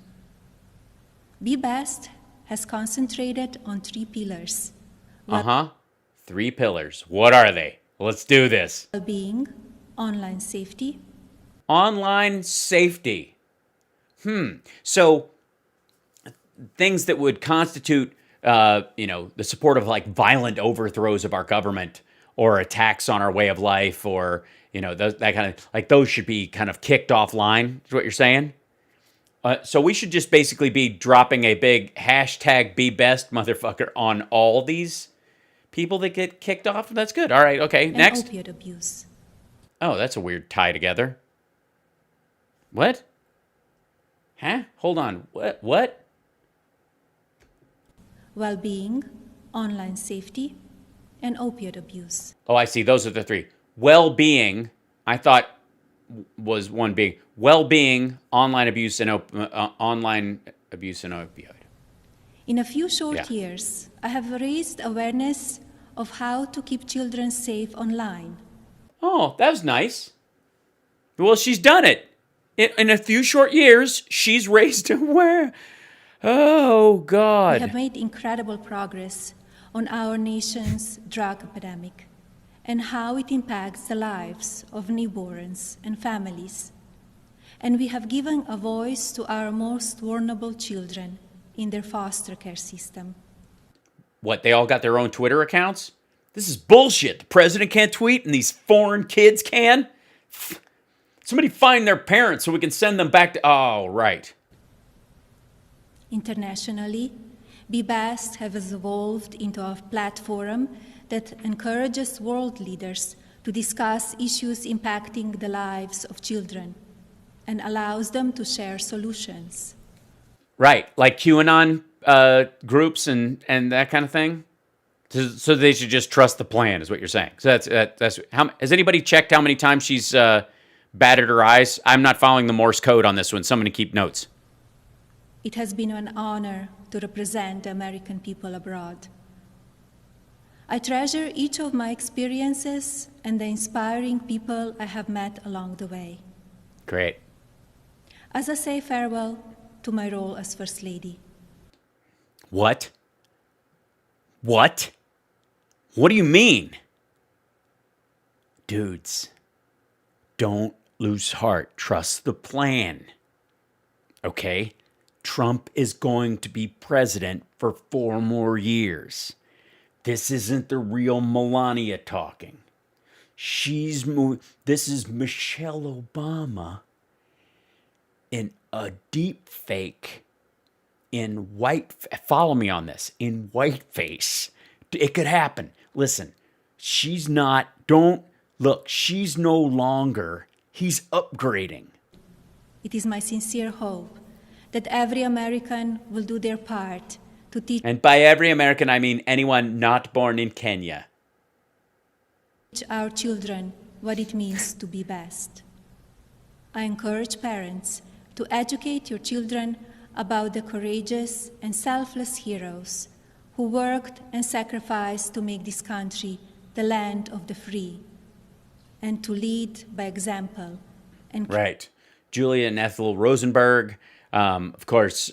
Be Best has concentrated on 3 pillars: 3 pillars. What are they? Let's do this. well-being, online safety, Online safety. So things that would constitute, the support of like violent overthrows of our government or attacks on our way of life, or that kind of like those should be kind of kicked offline. Is what you're saying? So we should just basically be dropping a big hashtag Be Best motherfucker on all these people that get kicked off. That's good. All right. Okay. and Next. opioid abuse. Oh, that's a weird tie together. What? Huh? Hold on. What? Well-being, online safety, and opioid abuse. Oh, I see. Those are the 3. Well-being, I thought was one being. Well-being, online abuse, and opioid. In a few short Yeah. years, I have raised awareness of how to keep children safe online. Oh, that was nice. Well, she's done it. In a few short years, she's raised aware. Oh, We God. have made incredible progress on our nation's drug epidemic and how it impacts the lives of newborns and families. And we have given a voice to our most vulnerable children in their foster care system. What, they all got their own Twitter accounts? This is bullshit. The president can't tweet and these foreign kids can? Somebody find their parents so we can send them back to... Oh, right. Internationally, Be Best has evolved into a platform that encourages world leaders to discuss issues impacting the lives of children and allows them to share solutions. Right, like QAnon groups and that kind of thing. So they should just trust the plan, is what you're saying. So that's how. Has anybody checked how many times she's batted her eyes? I'm not following the Morse code on this one. Somebody keep notes. It has been an honor to represent the American people abroad. I treasure each of my experiences and the inspiring people I have met along the way. Great. As I say farewell to my role as First Lady. What? What? What do you mean? Dudes, don't lose heart. Trust the plan. Okay? Trump is going to be president for 4 more years. This isn't the real Melania talking. This is Michelle Obama in a deep fake in follow me on this, in whiteface. It could happen. Listen, she's no longer, he's upgrading. It is my sincere hope that every American will do their part to teach And by every American, I mean anyone not born in Kenya. our children what it means to be best. I encourage parents to educate your children about the courageous and selfless heroes who worked and sacrificed to make this country the land of the free, and to lead by example. And Right. Julia and Ethel Rosenberg, of course,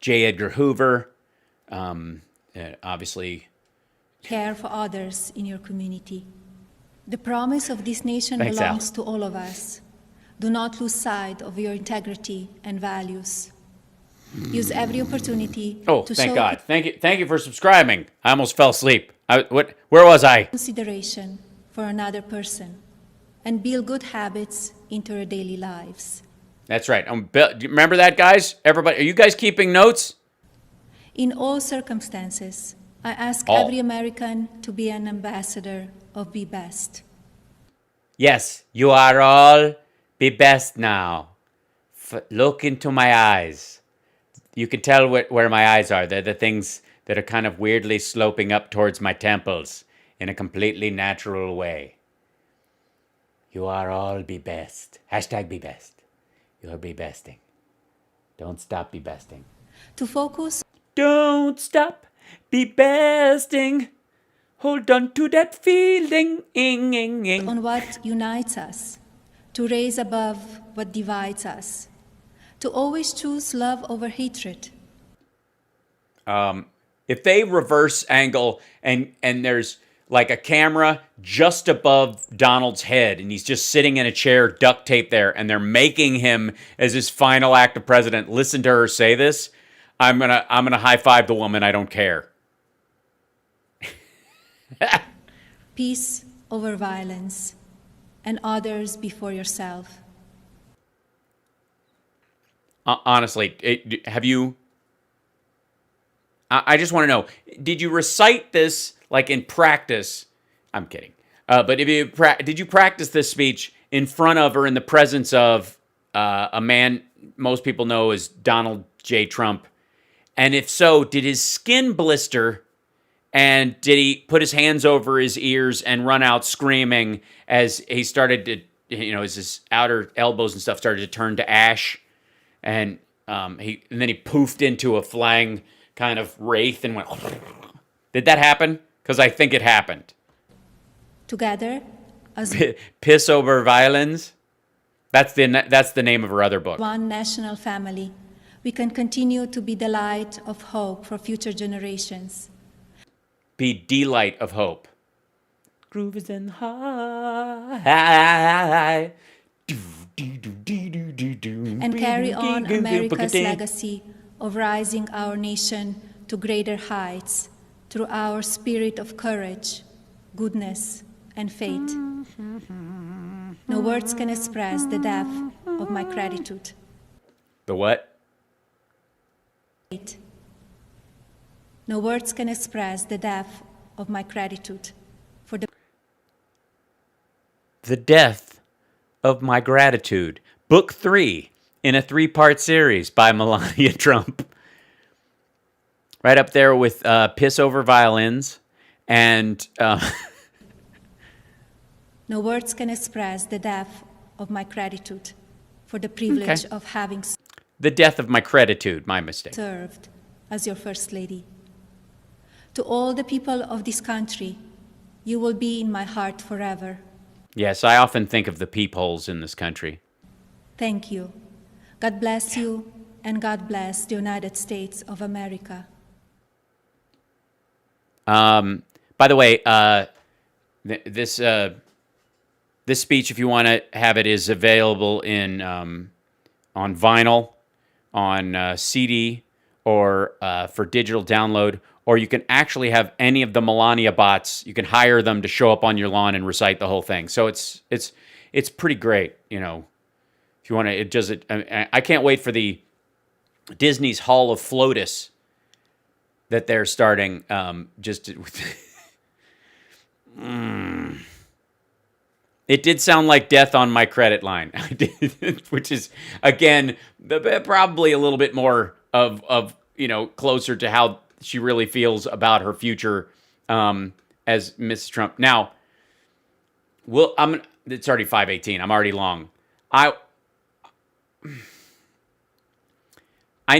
J. Edgar Hoover, obviously. care for others in your community. The promise of this nation Thanks, belongs Al. to all of us. Do not lose sight of your integrity and values. Use every opportunity Oh, to thank show God. Thank you for subscribing. I almost fell asleep. Where was I? consideration for another person and build good habits into your daily lives. That's right. Do you remember that, guys? Everybody, are you guys keeping notes? In all circumstances, I ask All. every American to be an ambassador of Be Best. Yes, you are all be best now. Look into my eyes. You can tell where my eyes are. They're the things that are kind of weirdly sloping up towards my temples in a completely natural way. You are all be best. Hashtag be best. You're be besting. Don't stop be besting. To focus Don't stop be besting. Hold on to that feeling. on what unites us, to raise above what divides us, to always choose love over hatred. If they reverse angle and there's like a camera just above Donald's head and he's just sitting in a chair, duct tape there, and they're making him as his final act of president, listen to her say this, I'm gonna high five the woman. I don't care. Peace over violence, and others before yourself. Honestly, have you? I just want to know, did you recite this like in practice? I'm kidding. But if you did you practice this speech in front of or in the presence of a man most people know as Donald J. Trump? And if so, did his skin blister? And did he put his hands over his ears and run out screaming as he started to, as his outer elbows and stuff started to turn to ash? And then he poofed into a flying kind of wraith and went. Did that happen? Because I think it happened. Together, as Piss over violence. That's the name of her other book. one national family, we can continue to be the light of hope for future generations. Be delight of hope. Groove is in high. And carry on America's legacy of rising our nation to greater heights through our spirit of courage, goodness, and faith. No words can express the depth of my gratitude. The what? No words can express the depth of of my gratitude for the Death of My Gratitude. Book 3 in a 3-part series by Melania Trump. Right up there with Piss Over Violins and... No words can express the depth of my gratitude for the privilege of having The death of my gratitude, my mistake. served as your First Lady. To all the people of this country, you will be in my heart forever. Yes, I often think of the peepholes in this country. Thank you. God bless you, and God bless the United States of America. By the way, this speech, if you want to have it, is available in on vinyl, on CD, or for digital download. Or you can actually have any of the Melania bots. You can hire them to show up on your lawn and recite the whole thing. So it's pretty great, you know. If you want to, it does it. I can't wait for the Disney's Hall of Flotus that they're starting. It did sound like death on my credit line, which is again probably a little bit more of you know, closer to how she really feels about her future as Mrs. Trump. Now, it's already 5:18. I'm already long. I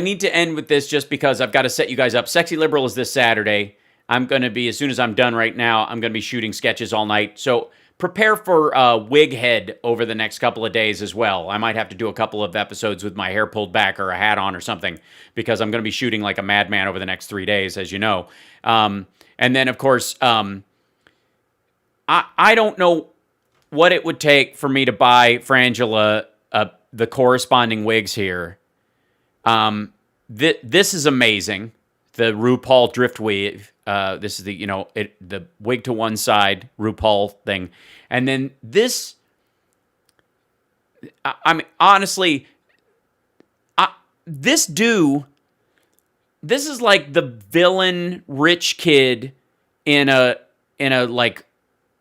need to end with this just because I've got to set you guys up. Sexy Liberal is this Saturday. I'm going to be, as soon as I'm done right now, I'm going to be shooting sketches all night. So prepare for wig head over the next couple of days as well. I might have to do a couple of episodes with my hair pulled back or a hat on or something, because I'm going to be shooting like a madman over the next 3 days, as you know. And then, of course, I don't know what it would take for me to buy Frangela the corresponding wigs here. This is amazing. The RuPaul drift weave. This is the, you know, the wig to one side RuPaul thing. And then this, I mean, honestly, this is like the villain rich kid in a like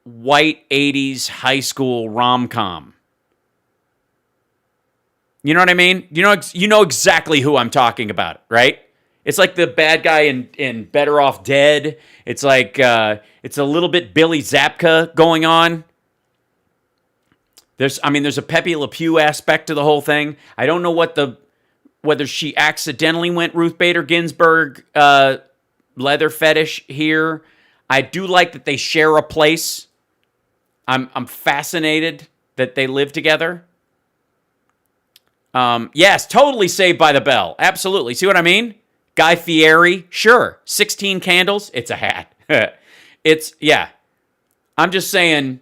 white 80s high school rom-com. You know what I mean? You know exactly who I'm talking about, right? It's like the bad guy in Better Off Dead. It's like it's a little bit Billy Zabka going on. There's a Pepe Le Pew aspect to the whole thing. I don't know whether she accidentally went Ruth Bader Ginsburg leather fetish here. I do like that they share a place. I'm fascinated that they live together. Yes, totally Saved by the Bell. Absolutely. See what I mean? Guy Fieri, sure. 16 candles, it's a hat. Yeah. I'm just saying,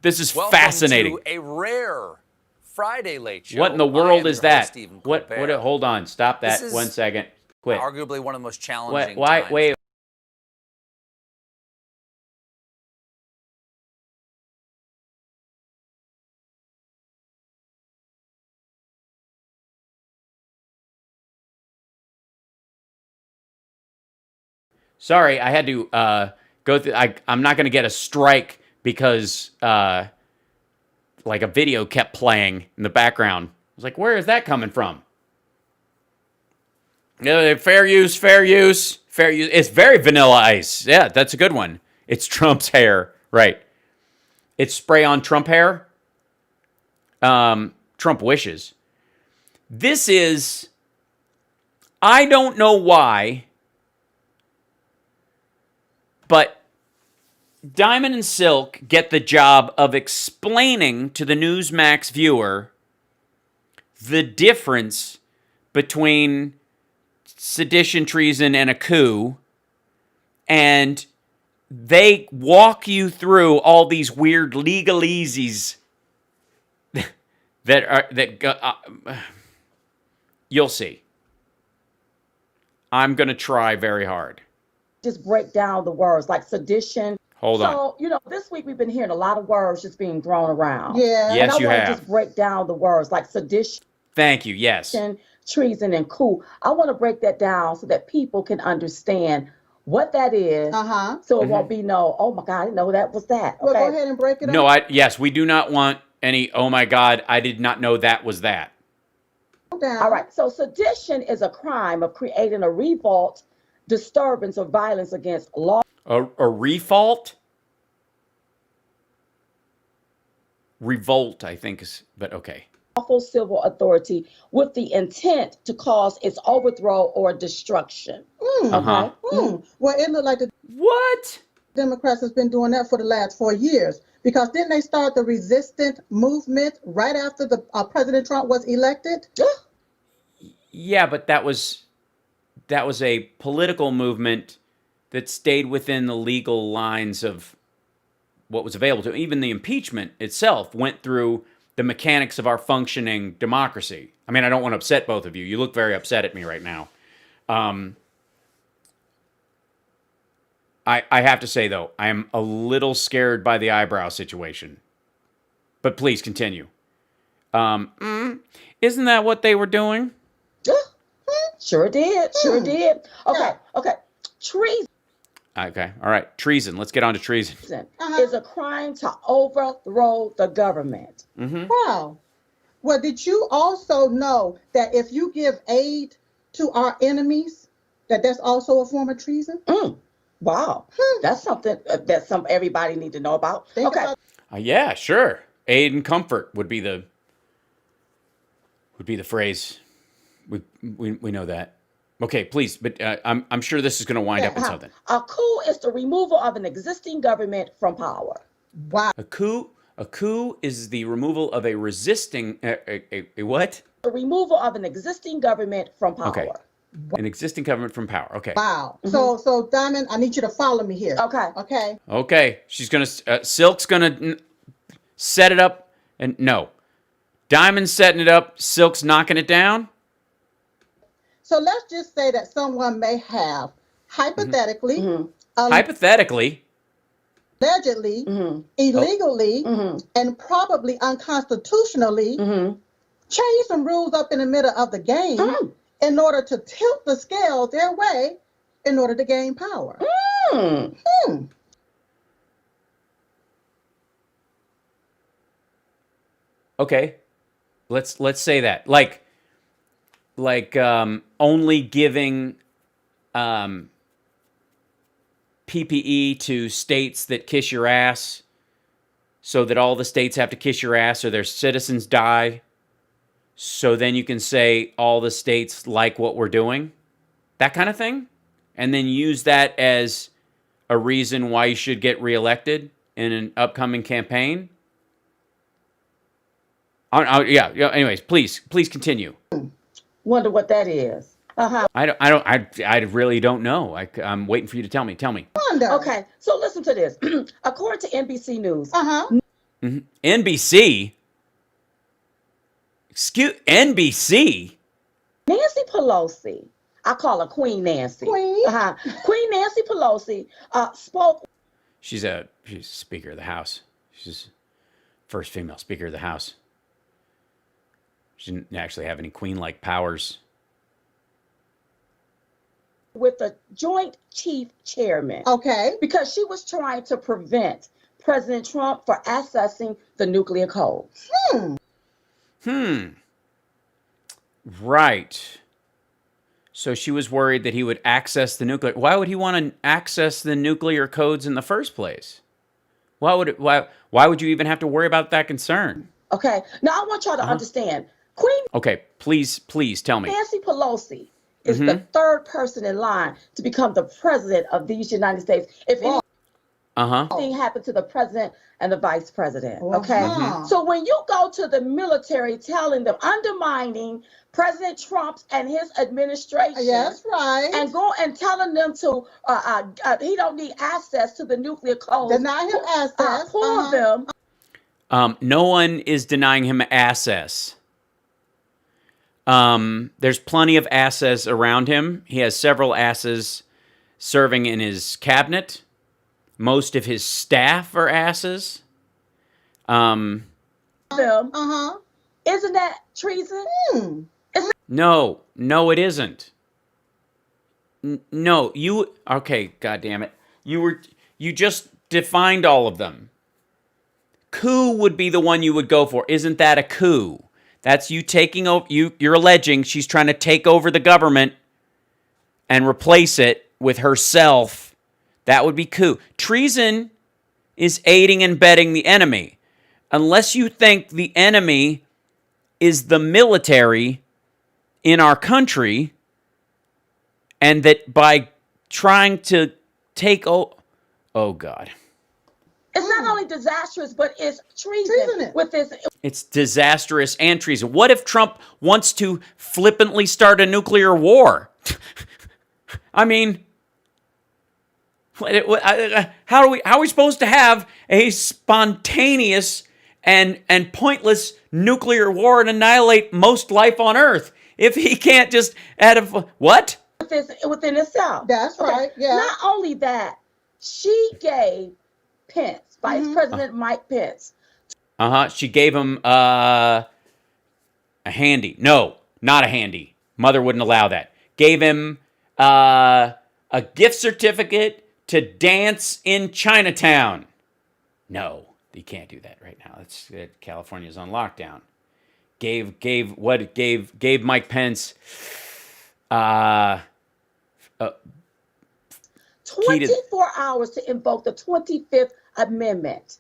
this is fascinating. To a rare Friday Late Show. What in the world is that? What? Colbert. Hold on. Stop that. This is 1 second. Quit. Arguably one of the most challenging Why? times. Wait. Sorry, I had to go through. I'm not going to get a strike because like a video kept playing in the background. I was like, where is that coming from? Fair use, fair use, fair use. It's very Vanilla Ice. Yeah, that's a good one. It's Trump's hair, right? It's spray on Trump hair. Trump wishes. This is, I don't know why, but Diamond and Silk get the job of explaining to the Newsmax viewer the difference between sedition, treason, and a coup, and they walk you through all these weird legalese you'll see. I'm going to try very hard. Just break down the words like sedition. Hold on. So, you know, this week we've been hearing a lot of words just being thrown around. Yeah. Yes, you I want have. to just break down the words like sedition, Thank you. Yes. treason, and coup. I want to break that down so that people can understand what that is, so it won't be no, oh my God, I didn't know that was that. Well, Okay. go ahead and break it No, up. yes, we do not want any, oh my God, I did not know that was that. Down. All right. So sedition is a crime of creating a revolt, disturbance, or violence against law. A refault? Revolt, I think is, but okay. Lawful civil authority with the intent to cause its overthrow or destruction. Uh-huh. Well, it looked like the What? Democrats has been doing that for the last 4 years, because didn't they start the resistant movement right after the President Trump was elected? Yeah, but that was a political movement that stayed within the legal lines of what was available to. Even the impeachment itself went through the mechanics of our functioning democracy. I mean, I don't want to upset both of you. You look very upset at me right now. I have to say, though, I am a little scared by the eyebrow situation. But please continue. Isn't that what they were doing? Sure did. Sure did. Okay. Okay. Treason Okay. All right. Treason. Let's get on to treason. is a crime to overthrow the government. Wow. Well, did you also know that if you give aid to our enemies, that's also a form of treason? Wow. That's something that everybody need to know about. Think Okay. about- Yeah, sure. Aid and comfort would be the phrase. We know that. Okay, please, but I'm sure this is going to wind up in something. A coup is the removal of an existing government from power. Wow. A coup is the removal of a resisting a what? The removal of an existing government from power. Okay. An existing government from power. Okay. Wow. So Diamond, I need you to follow me here. Okay. Okay. Okay. She's gonna Silk's gonna set it up, and no, Diamond's setting it up. Silk's knocking it down. So let's just say that someone may have, hypothetically, Hypothetically, allegedly, illegally, and probably unconstitutionally, change some rules up in the middle of the game in order to tilt the scale their way in order to gain power. okay. Let's say that like only giving PPE to states that kiss your ass, so that all the states have to kiss your ass or their citizens die. So then you can say all the states like what we're doing, that kind of thing, and then use that as a reason why you should get reelected in an upcoming campaign. Yeah. Anyways, please continue. Wonder what that is. I really don't know. I'm waiting for you to tell me. Wonder. Okay, so listen to this. According to NBC News, NBC? Excuse Nancy Pelosi, I call her Queen Nancy. Queen? Queen Nancy Pelosi spoke. She's Speaker of the House. She's first female Speaker of the House. She didn't actually have any queen-like powers. With the Joint Chief Chairman. Okay. Because she was trying to prevent President Trump from accessing the nuclear codes. Right. So she was worried that he would access the nuclear. Why would he want to access the nuclear codes in the first place? Why would you even have to worry about that concern? Okay. Now I want y'all to understand. Queen Okay, please tell me. Nancy Pelosi is the third person in line to become the president of these United States. If anything happened to the president and the vice president, okay? So when you go to the military telling them, undermining President Trump and his administration, Yes, right. and go and telling them to he don't need access to the nuclear codes, Deny him access. pull them. No one is denying him access. There's plenty of asses around him. He has several asses serving in his cabinet. Most of his staff are asses. Isn't that treason? No, it isn't. No, okay, God damn it. You just defined all of them. Coup would be the one you would go for. Isn't that a coup? That's you taking over, you're alleging she's trying to take over the government and replace it with herself. That would be coup. Treason is aiding and abetting the enemy. Unless you think the enemy is the military in our country, and that by trying to take oh God. It's not only disastrous, but it's treason with this. It's disastrous and treason. What if Trump wants to flippantly start a nuclear war? I mean, how are we supposed to have a spontaneous and pointless nuclear war and annihilate most life on Earth if he can't just add what? Within itself. That's right. Yeah. Not only that, she gave Pence, Vice President Mike Pence. She gave him a handy. No, not a handy. Mother wouldn't allow that. Gave him a gift certificate to dance in Chinatown. No, you can't do that right now. California's on lockdown. Gave Mike Pence 24 hours to invoke the 25th Amendment.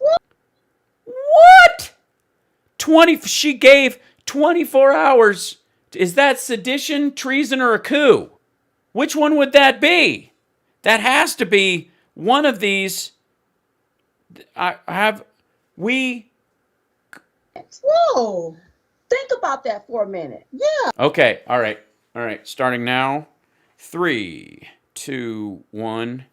What? She gave 24 hours. Is that sedition, treason, or a coup? Which one would that be? That has to be one of these. Whoa. Think about that for a minute. Yeah. Okay. All right. Starting now. 3, 2, 1.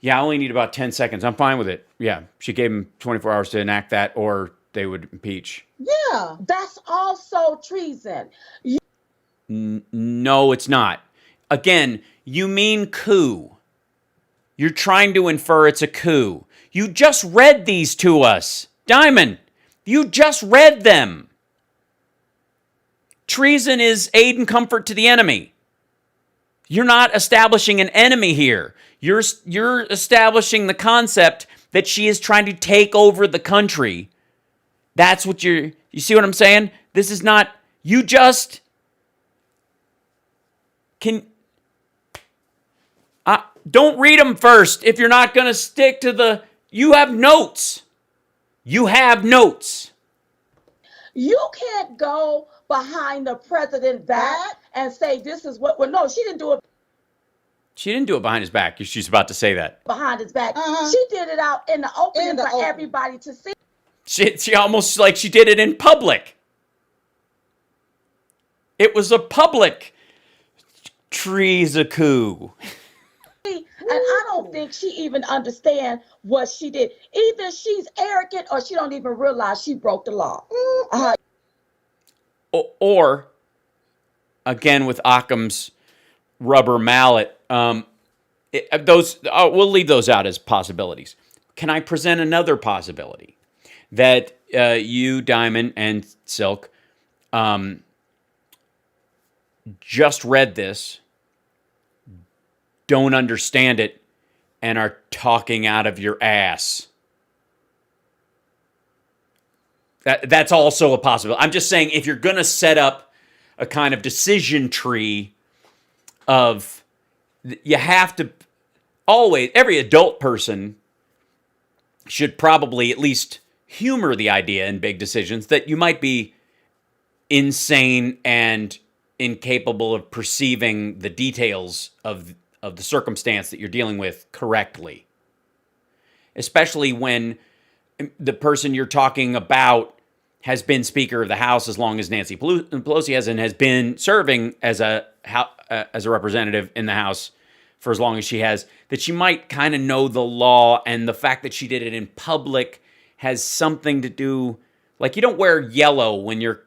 Yeah, I only need about 10 seconds. I'm fine with it. Yeah, she gave him 24 hours to enact that, or they would impeach. Yeah. That's also treason. No, it's not. Again, you mean coup. You're trying to infer it's a coup. You just read these to us. Diamond, you just read them. Treason is aid and comfort to the enemy. You're not establishing an enemy here. You're establishing the concept that she is trying to take over the country. That's what you see what I'm saying? This is not, you just can, don't read them first if you're not going to stick to you have notes. You have notes. You can't go behind the president's back and say this is what, well, no, she didn't do it. She didn't do it behind his back. She's about to say that. Behind his back. She did it out in the open for everybody to see. She almost like she did it in public. It was a public treason coup. And I don't think she even understands what she did. Either she's arrogant or she don't even realize she broke the law. Or, again, with Occam's rubber mallet, we'll leave those out as possibilities. Can I present another possibility? That you, Diamond, and Silk just read this, don't understand it, and are talking out of your ass. That's also a possibility. I'm just saying, if you're going to set up a kind of decision tree of, you have to always, every adult person should probably at least humor the idea in big decisions that you might be insane and incapable of perceiving the details of the circumstance that you're dealing with correctly. Especially when the person you're talking about has been Speaker of the House as long as Nancy Pelosi has, and has been serving as a representative in the House for as long as she has, that she might kind of know the law, and the fact that she did it in public has something to do, like, you don't wear yellow when you're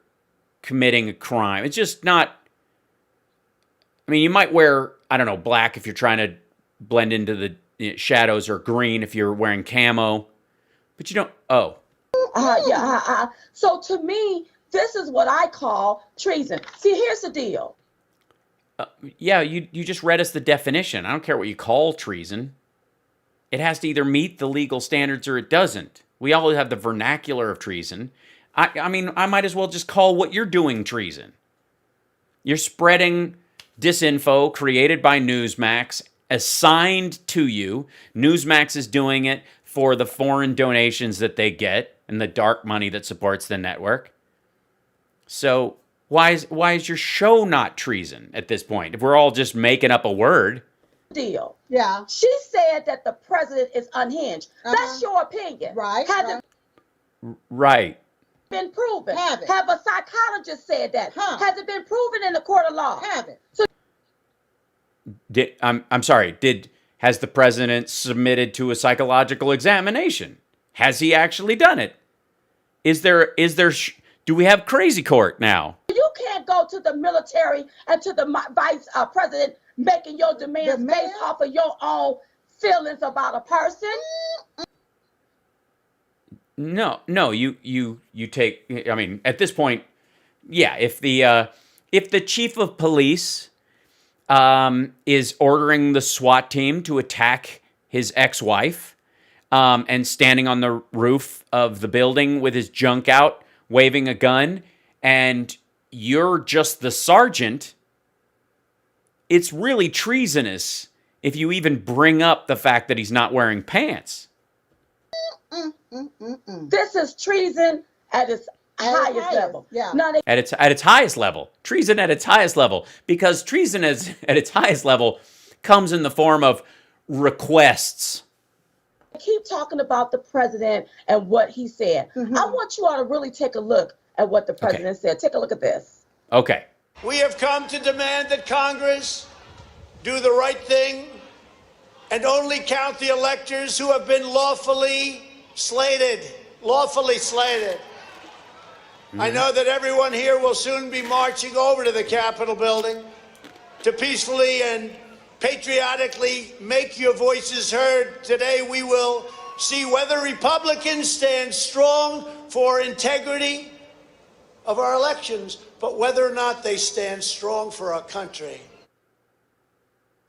committing a crime. It's just not, I mean, you might wear, I don't know, black if you're trying to blend into the shadows, or green if you're wearing camo, but you don't, So to me, this is what I call treason. See, here's the deal. Yeah, you just read us the definition. I don't care what you call treason. It has to either meet the legal standards or it doesn't. We all have the vernacular of treason. I mean, I might as well just call what you're doing treason. You're spreading disinfo created by Newsmax, assigned to you. Newsmax is doing it for the foreign donations that they get and the dark money that supports the network. So why is your show not treason at this point? If we're all just making up a word. Deal. Yeah. She said that the president is unhinged. That's your opinion. Right. Right. Been proven? Have it. Have a psychologist said that? Has it been proven in the court of law? Have it. So I'm sorry. Has the president submitted to a psychological examination? Has he actually done it? Do we have crazy court now? you can't go to the military and to the vice president making your demands based off of your own feelings about a person. No, you take, I mean, at this point, yeah, if the chief of police is ordering the SWAT team to attack his ex-wife and standing on the roof of the building with his junk out, waving a gun, and you're just the sergeant, it's really treasonous if you even bring up the fact that he's not wearing pants. This is treason at its highest level. Yeah. At its highest level. Treason at its highest level. Because treason at its highest level comes in the form of requests. I keep talking about the president and what he said. I want you all to really take a look at what the president said. Take a look at this. Okay. We have come to demand that Congress do the right thing and only count the electors who have been lawfully slated. I know that everyone here will soon be marching over to the Capitol building to peacefully and patriotically make your voices heard. Today we will see whether Republicans stand strong for integrity of our elections, but whether or not they stand strong for our country.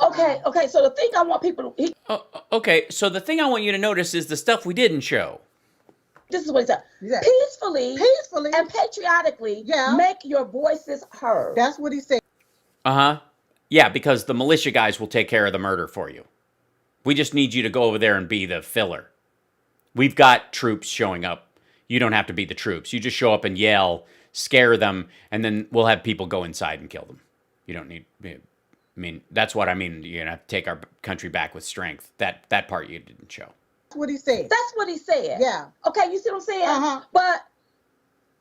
Okay, so the thing I want people to... Okay, so the thing I want you to notice is the stuff we didn't show. This is what he said. Yeah. Peacefully and patriotically make your voices heard. That's what he said. Yeah, because the militia guys will take care of the murder for you. We just need you to go over there and be the filler. We've got troops showing up. You don't have to be the troops. You just show up and yell, scare them, and then we'll have people go inside and kill them. You don't need... I mean, that's what I mean. You're going to have to take our country back with strength. That part you didn't show. That's what he said. That's what he said. Yeah. Okay, you see what I'm saying? But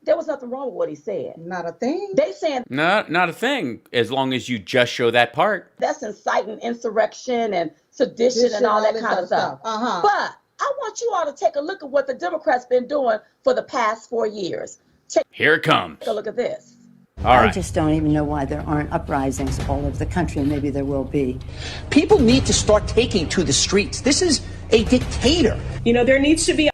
there was nothing wrong with what he said. Not a thing. They saying... No, not a thing, as long as you just show that part. That's inciting insurrection and sedition and all that kind of stuff. But I want you all to take a look at what the Democrats been doing for the past 4 years. Here it comes. Take a look at this. All right. I just don't even know why there aren't uprisings all over the country, and maybe there will be. People need to start taking to the streets. This is a dictator. You know, there needs to be...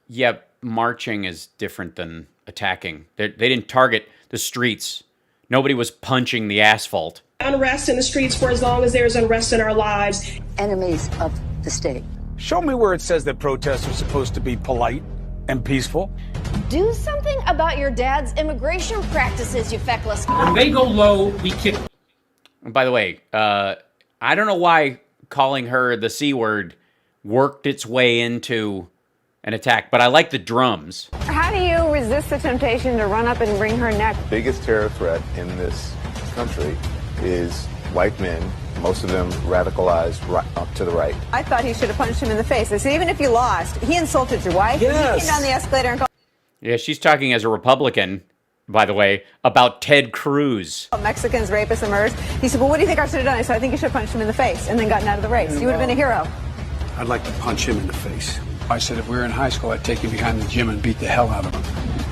Yeah, marching is different than attacking. They didn't target the streets. Nobody was punching the asphalt. Unrest in the streets for as long as there's unrest in our lives. Enemies of the state. Show me where it says that protests are supposed to be polite and peaceful. Do something about your dad's immigration practices, you feckless. When they go low, we kick. By the way, I don't know why calling her the C word worked its way into an attack, but I like the drums. How do you resist the temptation to run up and wring her neck? The biggest terror threat in this country is white men, most of them radicalized right up to the right. I thought he should have punched him in the face. I said, even if you lost, he insulted your wife. Yes. He came down the escalator and called... Yeah, she's talking as a Republican, by the way, about Ted Cruz. Mexicans, rapists, and murderers. He said, well, what do you think I should have done? I said, I think you should have punched him in the face and then gotten out of the race. You would have been a hero. I'd like to punch him in the face. I said if we were in high school, I'd take him behind the gym and beat the hell out of him.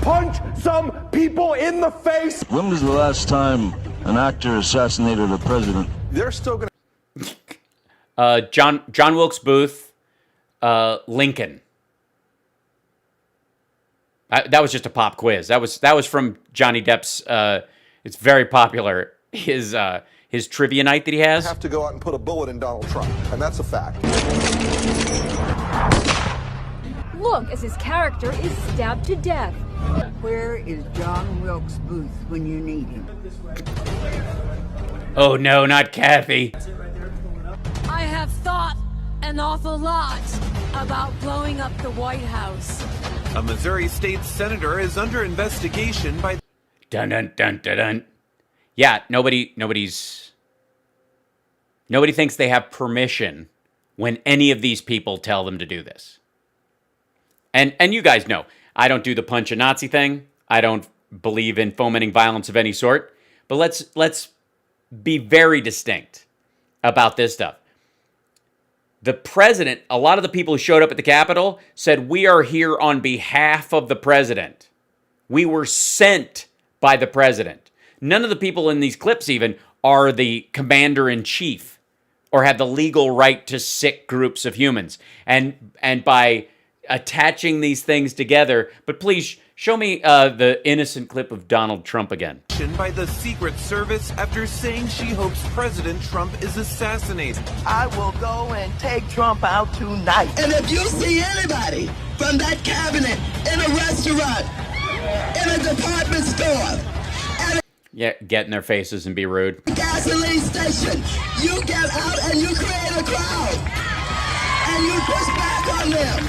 Punch some people in the face! When was the last time an actor assassinated a president? They're still going to... John Wilkes Booth, Lincoln. That was just a pop quiz. That was from Johnny Depp's. It's very popular. His trivia night that he has. Have to go out and put a bullet in Donald Trump, and that's a fact. Look as his character is stabbed to death. Where is John Wilkes Booth when you need him? Oh no, not Kathy. I have thought an awful lot about blowing up the White House. A Missouri state senator is under investigation by... Dun dun dun dun dun. Yeah, nobody thinks they have permission when any of these people tell them to do this. And you guys know, I don't do the punch a Nazi thing. I don't believe in fomenting violence of any sort. But let's be very distinct about this stuff. The president, a lot of the people who showed up at the Capitol said, we are here on behalf of the president. We were sent by the president. None of the people in these clips even are the commander-in-chief or have the legal right to sick groups of humans. And by attaching these things together, but please show me the innocent clip of Donald Trump again. By the Secret Service after saying she hopes President Trump is assassinated. I will go and take Trump out tonight. And if you see anybody from that cabinet in a restaurant, in a department store, yeah, get in their faces and be rude. Gasoline station, you get out and you create a crowd. And you push back on them.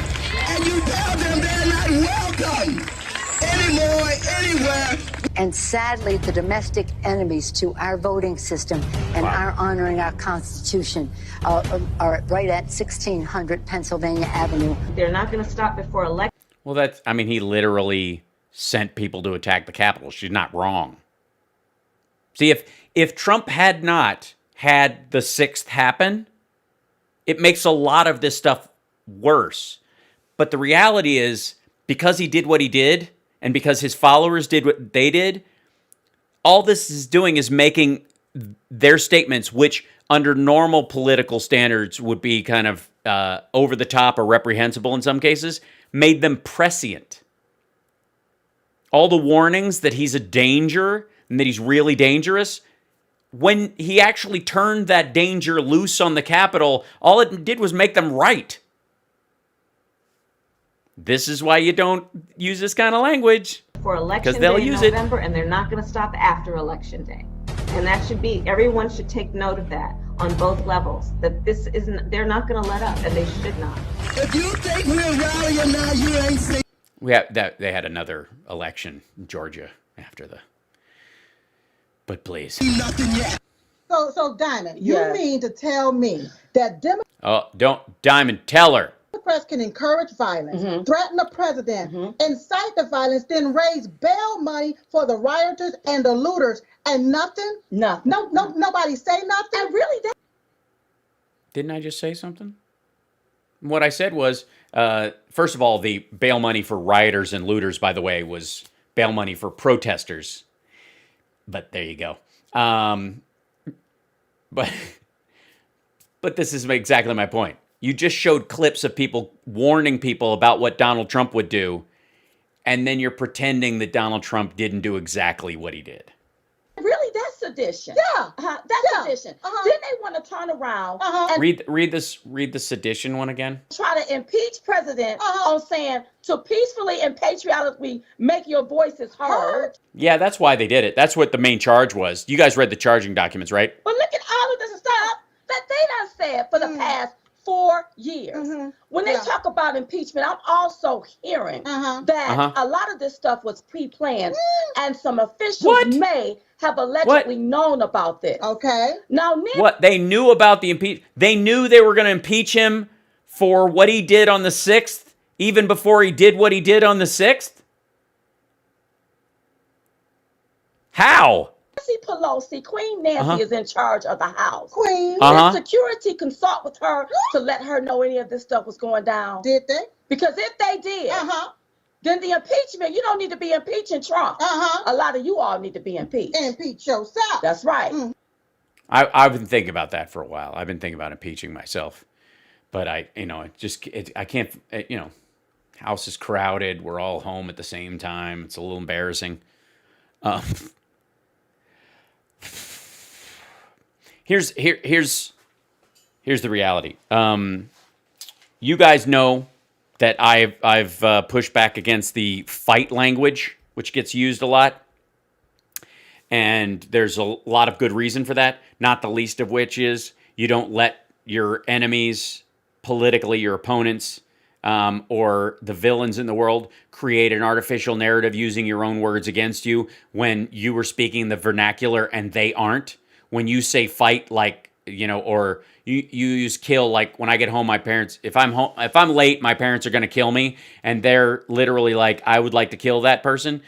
And you tell them they're not welcome anymore, anywhere. And sadly, the domestic enemies to our voting system and our honoring our Constitution are right at 1600 Pennsylvania Avenue. They're not going to stop before election. Well, he literally sent people to attack the Capitol. She's not wrong. See, if Trump had not had the 6th happen, it makes a lot of this stuff worse. But the reality is, because he did what he did, and because his followers did what they did, all this is doing is making their statements, which under normal political standards would be kind of over the top or reprehensible in some cases, made them prescient. All the warnings that he's a danger and that he's really dangerous, when he actually turned that danger loose on the Capitol, all it did was make them right. This is why you don't use this kind of language. For election day in November, and they're not going to stop after election day. And that should be, everyone should take note of that on both levels. That this isn't, they're not going to let up, and they should not. If you think we're rallying now, you ain't seen. They had another election in Georgia after the. But please. Nothing yet. So Diamond, you mean to tell me that Diamond, tell her. Democrats can encourage violence, threaten the president, incite the violence, then raise bail money for the rioters and the looters, and nothing? No, nobody say nothing? And really, Didn't I just say something? What I said was, first of all, the bail money for rioters and looters, by the way, was bail money for protesters. But there you go. But this is exactly my point. You just showed clips of people warning people about what Donald Trump would do, and then you're pretending that Donald Trump didn't do exactly what he did. Really, that's sedition. Yeah, that's sedition. Didn't they want to turn around and read the sedition one again? Try to impeach president on saying to peacefully and patriotically make your voices heard? Yeah, that's why they did it. That's what the main charge was. You guys read the charging documents, right? But look at all of this stuff that they done said for the past 4 years. When they talk about impeachment, I'm also hearing that a lot of this stuff was pre-planned, and some officials may have allegedly known about this. Okay. Now, what they knew about the impeachment? They knew they were going to impeach him for what he did on the 6th, even before he did what he did on the 6th. How? Nancy Pelosi, Queen Nancy is in charge of the House. Queen. Did security consult with her to let her know any of this stuff was going down? Did they? Because if they did, then the impeachment, you don't need to be impeaching Trump. A lot of you all need to be impeached. Impeach yourself. That's right. I've been thinking about that for a while. I've been thinking about impeaching myself. But I can't, House is crowded. We're all home at the same time. It's a little embarrassing. Here's the reality. You guys know that I've pushed back against the fight language, which gets used a lot. And there's a lot of good reason for that, not the least of which is you don't let your enemies, politically your opponents, or the villains in the world create an artificial narrative using your own words against you when you were speaking the vernacular and they aren't. When you say fight, like, or you use kill, like when I get home, my parents, if I'm late, my parents are going to kill me, and they're literally like, I would like to kill that person.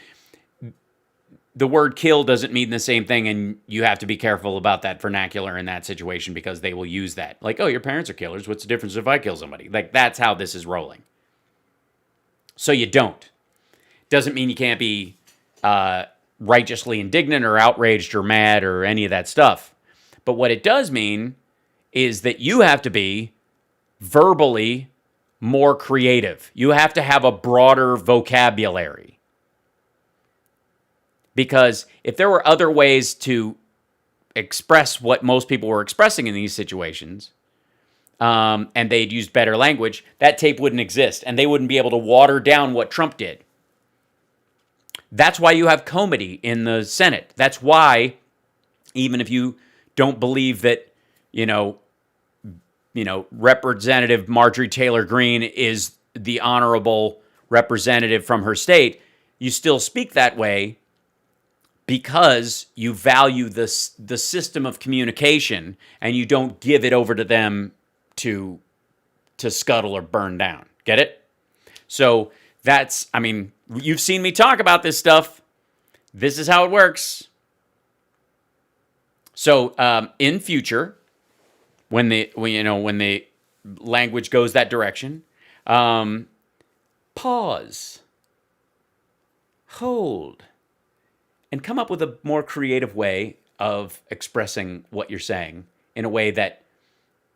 The word kill doesn't mean the same thing, and you have to be careful about that vernacular in that situation because they will use that. Like, oh, your parents are killers. What's the difference if I kill somebody? Like, that's how this is rolling. So you don't. Doesn't mean you can't be righteously indignant or outraged or mad or any of that stuff. But what it does mean is that you have to be verbally more creative. You have to have a broader vocabulary. Because if there were other ways to express what most people were expressing in these situations, and they'd used better language, that tape wouldn't exist, and they wouldn't be able to water down what Trump did. That's why you have comity in the Senate. That's why, even if you don't believe that, Representative Marjorie Taylor Greene is the honorable representative from her state, you still speak that way because you value the system of communication and you don't give it over to them to scuttle or burn down. Get it? So that's, you've seen me talk about this stuff. This is how it works. So in future, when the language goes that direction, pause, hold, and come up with a more creative way of expressing what you're saying in a way that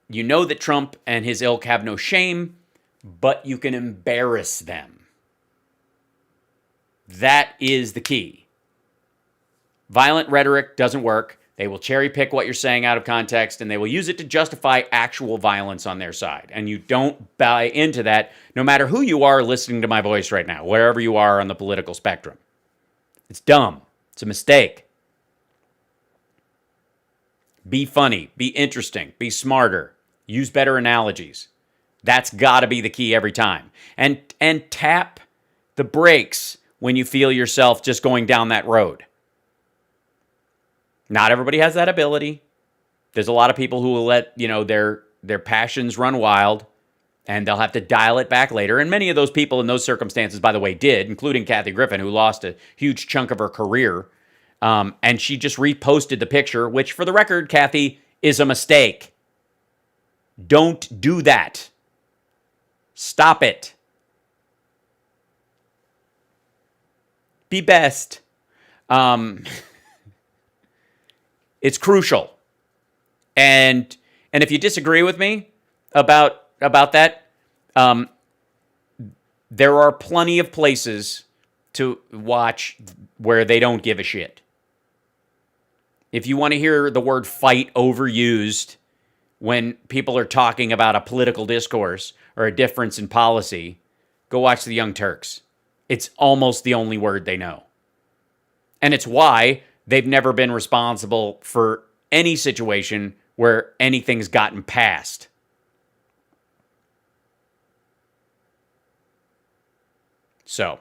you know that Trump and his ilk have no shame, but you can embarrass them. That is the key. Violent rhetoric doesn't work. They will cherry pick what you're saying out of context, and they will use it to justify actual violence on their side. And you don't buy into that, no matter who you are listening to my voice right now, wherever you are on the political spectrum. It's dumb. It's a mistake. Be funny. Be interesting. Be smarter. Use better analogies. That's got to be the key every time. And tap the brakes when you feel yourself just going down that road. Not everybody has that ability. There's a lot of people who will let, their passions run wild, and they'll have to dial it back later. And many of those people in those circumstances, by the way, did, including Kathy Griffin, who lost a huge chunk of her career. And she just reposted the picture, which, for the record, Kathy, is a mistake. Don't do that. Stop it. Be best. It's crucial. And if you disagree with me about that, there are plenty of places to watch where they don't give a shit. If you want to hear the word fight overused when people are talking about a political discourse or a difference in policy, go watch the Young Turks. It's almost the only word they know. And it's why they've never been responsible for any situation where anything's gotten passed. So,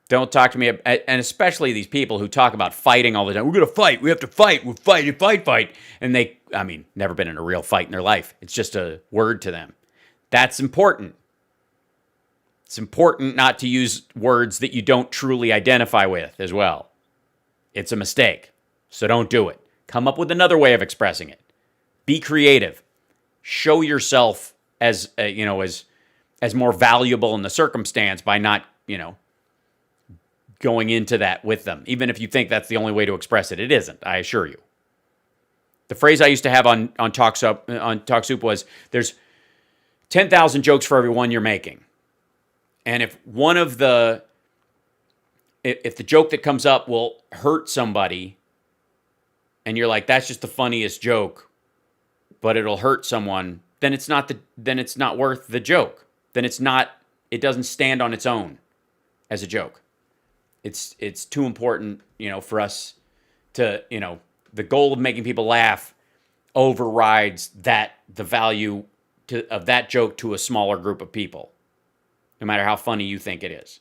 don't talk to me, and especially these people who talk about fighting all the time. We're going to fight. We have to fight. We're fighting, fight. And they, never been in a real fight in their life. It's just a word to them. That's important. It's important not to use words that you don't truly identify with as well. It's a mistake. So don't do it. Come up with another way of expressing it. Be creative. Show yourself as more valuable in the circumstance by not, going into that with them. Even if you think that's the only way to express it, it isn't, I assure you. The phrase I used to have on Talk Soup was, there's 10,000 jokes for every one you're making. And if the joke that comes up will hurt somebody, and you're like, that's just the funniest joke, but it'll hurt someone, then it's not worth the joke. Then it doesn't stand on its own as a joke. It's too important, for us to, the goal of making people laugh overrides the value of that joke to a smaller group of people, no matter how funny you think it is.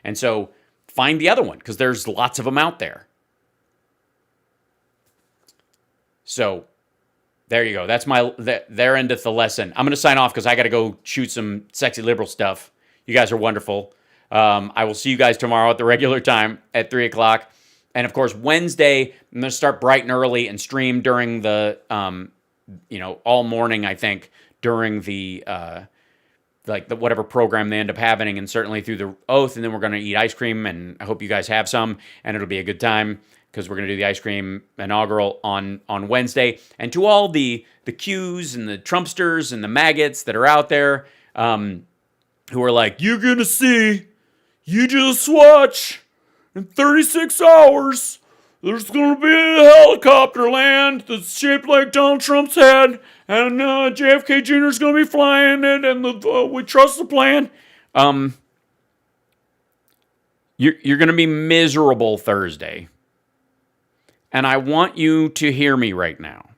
And so find the other one, because there's lots of them out there. So there you go. That's there endeth the lesson. I'm going to sign off because I got to go shoot some sexy liberal stuff. You guys are wonderful. I will see you guys tomorrow at the regular time at 3 o'clock. And of course, Wednesday, I'm going to start bright and early and stream during the, all morning, I think, during the whatever program they end up having, and certainly through the oath. And then we're going to eat ice cream, and I hope you guys have some, and it'll be a good time, because we're going to do the ice cream inaugural on Wednesday. And to all the Qs and the Trumpsters and the maggots that are out there, who are like, you're going to see, you just watch, in 36 hours, there's going to be a helicopter land that's shaped like Donald Trump's head, and JFK Jr. is going to be flying it, and we trust the plan. You're going to be miserable Thursday. And I want you to hear me right now.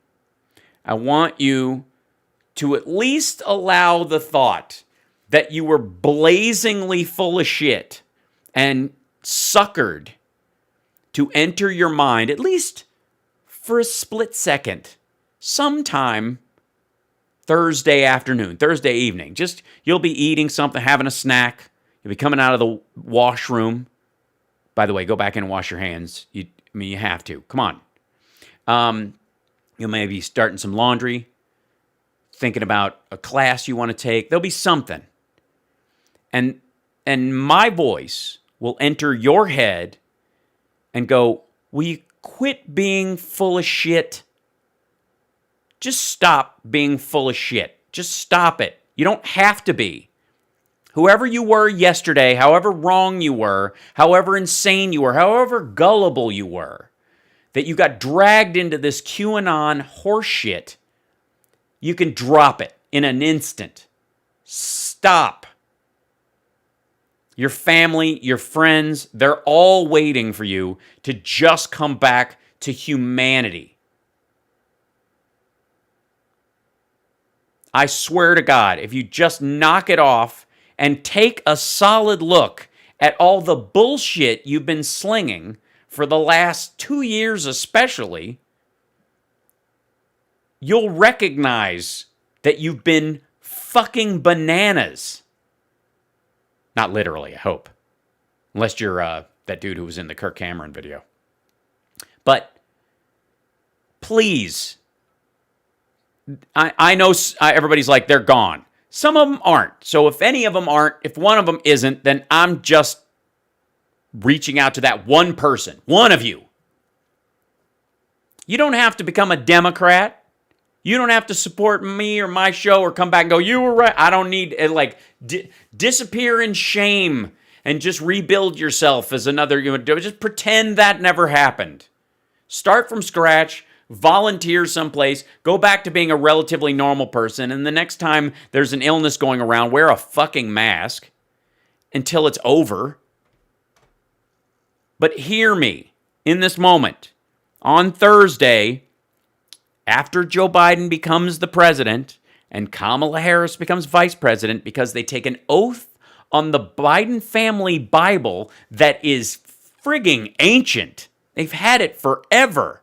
I want you to at least allow the thought that you were blazingly full of shit and suckered to enter your mind, at least for a split second, sometime Thursday afternoon, Thursday evening. Just, you'll be eating something, having a snack. You'll be coming out of the washroom. By the way, go back in and wash your hands. You have to. Come on. You may be starting some laundry, thinking about a class you want to take. There'll be something. And my voice will enter your head and go, will you quit being full of shit? Just stop being full of shit. Just stop it. You don't have to be. Whoever you were yesterday, however wrong you were, however insane you were, however gullible you were, that you got dragged into this QAnon horseshit, you can drop it in an instant. Stop. Your family, your friends, they're all waiting for you to just come back to humanity. I swear to God, if you just knock it off and take a solid look at all the bullshit you've been slinging for the last 2 years especially, you'll recognize that you've been fucking bananas. Not literally, I hope. Unless you're that dude who was in the Kirk Cameron video. But please, I know everybody's like, they're gone. Some of them aren't. So if any of them aren't, if one of them isn't, then I'm just reaching out to that one person, one of you. You don't have to become a Democrat. You don't have to support me or my show or come back and go, you were right. I don't need, disappear in shame and just rebuild yourself as another, just pretend that never happened. Start from scratch. Volunteer someplace, go back to being a relatively normal person, and the next time there's an illness going around, wear a fucking mask until it's over. But hear me in this moment. On Thursday, after Joe Biden becomes the president and Kamala Harris becomes vice president, because they take an oath on the Biden family Bible that is frigging ancient. They've had it forever.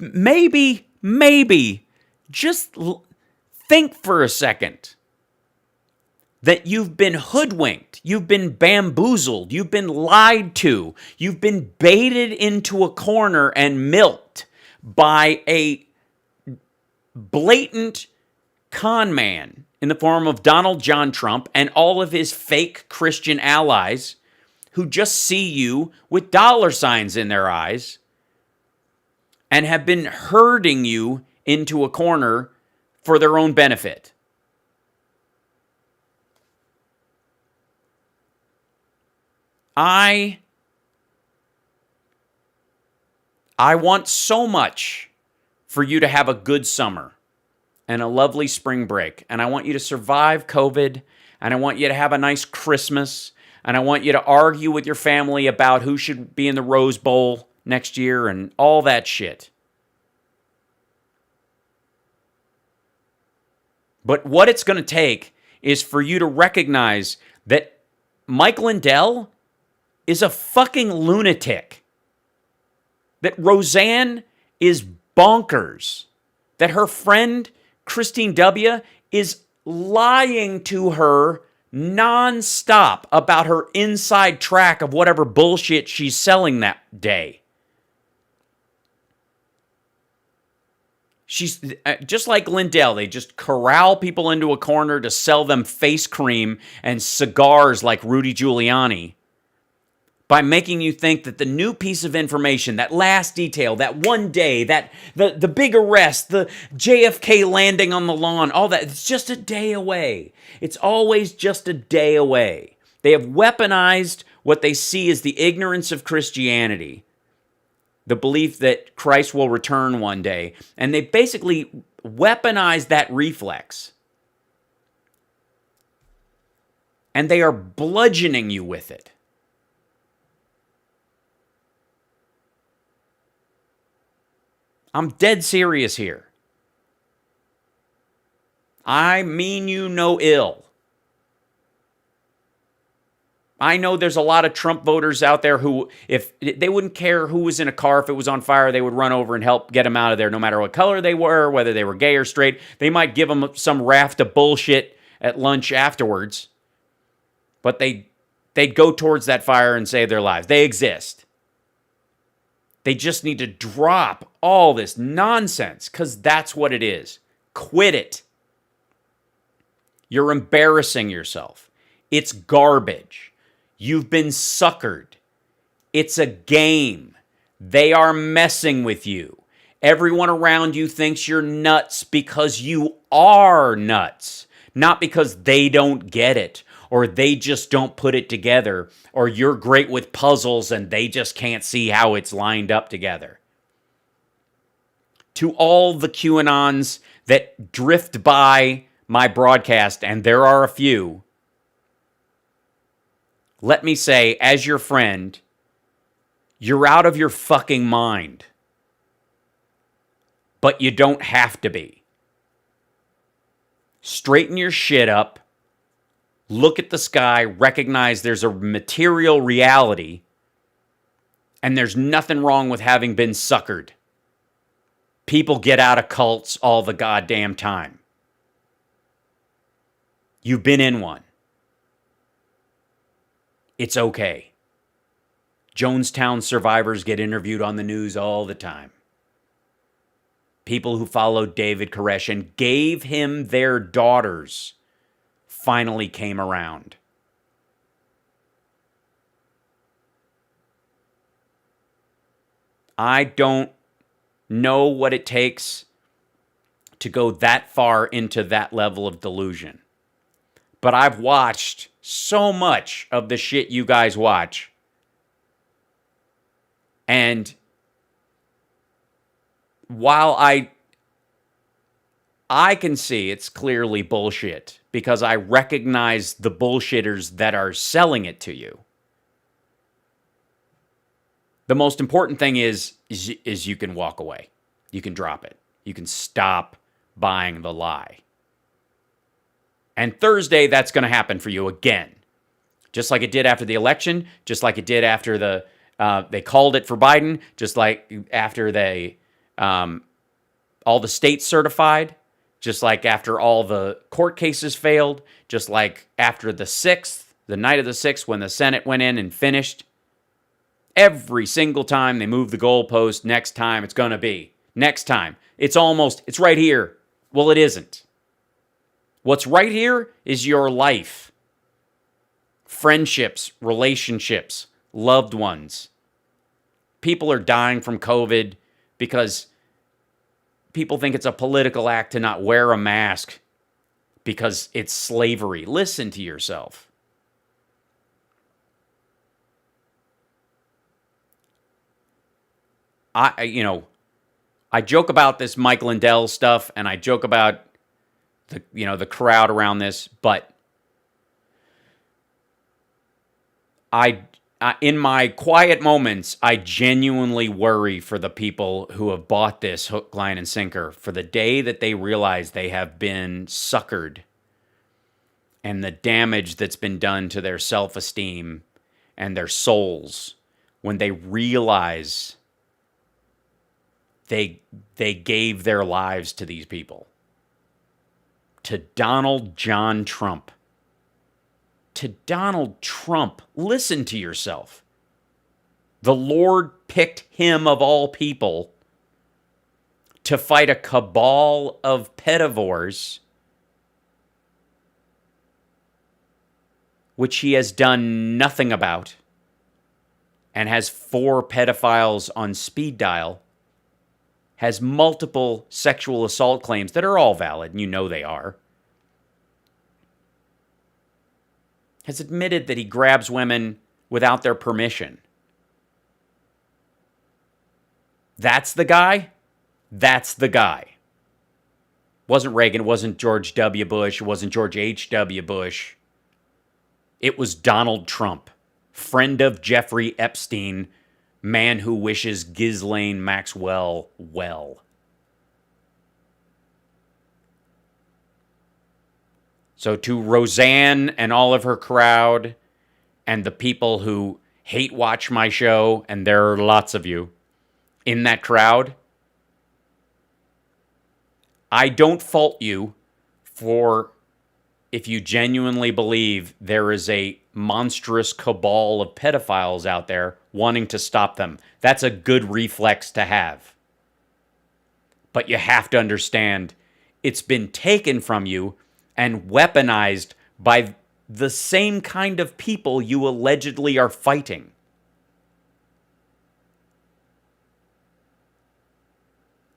Maybe, just think for a second that you've been hoodwinked, you've been bamboozled, you've been lied to, you've been baited into a corner and milked by a blatant con man in the form of Donald John Trump and all of his fake Christian allies who just see you with dollar signs in their eyes and have been herding you into a corner for their own benefit. I want so much for you to have a good summer and a lovely spring break. And I want you to survive COVID. And I want you to have a nice Christmas. And I want you to argue with your family about who should be in the Rose Bowl next year and all that shit. But what it's going to take is for you to recognize that Mike Lindell is a fucking lunatic. That Roseanne is bonkers. That her friend, Christine W., is lying to her nonstop about her inside track of whatever bullshit she's selling that day. She's just like Lindell. They just corral people into a corner to sell them face cream and cigars like Rudy Giuliani by making you think that the new piece of information, that last detail, that one day, that the big arrest, the JFK landing on the lawn, all that, it's just a day away. It's always just a day away. They have weaponized what they see as the ignorance of Christianity, the belief that Christ will return one day, and they basically weaponize that reflex. And they are bludgeoning you with it. I'm dead serious here. I mean you no ill. I know there's a lot of Trump voters out there who, if they wouldn't care who was in a car, if it was on fire, they would run over and help get them out of there, no matter what color they were, whether they were gay or straight. They might give them some raft of bullshit at lunch afterwards, but they'd go towards that fire and save their lives. They exist. They just need to drop all this nonsense, because that's what it is. Quit it. You're embarrassing yourself. It's garbage. You've been suckered. It's a game. They are messing with you. Everyone around you thinks you're nuts because you are nuts, not because they don't get it, or they just don't put it together, or you're great with puzzles and they just can't see how it's lined up together. To all the QAnons that drift by my broadcast, and there are a few, let me say, as your friend, you're out of your fucking mind. But you don't have to be. Straighten your shit up. Look at the sky. Recognize there's a material reality. And there's nothing wrong with having been suckered. People get out of cults all the goddamn time. You've been in one. It's okay. Jonestown survivors get interviewed on the news all the time. People who followed David Koresh and gave him their daughters finally came around. I don't know what it takes to go that far into that level of delusion. But I've watched so much of the shit you guys watch. And while I can see it's clearly bullshit because I recognize the bullshitters that are selling it to you. The most important thing is you can walk away. You can drop it. You can stop buying the lie. And Thursday, that's going to happen for you again. Just like it did after the election, just like it did after they called it for Biden, just like after they all the states certified, just like after all the court cases failed, just like after the 6th, the night of the 6th when the Senate went in and finished. Every single time they move the goalpost, next time it's going to be. Next time. It's right here. Well, it isn't. What's right here is your life. Friendships, relationships, loved ones. People are dying from COVID because people think it's a political act to not wear a mask because it's slavery. Listen to yourself. I joke about this Mike Lindell stuff, and I joke about the crowd around this, but in my quiet moments, I genuinely worry for the people who have bought this hook, line, and sinker for the day that they realize they have been suckered and the damage that's been done to their self-esteem and their souls when they realize they gave their lives to these people. To Donald John Trump. To Donald Trump. Listen to yourself. The Lord picked him of all people to fight a cabal of pedivores, which he has done nothing about, and has 4 pedophiles on speed dial, has multiple sexual assault claims that are all valid, and you know they are, has admitted that he grabs women without their permission. That's the guy? That's the guy. Wasn't Reagan, it wasn't George W. Bush, it wasn't George H.W. Bush. It was Donald Trump, friend of Jeffrey Epstein, man who wishes Ghislaine Maxwell well. So to Roseanne and all of her crowd and the people who hate watch my show, and there are lots of you in that crowd, I don't fault you for if you genuinely believe there is a monstrous cabal of pedophiles out there wanting to stop them. That's a good reflex to have. But you have to understand, it's been taken from you and weaponized by the same kind of people you allegedly are fighting.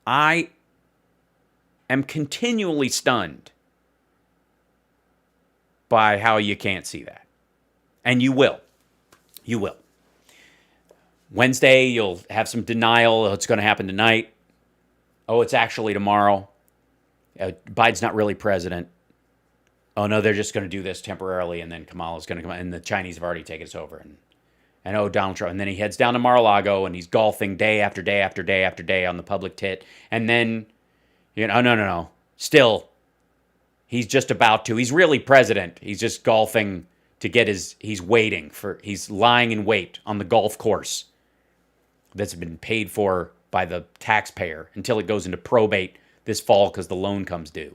I am continually stunned by how you can't see that. And you will. You will. Wednesday, you'll have some denial. It's going to happen tonight. Oh, it's actually tomorrow. Biden's not really president. Oh, no, they're just going to do this temporarily, and then Kamala's going to come, and the Chinese have already taken us over. And oh, Donald Trump. And then he heads down to Mar-a-Lago, and he's golfing day after day after day after day on the public tit. And then, no. Still, he's just about to. He's really president. He's just golfing to get he's lying in wait on the golf course that's been paid for by the taxpayer until it goes into probate this fall because the loan comes due.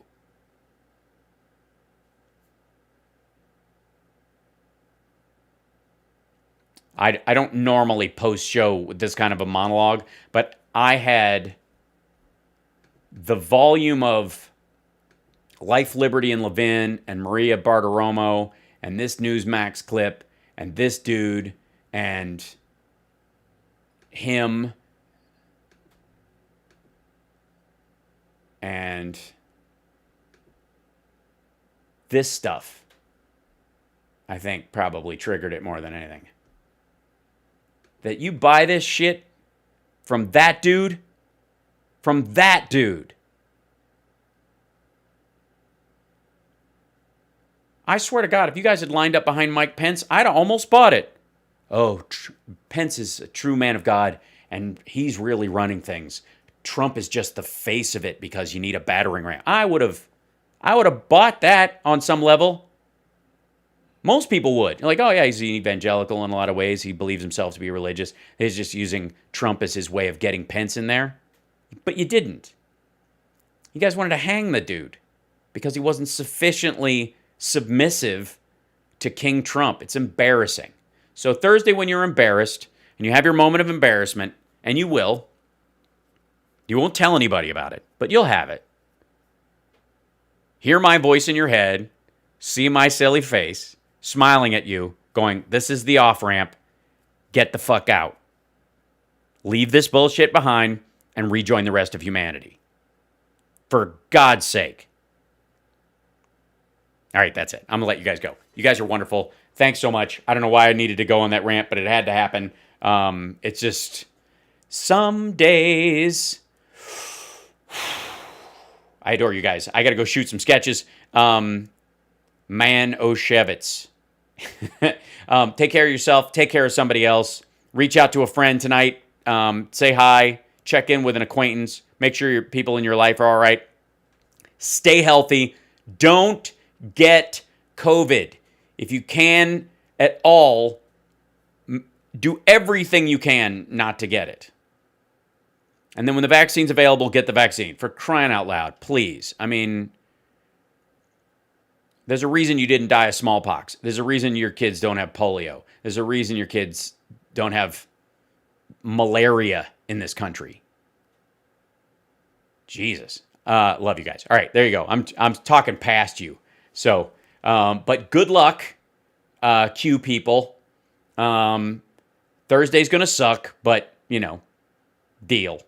I don't normally post show with this kind of a monologue, but I had the volume of Life, Liberty, and Levin and Maria Bartiromo and this Newsmax clip and this dude and him and this stuff, I think, probably triggered it more than anything. That you buy this shit from that dude, I swear to God, if you guys had lined up behind Mike Pence, I'd almost bought it. Oh, Pence is a true man of God, and he's really running things. Trump is just the face of it because you need a battering ram. I would have bought that on some level. Most people would. You're like, oh yeah, he's an evangelical in a lot of ways. He believes himself to be religious. He's just using Trump as his way of getting Pence in there. But you didn't. You guys wanted to hang the dude because he wasn't sufficiently submissive to King Trump. It's embarrassing. So Thursday, when you're embarrassed and you have your moment of embarrassment, and you will, you won't tell anybody about it, but you'll have it. Hear my voice in your head, see my silly face, smiling at you, going, this is the off-ramp, get the fuck out. Leave this bullshit behind and rejoin the rest of humanity. For God's sake. All right, that's it. I'm going to let you guys go. You guys are wonderful. Thanks so much. I don't know why I needed to go on that rant, but it had to happen. It's just Some days. I adore you guys. I got to go shoot some sketches. Man Oshevitz. Take care of yourself. Take care of somebody else. Reach out to a friend tonight. Say hi. Check in with an acquaintance. Make sure your people in your life are all right. Stay healthy. Don't get COVID. If you can at all, do everything you can not to get it. And then when the vaccine's available, get the vaccine. For crying out loud, please. I mean, there's a reason you didn't die of smallpox. There's a reason your kids don't have polio. There's a reason your kids don't have malaria in this country. Jesus. Love you guys. All right, there you go. I'm talking past you. So, but good luck, Q people. Thursday's going to suck, but, deal.